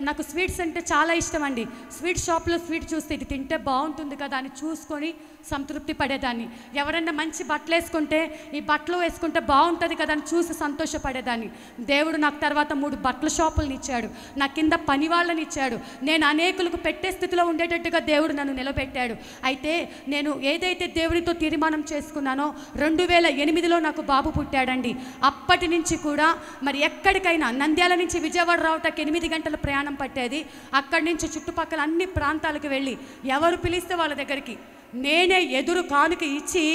నాకు స్వీట్స్ అంటే చాలా ఇష్టం అండి. స్వీట్ షాప్లో స్వీట్ చూస్తే ఇది తింటే బాగుంటుంది కదా అని చూసుకొని సంతృప్తి పడేదాన్ని. ఎవరైనా మంచి బట్టలు వేసుకుంటే, ఈ బట్టలు వేసుకుంటే బాగుంటుంది కదా అని చూసి సంతోషపడేదాన్ని. దేవుడు నాకు తర్వాత 3 బట్టల షాపులను ఇచ్చాడు, నా కింద పని వాళ్ళని ఇచ్చాడు, నేను అనేకులకు పెట్టే స్థితిలో ఉండేటట్టుగా దేవుడు నన్ను నిలబెట్టాడు. అయితే నేను ఏదైతే దేవుడితో తీర్మానం చేసుకున్నానో 2008లో నాకు బాబు పుట్టాడండి. అప్పటి నుంచి కూడా మరి ఎక్కడికైనా నంద్యాల నుంచి విజయవాడ రావటానికి 8 గంటల ప్రయాణం పట్టేది. అక్కడి నుంచి చుట్టుపక్కల అన్ని ప్రాంతాలకు వెళ్ళి ఎవరు పిలిస్తే వాళ్ళ దగ్గరికి నేనే ఎదురు కానుక ఇచ్చి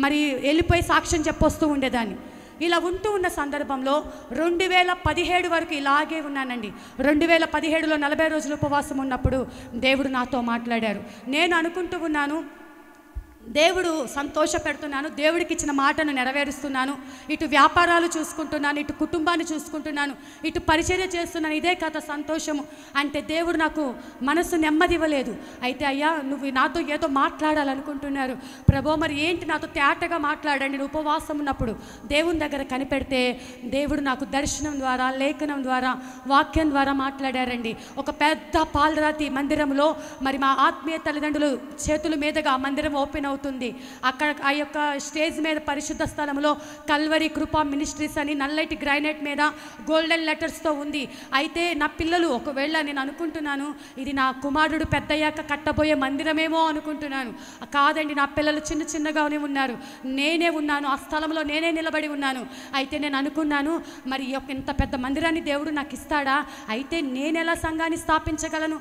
మరి వెళ్ళిపోయి సాక్ష్యం చెప్పొస్తూ ఉండేదాన్ని. ఇలా ఉంటూ ఉన్న సందర్భంలో 2017 వరకు ఇలాగే ఉన్నానండి. 2017లో 40 రోజులు ఉపవాసం ఉన్నప్పుడు దేవుడు నాతో మాట్లాడారు. నేను అనుకుంటూ ఉన్నాను, దేవుడు సంతోషపెడుతున్నాను, దేవుడికి ఇచ్చిన మాటను నెరవేరుస్తున్నాను, ఇటు వ్యాపారాలు చూసుకుంటున్నాను, ఇటు కుటుంబాన్ని చూసుకుంటున్నాను, ఇటు పరిచర్య చేస్తున్నాను, ఇదే కథ సంతోషము అంటే దేవుడు నాకు మనసు నెమ్మది ఇవ్వలేదు. అయితే అయ్యా నువ్వు నాతో ఏదో మాట్లాడాలనుకుంటున్నారు ప్రభో, మరి ఏంటి నాతో తేటగా మాట్లాడండి. నేను ఉపవాసం ఉన్నప్పుడు దేవుని దగ్గర కనిపెడితే దేవుడు నాకు దర్శనం ద్వారా, లేఖనం ద్వారా, వాక్యం ద్వారా మాట్లాడారండి. ఒక పెద్ద పాలరాతి మందిరంలో మరి మా ఆత్మీయ తల్లిదండ్రులు చేతుల మీదుగా ఆ మందిరం ఓపెన్ అవుతుంది. అక్కడ ఆ యొక్క స్టేజ్ మీద పరిశుద్ధ స్థలంలో కల్వరి కృపా మినిస్ట్రీస్ అని నల్లటి గ్రానైట్ మీద గోల్డెన్ లెటర్స్తో ఉంది. అయితే నా పిల్లలు ఒకవేళ నేను అనుకుంటున్నాను ఇది నా కుమారుడు పెద్దయ్యాక కట్టబోయే మందిరమేమో అనుకుంటున్నాను. కాదండి, నా పిల్లలు చిన్నగానే ఉన్నారు, నేనే ఉన్నాను, ఆ స్థలంలో నేనే నిలబడి ఉన్నాను. అయితే నేను అనుకున్నాను మరి ఇంత పెద్ద మందిరాన్ని దేవుడు నాకు ఇస్తాడా, అయితే నేను ఎలా సంఘాన్ని స్థాపించగలను,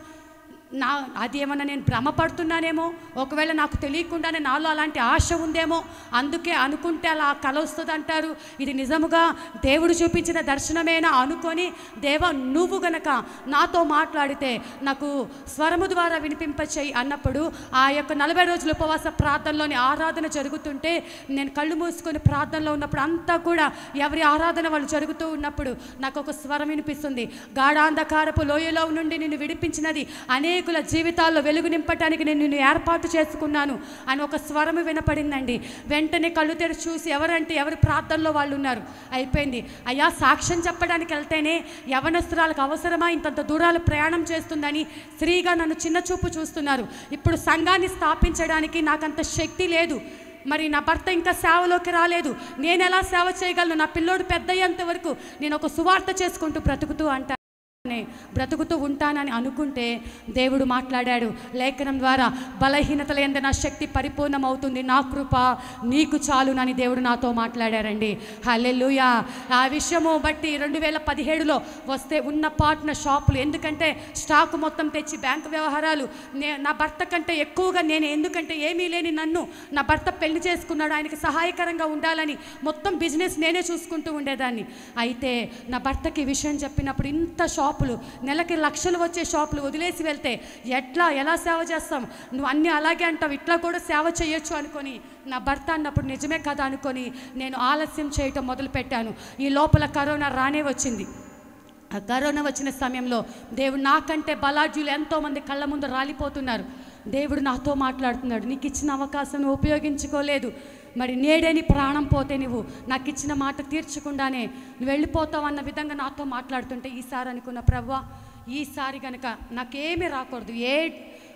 అది ఏమన్నా నేను భ్రమపడుతున్నానేమో, ఒకవేళ నాకు తెలియకుండానే నాలో అలాంటి ఆశ ఉందేమో, అందుకే అనుకుంటే అలా కల వస్తుంది అంటారు, ఇది నిజముగా దేవుడు చూపించిన దర్శనమేనా అనుకొని దేవా నువ్వు గనక నాతో మాట్లాడితే నాకు స్వరము ద్వారా వినిపింపచేయి అన్నప్పుడు ఆ యొక్క 40 రోజుల ఉపవాస ప్రార్థనలోని ఆరాధన జరుగుతుంటే నేను కళ్ళు మూసుకొని ప్రార్థనలో ఉన్నప్పుడు అంతా కూడా ఎవరి ఆరాధన వాళ్ళు జరుగుతూ ఉన్నప్పుడు నాకు ఒక స్వరం వినిపిస్తుంది. గాఢాంధకారపు లోయలో నుండి నిన్ను విడిపించినది అనేకుల జీవితాల్లో వెలుగు నింపటానికి నేను నిన్ను ఏర్పాటు చేసుకున్నాను అని ఒక స్వరము వినపడిందండి. వెంటనే కళ్ళు తెరిచి చూసి ఎవరంటే ఎవరి ప్రార్థనలో వాళ్ళు ఉన్నారు. అయిపోయింది. అయ్యా సాక్ష్యం చెప్పడానికి వెళ్తేనే యవనస్తురాలకు అవసరమా, ఇంతంత దూరాలు ప్రయాణం చేస్తుందని స్త్రీగా నన్ను చిన్న చూపు చూస్తున్నారు. ఇప్పుడు సంఘాన్ని స్థాపించడానికి నాకంత శక్తి లేదు, మరి నా భర్త ఇంకా సేవలోకి రాలేదు, నేను ఎలా సేవ చేయగలను, నా పిల్లోడు పెద్దయ్యేంత వరకు నేను ఒక సువార్త చేసుకుంటూ బ్రతుకుతూ ఉంటానని అనుకుంటే దేవుడు మాట్లాడాడు లేఖనం ద్వారా, బలహీనతల యందు నా శక్తి పరిపూర్ణమవుతుంది, నా కృప నీకు చాలునని దేవుడు నాతో మాట్లాడారండి. హల్లెలూయా. ఆ విషయము బట్టి 2017లో వస్తే ఉన్న పార్ట్నర్ షాపులు, ఎందుకంటే స్టాక్ మొత్తం తెచ్చి బ్యాంకు వ్యవహారాలు నా భర్త కంటే ఎక్కువగా నేను, ఎందుకంటే ఏమీ లేని నన్ను నా భర్త పెళ్లి చేసుకున్నాడు, ఆయనకి సహాయకరంగా ఉండాలని మొత్తం బిజినెస్ నేనే చూసుకుంటూ ఉండేదాన్ని. అయితే నా భర్తకి విషయం చెప్పినప్పుడు ఇంత షాపులు, నెలకి లక్షలు వచ్చే షాపులు వదిలేసి వెళ్తే ఎలా సేవ చేస్తాం, నువ్వు అన్నీ అలాగే అంటావు, ఇట్లా కూడా సేవ చేయొచ్చు అనుకొని నా భర్త అన్నప్పుడు నిజమే కదా అనుకొని నేను ఆలస్యం చేయటం మొదలుపెట్టాను. ఈ లోపల కరోనా రానే వచ్చింది. ఆ కరోనా వచ్చిన సమయంలో దేవుడు నాకంటే బలాఢ్యులు ఎంతోమంది కళ్ళ ముందు రాలిపోతున్నారు. దేవుడు నాతో మాట్లాడుతున్నాడు, నీకు ఇచ్చిన అవకాశం నువ్వు ఉపయోగించుకోలేదు, మరి నేడే నీ ప్రాణం పోతే నువ్వు నాకు ఇచ్చిన మాట తీర్చకుండానే నువ్వు వెళ్ళిపోతావు అన్న విధంగా నాతో మాట్లాడుతుంటే ఈసారి అనుకున్న ప్రభువా, ఈసారి కనుక నాకేమీ రాకూడదు,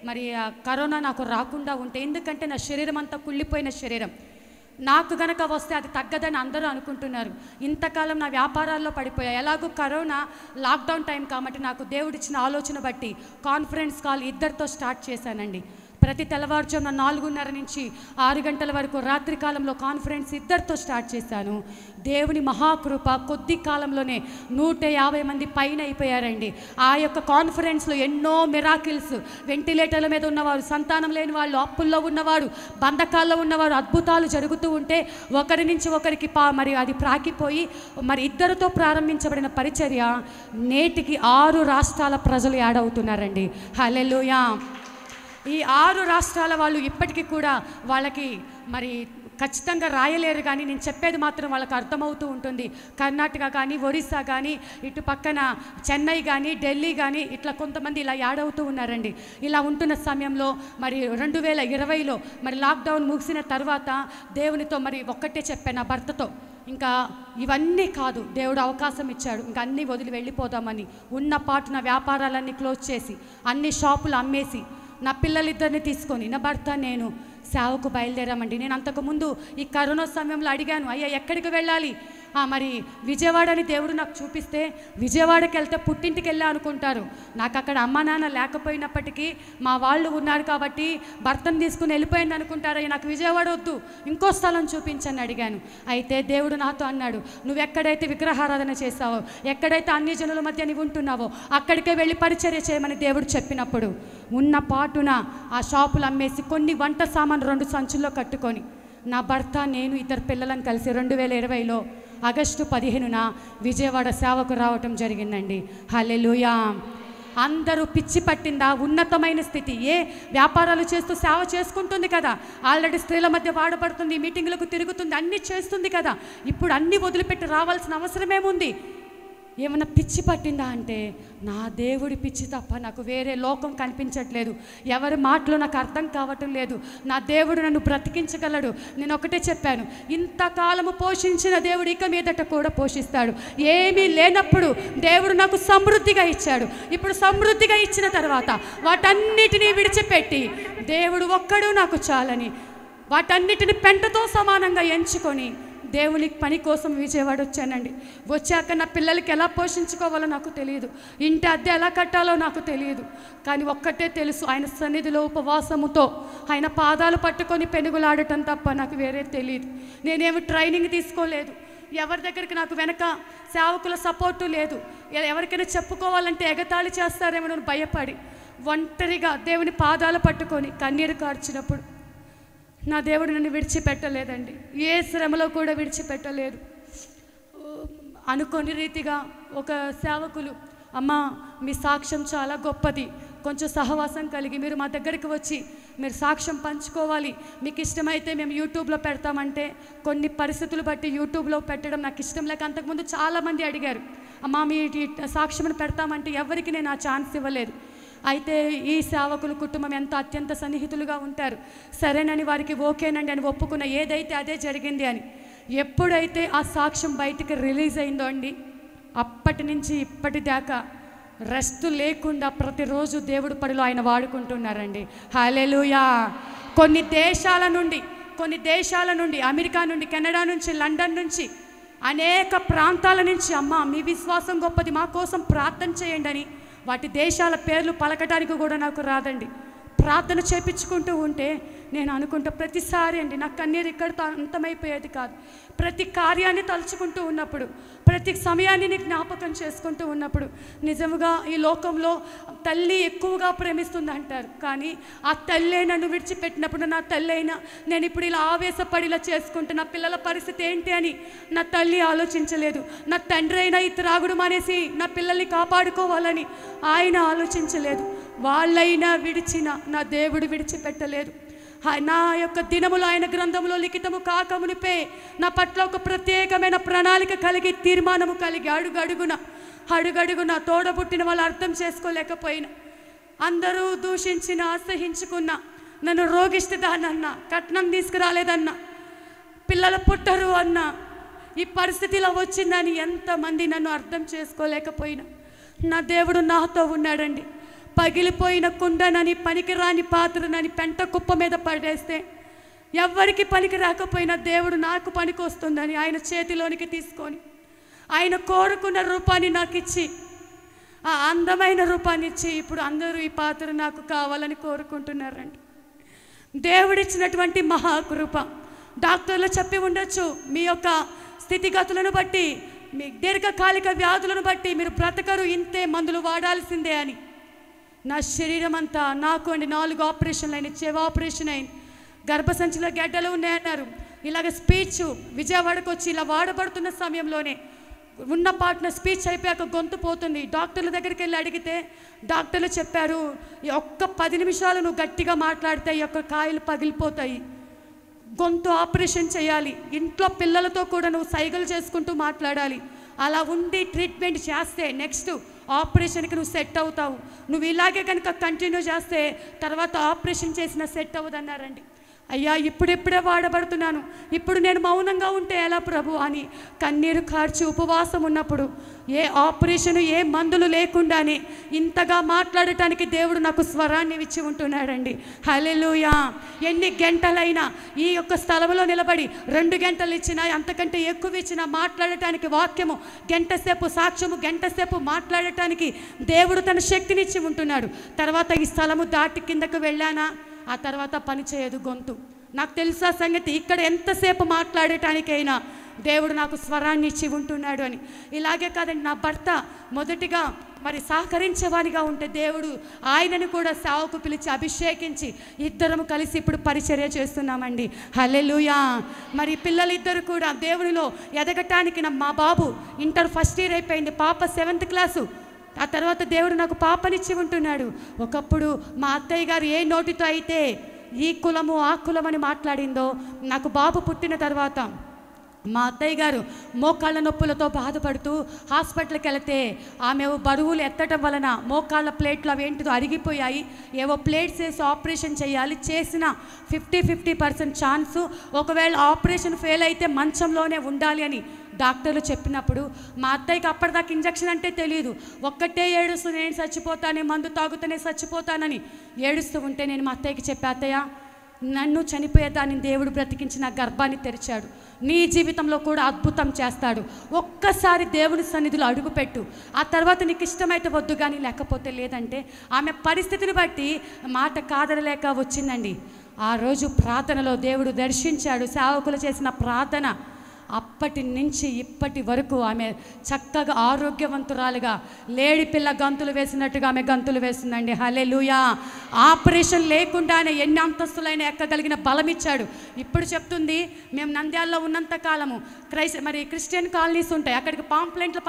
మరి కరోనా నాకు రాకుండా ఉంటే, ఎందుకంటే నా శరీరం అంతా కుళ్ళిపోయిన శరీరం, నాకు గనక వస్తే అది తగ్గదని అందరూ అనుకుంటున్నారు. ఇంతకాలం నా వ్యాపారాల్లో పడిపోయాయి. ఎలాగో కరోనా లాక్డౌన్ టైం కాబట్టి నాకు దేవుడిచ్చిన ఆలోచన బట్టి కాన్ఫరెన్స్ కాల్ ఇద్దరితో స్టార్ట్ చేశానండి. ప్రతి తెల్లవారుజామున 4:30 నుంచి 6 గంటల వరకు రాత్రి కాలంలో కాన్ఫరెన్స్ ఇద్దరితో స్టార్ట్ చేశాను. దేవుని మహాకృప కొద్ది కాలంలోనే 150 మంది పైన అయిపోయారండి. ఆ యొక్క కాన్ఫరెన్స్లో ఎన్నో మిరాకిల్స్, వెంటిలేటర్ల మీద ఉన్నవారు, సంతానం లేని వాళ్ళు, అప్పుల్లో ఉన్నవారు, బంధకాల్లో ఉన్నవారు, అద్భుతాలు జరుగుతూ ఉంటే ఒకరి నుంచి ఒకరికి మరి అది ప్రాకిపోయి మరి ఇద్దరితో ప్రారంభించబడిన పరిచర్య నేటికి 6 రాష్ట్రాల ప్రజలు యాడ్ అవుతున్నారండి. హల్లెలూయా. ఈ 6 రాష్ట్రాల వాళ్ళు ఇప్పటికీ కూడా వాళ్ళకి మరి ఖచ్చితంగా రాయలేరు, కానీ నేను చెప్పేది మాత్రం వాళ్ళకి అర్థమవుతూ ఉంటుంది. కర్ణాటక కానీ, ఒరిస్సా కానీ, ఇటు పక్కన చెన్నై కానీ, ఢిల్లీ కానీ, ఇట్లా కొంతమంది ఇలా యాడ్ అవుతూ ఉన్నారండి. ఇలా ఉంటున్న సమయంలో మరి 2020లో మరి లాక్డౌన్ ముగిసిన తర్వాత దేవునితో మరి ఒక్కటే చెప్పాను నా భర్తతో, ఇంకా ఇవన్నీ కాదు, దేవుడు అవకాశం ఇచ్చాడు, ఇంకా అన్నీ వదిలి వెళ్ళిపోదామని ఉన్న పాటున వ్యాపారాలన్నీ క్లోజ్ చేసి అన్ని షాపులు అమ్మేసి నా పిల్లలిద్దరిని తీసుకొని నా భర్త నేను సేవకు బయలుదేరామండి. నేను అంతకుముందు ఈ కరోనా సమయంలో అడిగాను, అయ్యా ఎక్కడికి వెళ్ళాలి, మరి విజయవాడ అని దేవుడు నాకు చూపిస్తే విజయవాడకి వెళ్తే పుట్టింటికి వెళ్ళా అనుకుంటారు. నాకు అక్కడ అమ్మ నాన్న లేకపోయినప్పటికీ మా వాళ్ళు ఉన్నారు కాబట్టి భర్తను తీసుకుని వెళ్ళిపోయింది అనుకుంటారు. నాకు విజయవాడ వద్దు, ఇంకో స్థలం చూపించని అడిగాను. అయితే దేవుడు నాతో అన్నాడు, నువ్వు ఎక్కడైతే విగ్రహారాధన చేస్తావో, ఎక్కడైతే అన్ని జనుల మధ్య నీవు ఉంటున్నావో అక్కడికే వెళ్ళి పరిచర్య చేయమని దేవుడు చెప్పినప్పుడు ఉన్న పాటున ఆ షాపులు అమ్మేసి కొన్ని వంట సామాను 2 సంచుల్లో కట్టుకొని నా భర్త నేను 2 పిల్లలను కలిసి 2020లో ఆగస్టు 15న విజయవాడ సేవకు రావటం జరిగిందండి. హల్లెలూయా. అందరూ పిచ్చి పట్టిందా? ఉన్నతమైన స్థితి. వ్యాపారాలు చేస్తూ సేవ చేసుకుంటుంది కదా, ఆల్రెడీ స్త్రీల మధ్య వాడబడుతుంది, మీటింగులకు తిరుగుతుంది, అన్నీ చేస్తుంది కదా, ఇప్పుడు అన్నీ వదిలిపెట్టి రావాల్సిన అవసరమేముంది? ఏమన్నా పిచ్చి పట్టిందా అంటే నా దేవుడి పిచ్చి తప్ప నాకు వేరే లోకం కనిపించట్లేదు. ఎవరి మాటలు నాకు అర్థం కావటం లేదు. నా దేవుడు నన్ను బ్రతికించగలడు. నేను ఒకటే చెప్పాను, ఇంతకాలము పోషించిన దేవుడు ఇక మీదట కూడా పోషిస్తాడు. ఏమీ లేనప్పుడు దేవుడు నాకు సమృద్ధిగా ఇచ్చాడు. ఇప్పుడు సమృద్ధిగా ఇచ్చిన తర్వాత వాటన్నిటినీ విడిచిపెట్టి దేవుడు ఒక్కడు నాకు చాలని వాటన్నిటిని పెంటతో సమానంగా ఎంచుకొని దేవుని పని కోసం విజయవాడ వచ్చానండి. వచ్చాక నా పిల్లలకి ఎలా పోషించుకోవాలో నాకు తెలియదు, ఇంటి అద్దె ఎలా కట్టాలో నాకు తెలియదు. కానీ ఒక్కటే తెలుసు, ఆయన సన్నిధిలో ఉపవాసముతో ఆయన పాదాలు పట్టుకొని పెనుగులాడటం తప్ప నాకు వేరే తెలియదు. నేనేమి ట్రైనింగ్ తీసుకోలేదు, ఎవరి దగ్గరికి నాకు వెనక సేవకుల సపోర్టు లేదు. ఎవరికైనా చెప్పుకోవాలంటే ఎగతాళి చేస్తారేమో భయపడి ఒంటరిగా దేవుని పాదాలు పట్టుకొని కన్నీరు కార్చినప్పుడు నా దేవుడు నన్ను విడిచిపెట్టలేదండి. ఏ శ్రమలో కూడా విడిచిపెట్టలేదు. అనుకోని రీతిగా ఒక సేవకులు, అమ్మ మీ సాక్ష్యం చాలా గొప్పది, కొంచెం సహవాసం కలిగి మీరు మా దగ్గరికి వచ్చి మీరు సాక్ష్యం పంచుకోవాలి, మీకు ఇష్టమైతే మేము యూట్యూబ్లో పెడతామంటే కొన్ని పరిస్థితులు బట్టి యూట్యూబ్లో పెట్టడం నాకు ఇష్టం లేక అంతకుముందు చాలామంది అడిగారు, అమ్మ మీ సాక్ష్యం పెడతామంటే ఎవరికి నేను ఆ ఛాన్స్ ఇవ్వలేదు. అయితే ఈ సేవకుల కుటుంబం ఎంత అత్యంత సన్నిహితులుగా ఉంటారు. సరేనని వారికి ఓకేనండి అని ఒప్పుకున్న, ఏదైతే అదే జరిగింది అని. ఎప్పుడైతే ఆ సాక్ష్యం బయటికి రిలీజ్ అయిందో అండి, అప్పటి నుంచి ఇప్పటిదాకా రెస్ట్ లేకుండా ప్రతిరోజు దేవుడి పనిలో ఆయన వాడుకుంటున్నారండి. హల్లెలూయా. కొన్ని దేశాల నుండి అమెరికా నుండి, కెనడా నుంచి, లండన్ నుంచి, అనేక ప్రాంతాల నుంచి అమ్మ మీ విశ్వాసం గొప్పది, మా కోసం ప్రార్థన చేయండి అని వాటి దేశాల పేర్లు పలకటానికి కూడా నాకు రాదండి. ప్రార్థన చేపించుకుంటూ ఉంటే నేను అనుకుంటా ప్రతిసారి అండి నాకు కన్నీరు ఇక్కడితో అంతమైపోయేది కాదు. ప్రతి కార్యాన్ని తలుచుకుంటూ ఉన్నప్పుడు, ప్రతి సమయాన్ని జ్ఞాపకం చేసుకుంటూ ఉన్నప్పుడు నిజముగా ఈ లోకంలో తల్లి ఎక్కువగా ప్రేమిస్తుంది అంటారు, కానీ ఆ తల్లే నన్ను విడిచిపెట్టినప్పుడు నా తల్లి అయినా నేను ఇప్పుడు ఇలా ఆవేశపడిలా చేసుకుంటే నా పిల్లల పరిస్థితి ఏంటి అని నా తల్లి ఆలోచించలేదు. నా తండ్రి అయినా ఈ త్రాగుడు మానేసి నా పిల్లల్ని కాపాడుకోవాలని ఆయన ఆలోచించలేదు. వాళ్ళైనా విడిచిన నా దేవుడు విడిచిపెట్టలేదు. నా యొక్క దినములు ఆయన గ్రంథములో లిఖితము కాకమునిపే నా పట్ల ఒక ప్రత్యేకమైన ప్రణాళిక కలిగి, తీర్మానము కలిగి, అడుగడుగున తోడబుట్టిన వాళ్ళు అర్థం చేసుకోలేకపోయినా, అందరూ దూషించిన, అసహించుకున్న, నన్ను రోగిస్తుందన్న, కట్నం తీసుకురాలేదన్న, పిల్లలు పుట్టరు అన్న, ఈ పరిస్థితిలో వచ్చిందని ఎంతమంది నన్ను అర్థం చేసుకోలేకపోయినా నా దేవుడు నాతో ఉన్నాడండి. పగిలిపోయిన కుండనని, పనికిరాని పాత్రనని పెంట కుప్ప మీద పడేస్తే ఎవ్వరికి పనికి రాకపోయినా దేవుడు నాకు పనికి వస్తుందని ఆయన చేతిలోనికి తీసుకొని ఆయన కోరుకున్న రూపాన్ని నాకు ఇచ్చి, ఆ అందమైన రూపాన్ని ఇచ్చి ఇప్పుడు అందరూ ఈ పాత్ర నాకు కావాలని కోరుకుంటున్నారండి. దేవుడిచ్చినటువంటి మహాకృప. డాక్టర్లు చెప్పి ఉండొచ్చు, మీ యొక్క స్థితిగతులను బట్టి, మీ దీర్ఘకాలిక వ్యాధులను బట్టి మీరు బ్రతకరు, ఇంతే మందులు వాడాల్సిందే అని. నా శరీరం అంతా నాకు అండి 4 ఆపరేషన్లు అయినాయి. చెవి ఆపరేషన్ అయింది, గర్భసంచిలో గడ్డలు ఉన్నాయన్నారు. ఇలాగ స్పీచ్ విజయవాడకు వచ్చి ఇలా వాడబడుతున్న సమయంలోనే ఉన్న పాటన స్పీచ్ అయిపోయాక గొంతు పోతుంది. డాక్టర్ల దగ్గరికి వెళ్ళి అడిగితే డాక్టర్లు చెప్పారు, ఈ ఒక్క 10 నిమిషాలు నువ్వు గట్టిగా మాట్లాడితే ఈ యొక్క కాయలు పగిలిపోతాయి, గొంతు ఆపరేషన్ చేయాలి, ఇంట్లో పిల్లలతో కూడా నువ్వు సైగలు చేసుకుంటూ మాట్లాడాలి, అలా ఉండి ట్రీట్మెంట్ చేస్తే నెక్స్ట్ ఆపరేషన్కి నువ్వు సెట్ అవుతావు, నువ్వు ఇలాగే కనుక కంటిన్యూ చేస్తే తర్వాత ఆపరేషన్ చేసిన సెట్ అవ్వదన్నారండి. అయ్యా ఇప్పుడిప్పుడే వాడబడుతున్నాను, ఇప్పుడు నేను మౌనంగా ఉంటే ఎలా ప్రభు అని కన్నీరు కార్చి ఉపవాసం ఉన్నప్పుడు, ఏ ఆపరేషను ఏ మందులు లేకుండానే ఇంతగా మాట్లాడటానికి దేవుడు నాకు స్వరాన్ని ఇచ్చి ఉంటున్నాడండి. హల్లెలూయా. ఎన్ని గంటలైనా ఈ యొక్క స్థలంలో నిలబడి 2 గంటలు ఇచ్చినా, అంతకంటే ఎక్కువ ఇచ్చినా మాట్లాడటానికి, వాక్యము గంట సేపు, సాక్ష్యము గంట సేపు మాట్లాడటానికి దేవుడు తన శక్తినిచ్చి ఉంటున్నాడు. తర్వాత ఈ స్థలము దాటి కిందకు వెళ్ళానా, ఆ తర్వాత పని చేయదు గొంతు. నాకు తెలుసా సంగతి, ఇక్కడ ఎంతసేపు మాట్లాడటానికైనా దేవుడు నాకు స్వరాన్ని ఇచ్చి ఉంటున్నాడు అని. ఇలాగే కాదండి, నా భర్త మొదటిగా మరి సహకరించేవానిగా ఉంటే దేవుడు ఆయనను కూడా సేవకు పిలిచి అభిషేకించి ఇద్దరము కలిసి ఇప్పుడు పరిచర్య చేస్తున్నామండి. హల్లెలూయా. మరి పిల్లలిద్దరు కూడా దేవునిలో ఎదగటానికి, మా బాబు ఇంటర్ ఫస్ట్ ఇయర్ అయిపోయింది, పాప 7th క్లాసు. ఆ తర్వాత దేవుడు నాకు పాపనిచ్చి ఉంటున్నాడు. ఒకప్పుడు మా అత్తయ్య గారు ఏ నోటితో అయితే ఈ కులము ఆ కులం అని మాట్లాడిందో, నాకు బాబు పుట్టిన తర్వాత మా అత్తయ్య గారు మోకాళ్ళ నొప్పులతో బాధపడుతూ హాస్పిటల్కి వెళితే ఆమె బరువులు ఎత్తడం వలన మోకాళ్ళ ప్లేట్లు అవి ఏంటిదో అరిగిపోయాయి, ఏవో ప్లేట్స్ వేసి ఆపరేషన్ చేయాలి, చేసిన 50% ఛాన్సు, ఒకవేళ ఆపరేషన్ ఫెయిల్ అయితే మంచంలోనే ఉండాలి అని డాక్టర్లు చెప్పినప్పుడు మా అత్తయ్యకి అప్పటిదాకా ఇంజక్షన్ అంటే తెలియదు, ఒక్కటే ఏడుస్తూ నేను చచ్చిపోతానే, మందు తాగుతూనే చచ్చిపోతానని ఏడుస్తూ ఉంటే నేను మా అత్తయ్యకి చెప్పా, అత్తయ్య నన్ను చనిపోయేదాన్ని దేవుడు బ్రతికించి నా గర్భాన్ని తెరిచాడు, నీ జీవితంలో కూడా అద్భుతం చేస్తాడు, ఒక్కసారి దేవుని సన్నిధిలో అడుగుపెట్టు, ఆ తర్వాత నీకు ఇష్టమైతే వద్దు కానీ లేకపోతే లేదంటే ఆమె పరిస్థితిని బట్టి మాట కాదనలేక వచ్చిందండి. ఆ రోజు ప్రార్థనలో దేవుడు దర్శించాడు, సేవకులు చేసిన ప్రార్థన. అప్పటి నుంచి ఇప్పటి వరకు ఆమె చక్కగా ఆరోగ్యవంతురాలుగా లేడి పిల్ల గంతులు వేసినట్టుగా ఆమె గంతులు వేస్తుందండి. హల్లెలూయా. ఆపరేషన్ లేకుండానే ఎన్ని అంతస్తులైనా ఎక్కగలిగిన బలం ఇచ్చాడు. ఇప్పుడు చెప్తుంది, మేము నంద్యాలలో ఉన్నంత కాలము మరి క్రిస్టియన్ కాలనీస్ ఉంటాయి, అక్కడికి పాంప్లెంట్లు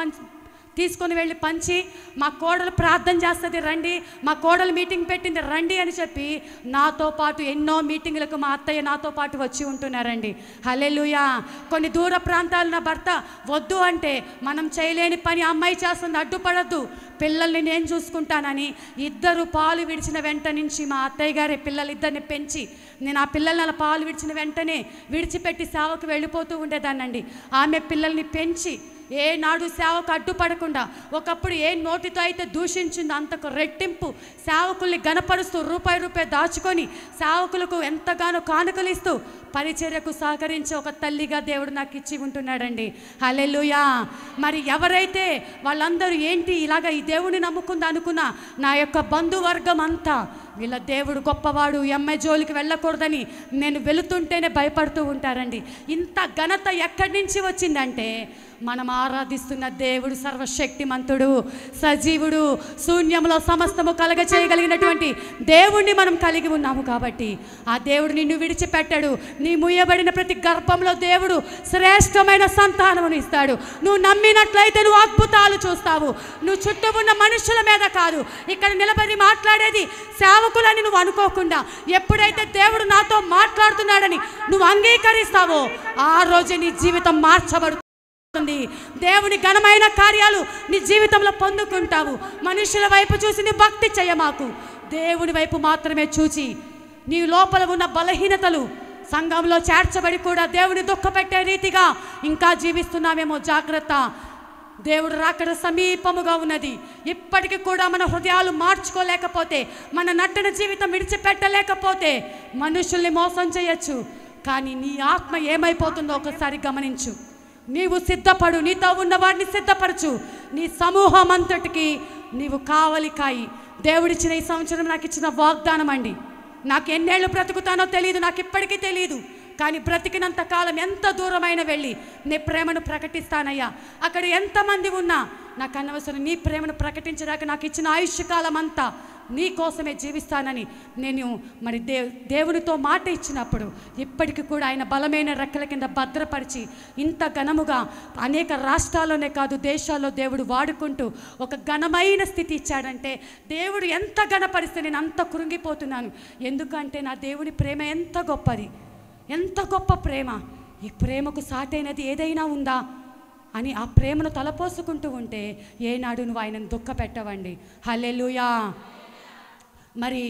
తీసుకొని వెళ్ళి పంచి, మా కోడలు ప్రార్థన చేస్తుంది రండి, మా కోడలు మీటింగ్ పెట్టింది రండి అని చెప్పి నాతో పాటు ఎన్నో మీటింగులకు మా అత్తయ్య నాతో పాటు వచ్చి ఉంటున్నారండి. హల్లెలూయా. కొన్ని దూర ప్రాంతాలు నా భర్త వద్దు అంటే, మనం చేయలేని పని అమ్మాయి చేస్తుంది, అడ్డుపడద్దు, పిల్లల్ని నేను చూసుకుంటానని ఇద్దరు పాలు విడిచిన వెంట నుంచి మా అత్తయ్య గారి పిల్లలిద్దరిని పెంచి, నేను ఆ పిల్లల్ని అలా పాలు విడిచిన వెంటనే విడిచిపెట్టి సేవకు వెళ్ళిపోతూ ఉండేదాన్నండి. ఆమె పిల్లల్ని పెంచి ఏనాడు సేవకు అడ్డుపడకుండా, ఒకప్పుడు ఏ నోటితో అయితే దూషించిందో అంతకు రెట్టింపు సేవకుల్ని గణపరుస్తూ రూపాయి దాచుకొని సేవకులకు ఎంతగానో కానుకలు ఇస్తూ పరిచర్యకు సహకరించే ఒక తల్లిగా దేవుడు నాకు ఇచ్చి ఉంటున్నాడండి. హల్లెలూయా. మరి ఎవరైతే వాళ్ళందరూ ఏంటి ఇలాగ ఈ దేవుని నమ్ముకుంది అనుకున్నా, నా యొక్క బంధువర్గం అంతా వీళ్ళ దేవుడు గొప్పవాడు, అమ్మాయి జోలికి వెళ్ళకూడదని నేను వెళుతుంటేనే భయపడుతూ ఉంటారండి. ఇంత ఘనత ఎక్కడి నుంచి వచ్చిందంటే, మనం ఆరాధిస్తున్న దేవుడు సర్వశక్తిమంతుడు, సజీవుడు, శూన్యంలో సమస్తము కలగ చేయగలిగినటువంటి దేవుణ్ణి మనం కలిగి ఉన్నాము కాబట్టి ఆ దేవుడు నిన్ను విడిచిపెట్టాడు. నీ ముయ్యబడిన ప్రతి గర్భంలో దేవుడు శ్రేష్టమైన సంతానమును ఇస్తాడు. నువ్వు నమ్మినట్లయితే నువ్వు అద్భుతాలు చూస్తావు. నువ్వు చుట్టూ ఉన్న మనుషుల మీద కాదు, ఇక్కడ నిలబడి మాట్లాడేది సేవకులని నువ్వు అనుకోకుండా, ఎప్పుడైతే దేవుడు నాతో మాట్లాడుతున్నాడని నువ్వు అంగీకరిస్తావో ఆ రోజే నీ జీవితం మార్చబడుతుంది. దేవుని ఘనమైన కార్యాలు నీ జీవితంలో పొందుకుంటావు. మనుషుల వైపు చూసి నీ భక్తి చేయమాకు, దేవుని వైపు మాత్రమే చూచి నీ లోపల ఉన్న బలహీనతలు సంఘంలో చేర్చబడి కూడా దేవుని దుఃఖపెట్టే రీతిగా ఇంకా జీవిస్తున్నామేమో జాగ్రత్త. దేవుడు రాకడ సమీపముగా ఉన్నది. ఇప్పటికీ కూడా మన హృదయాలు మార్చుకోలేకపోతే, మన నటన జీవితం విడిచిపెట్టలేకపోతే మనుషుల్ని మోసం చేయొచ్చు, కానీ నీ ఆత్మ ఏమైపోతుందో ఒకసారి గమనించు. నీవు సిద్ధపడు, నీతో ఉన్న వాడిని సిద్ధపరచు, నీ సమూహం అంతటికి నీవు కావలి కాయి. దేవుడిచ్చిన ఈ సంవత్సరం నాకు ఇచ్చిన వాగ్దానం అండి. నాకు ఎన్నేళ్ళు బ్రతుకుతానో తెలియదు, నాకు ఇప్పటికీ తెలియదు, కానీ బ్రతికినంత కాలం ఎంత దూరమైన వెళ్ళి నీ ప్రేమను ప్రకటిస్తానయ్యా. అక్కడ ఎంతమంది ఉన్నా నాకు అనవసరం, నీ ప్రేమను ప్రకటించడానికి నాకు ఇచ్చిన ఆయుష్య కాలం అంతా నీ కోసమే జీవిస్తానని నేను మరి దేవునితో మాట ఇచ్చినప్పుడు ఇప్పటికీ కూడా ఆయన బలమైన రెక్కల కింద భద్రపరిచి ఇంత ఘనముగా అనేక రాష్ట్రాల్లోనే కాదు దేశాల్లో దేవుడు వాడుకుంటూ ఒక ఘనమైన స్థితి ఇచ్చాడంటే దేవుడు ఎంత ఘనపరిస్తే నేను అంత కృంగిపోతున్నాను. ఎందుకంటే నా దేవుని ప్రేమ ఎంత గొప్పది, ఎంత గొప్ప ప్రేమ. ఈ ప్రేమకు సాటైనది ఏదైనా ఉందా అని ఆ ప్రేమను తలపోసుకుంటూ ఉంటే ఏనాడు నువ్వు ఆయనను దుఃఖ పెట్టవండి. హల్లెలూయా. మరి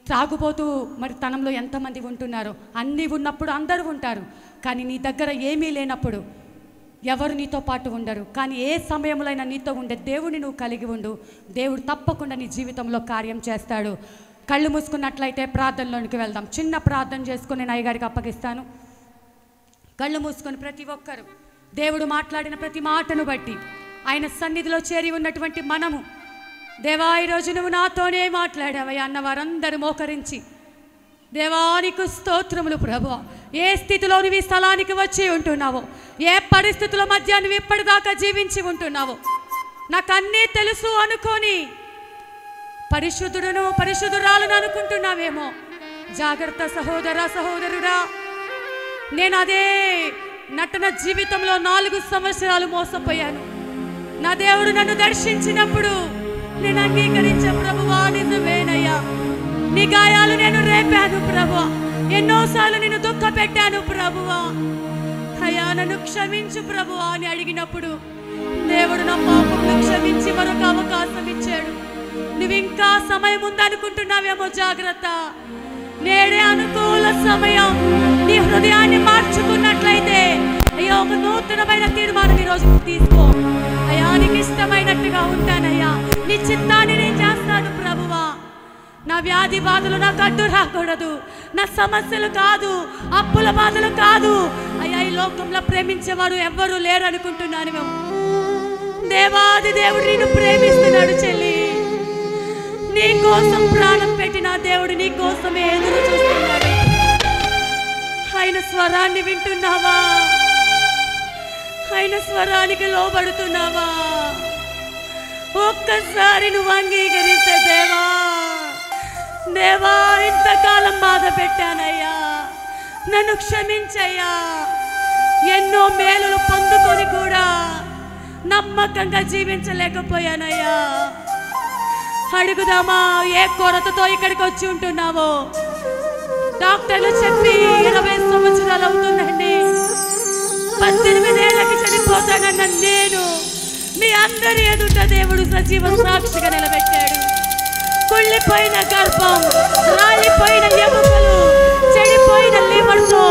త్రాగుబోతూ మరి తనంలో ఎంతమంది ఉంటున్నారు? అన్నీ ఉన్నప్పుడు అందరూ ఉంటారు, కానీ నీ దగ్గర ఏమీ లేనప్పుడు ఎవరు నీతో పాటు ఉండరు. కానీ ఏ సమయంలో నీతో ఉండే దేవుడిని నువ్వు కలిగి ఉండు, దేవుడు తప్పకుండా నీ జీవితంలో కార్యం చేస్తాడు. కళ్ళు మూసుకున్నట్లయితే ప్రార్థనలోనికి వెళ్దాం. చిన్న ప్రార్థన చేసుకుని నేను అయ్యగారికి అప్పగిస్తాను. కళ్ళు మూసుకొని ప్రతి ఒక్కరు దేవుడు మాట్లాడిన ప్రతి మాటను బట్టి ఆయన సన్నిధిలో చేరి ఉన్నటువంటి మనము, దేవా ఈరోజు నువ్వు నాతోనే మాట్లాడావయ్యా అన్న వారందరూ మోకరించి, దేవానికి స్తోత్రములు ప్రభువా. ఏ స్థితిలో నువ్వు ఈ స్థలానికి వచ్చి ఉంటున్నావో, ఏ పరిస్థితుల మధ్య నువ్వు ఇప్పటిదాకా జీవించి ఉంటున్నావో నాకు అన్నీ తెలుసు అనుకొని పరిశుద్ధుడును పరిశుద్ధురాలను అనుకుంటున్నావేమో. జాగ్రత్త సహోదర సహోదరుడా. నేను అదే నటన జీవితంలో 4 సంవత్సరాలు మోసపోయాను. నా దేవుడు నన్ను దర్శించినప్పుడు నేను అంగీకరించా, ప్రభువా నిజమేనయ్యా, నీ గాయాలు నేను రేపాను ప్రభువా, ఎన్నోసార్లు నేను దుఃఖ పెట్టాను ప్రభువా, అయ్యా నన్ను క్షమించు ప్రభువా అని అడిగినప్పుడు దేవుడు నా పాపమును క్షమించి మరొక అవకాశం ఇచ్చాడు. నువ్వు ఇంకా సమయం ఉందనుకుంటున్నావేమో, జాగ్రత్త. నేడే అనుకూల సమయం. నీ హృదయాన్ని మార్చుకున్నట్లయితే అయ్యా ఒక నూతనమైన తీర్మానం ఈరోజు తీసుకో. అయ్యా నీకు ఇష్టమైనట్టుగా ఉంటానయ్యా, నీ చిత్తాన్ని నేను చేస్తాను ప్రభువా. నా వ్యాధి బాధలు నాకు అడ్డు రాకూడదు, నా సమస్యలు కాదు, అప్పుల బాధలు కాదు అయ్యా. ఈ లోకంలో ప్రేమించేవారు ఎవ్వరూ లేరు అనుకుంటున్నాను మేము. దేవాది దేవుడు నిన్ను ప్రేమిస్తున్నాడు చెల్లి. నీ కోసం ప్రాణం పెట్టిన దేవుడు నీ కోసమే ఎదురు చూస్తున్నాడు. ఆయన స్వరాన్ని వింటున్నావా? ఆయన స్వరానికి లోబడుతున్నావా? ఒక్కసారి నువ్వు అంగీకరిస్తే, దేవా దేవా ఇంతకాలం బాధ పెట్టానయ్యా, నన్ను క్షమించయ్యా. ఎన్నో మేలులు పొందుకొని కూడా నమ్మకంగా జీవించలేకపోయానయ్యా. అడుగుదామా, ఏ కొరతతో ఇక్కడికి వచ్చి ఉంటున్నావో? డాక్టర్లు చెప్పి 20 సంవత్సరాలు అవుతుందండి, 18 ఏళ్ళకి చనిపోతానన్న నేను మీ అందరి ఎదుట దేవుడు సజీవ సాక్షిగా నిలబెట్టాడు. కుళ్ళిపోయిన గర్భం, రాలిపోయిన ఎముకలు, చెడిపోయిన లివర్తో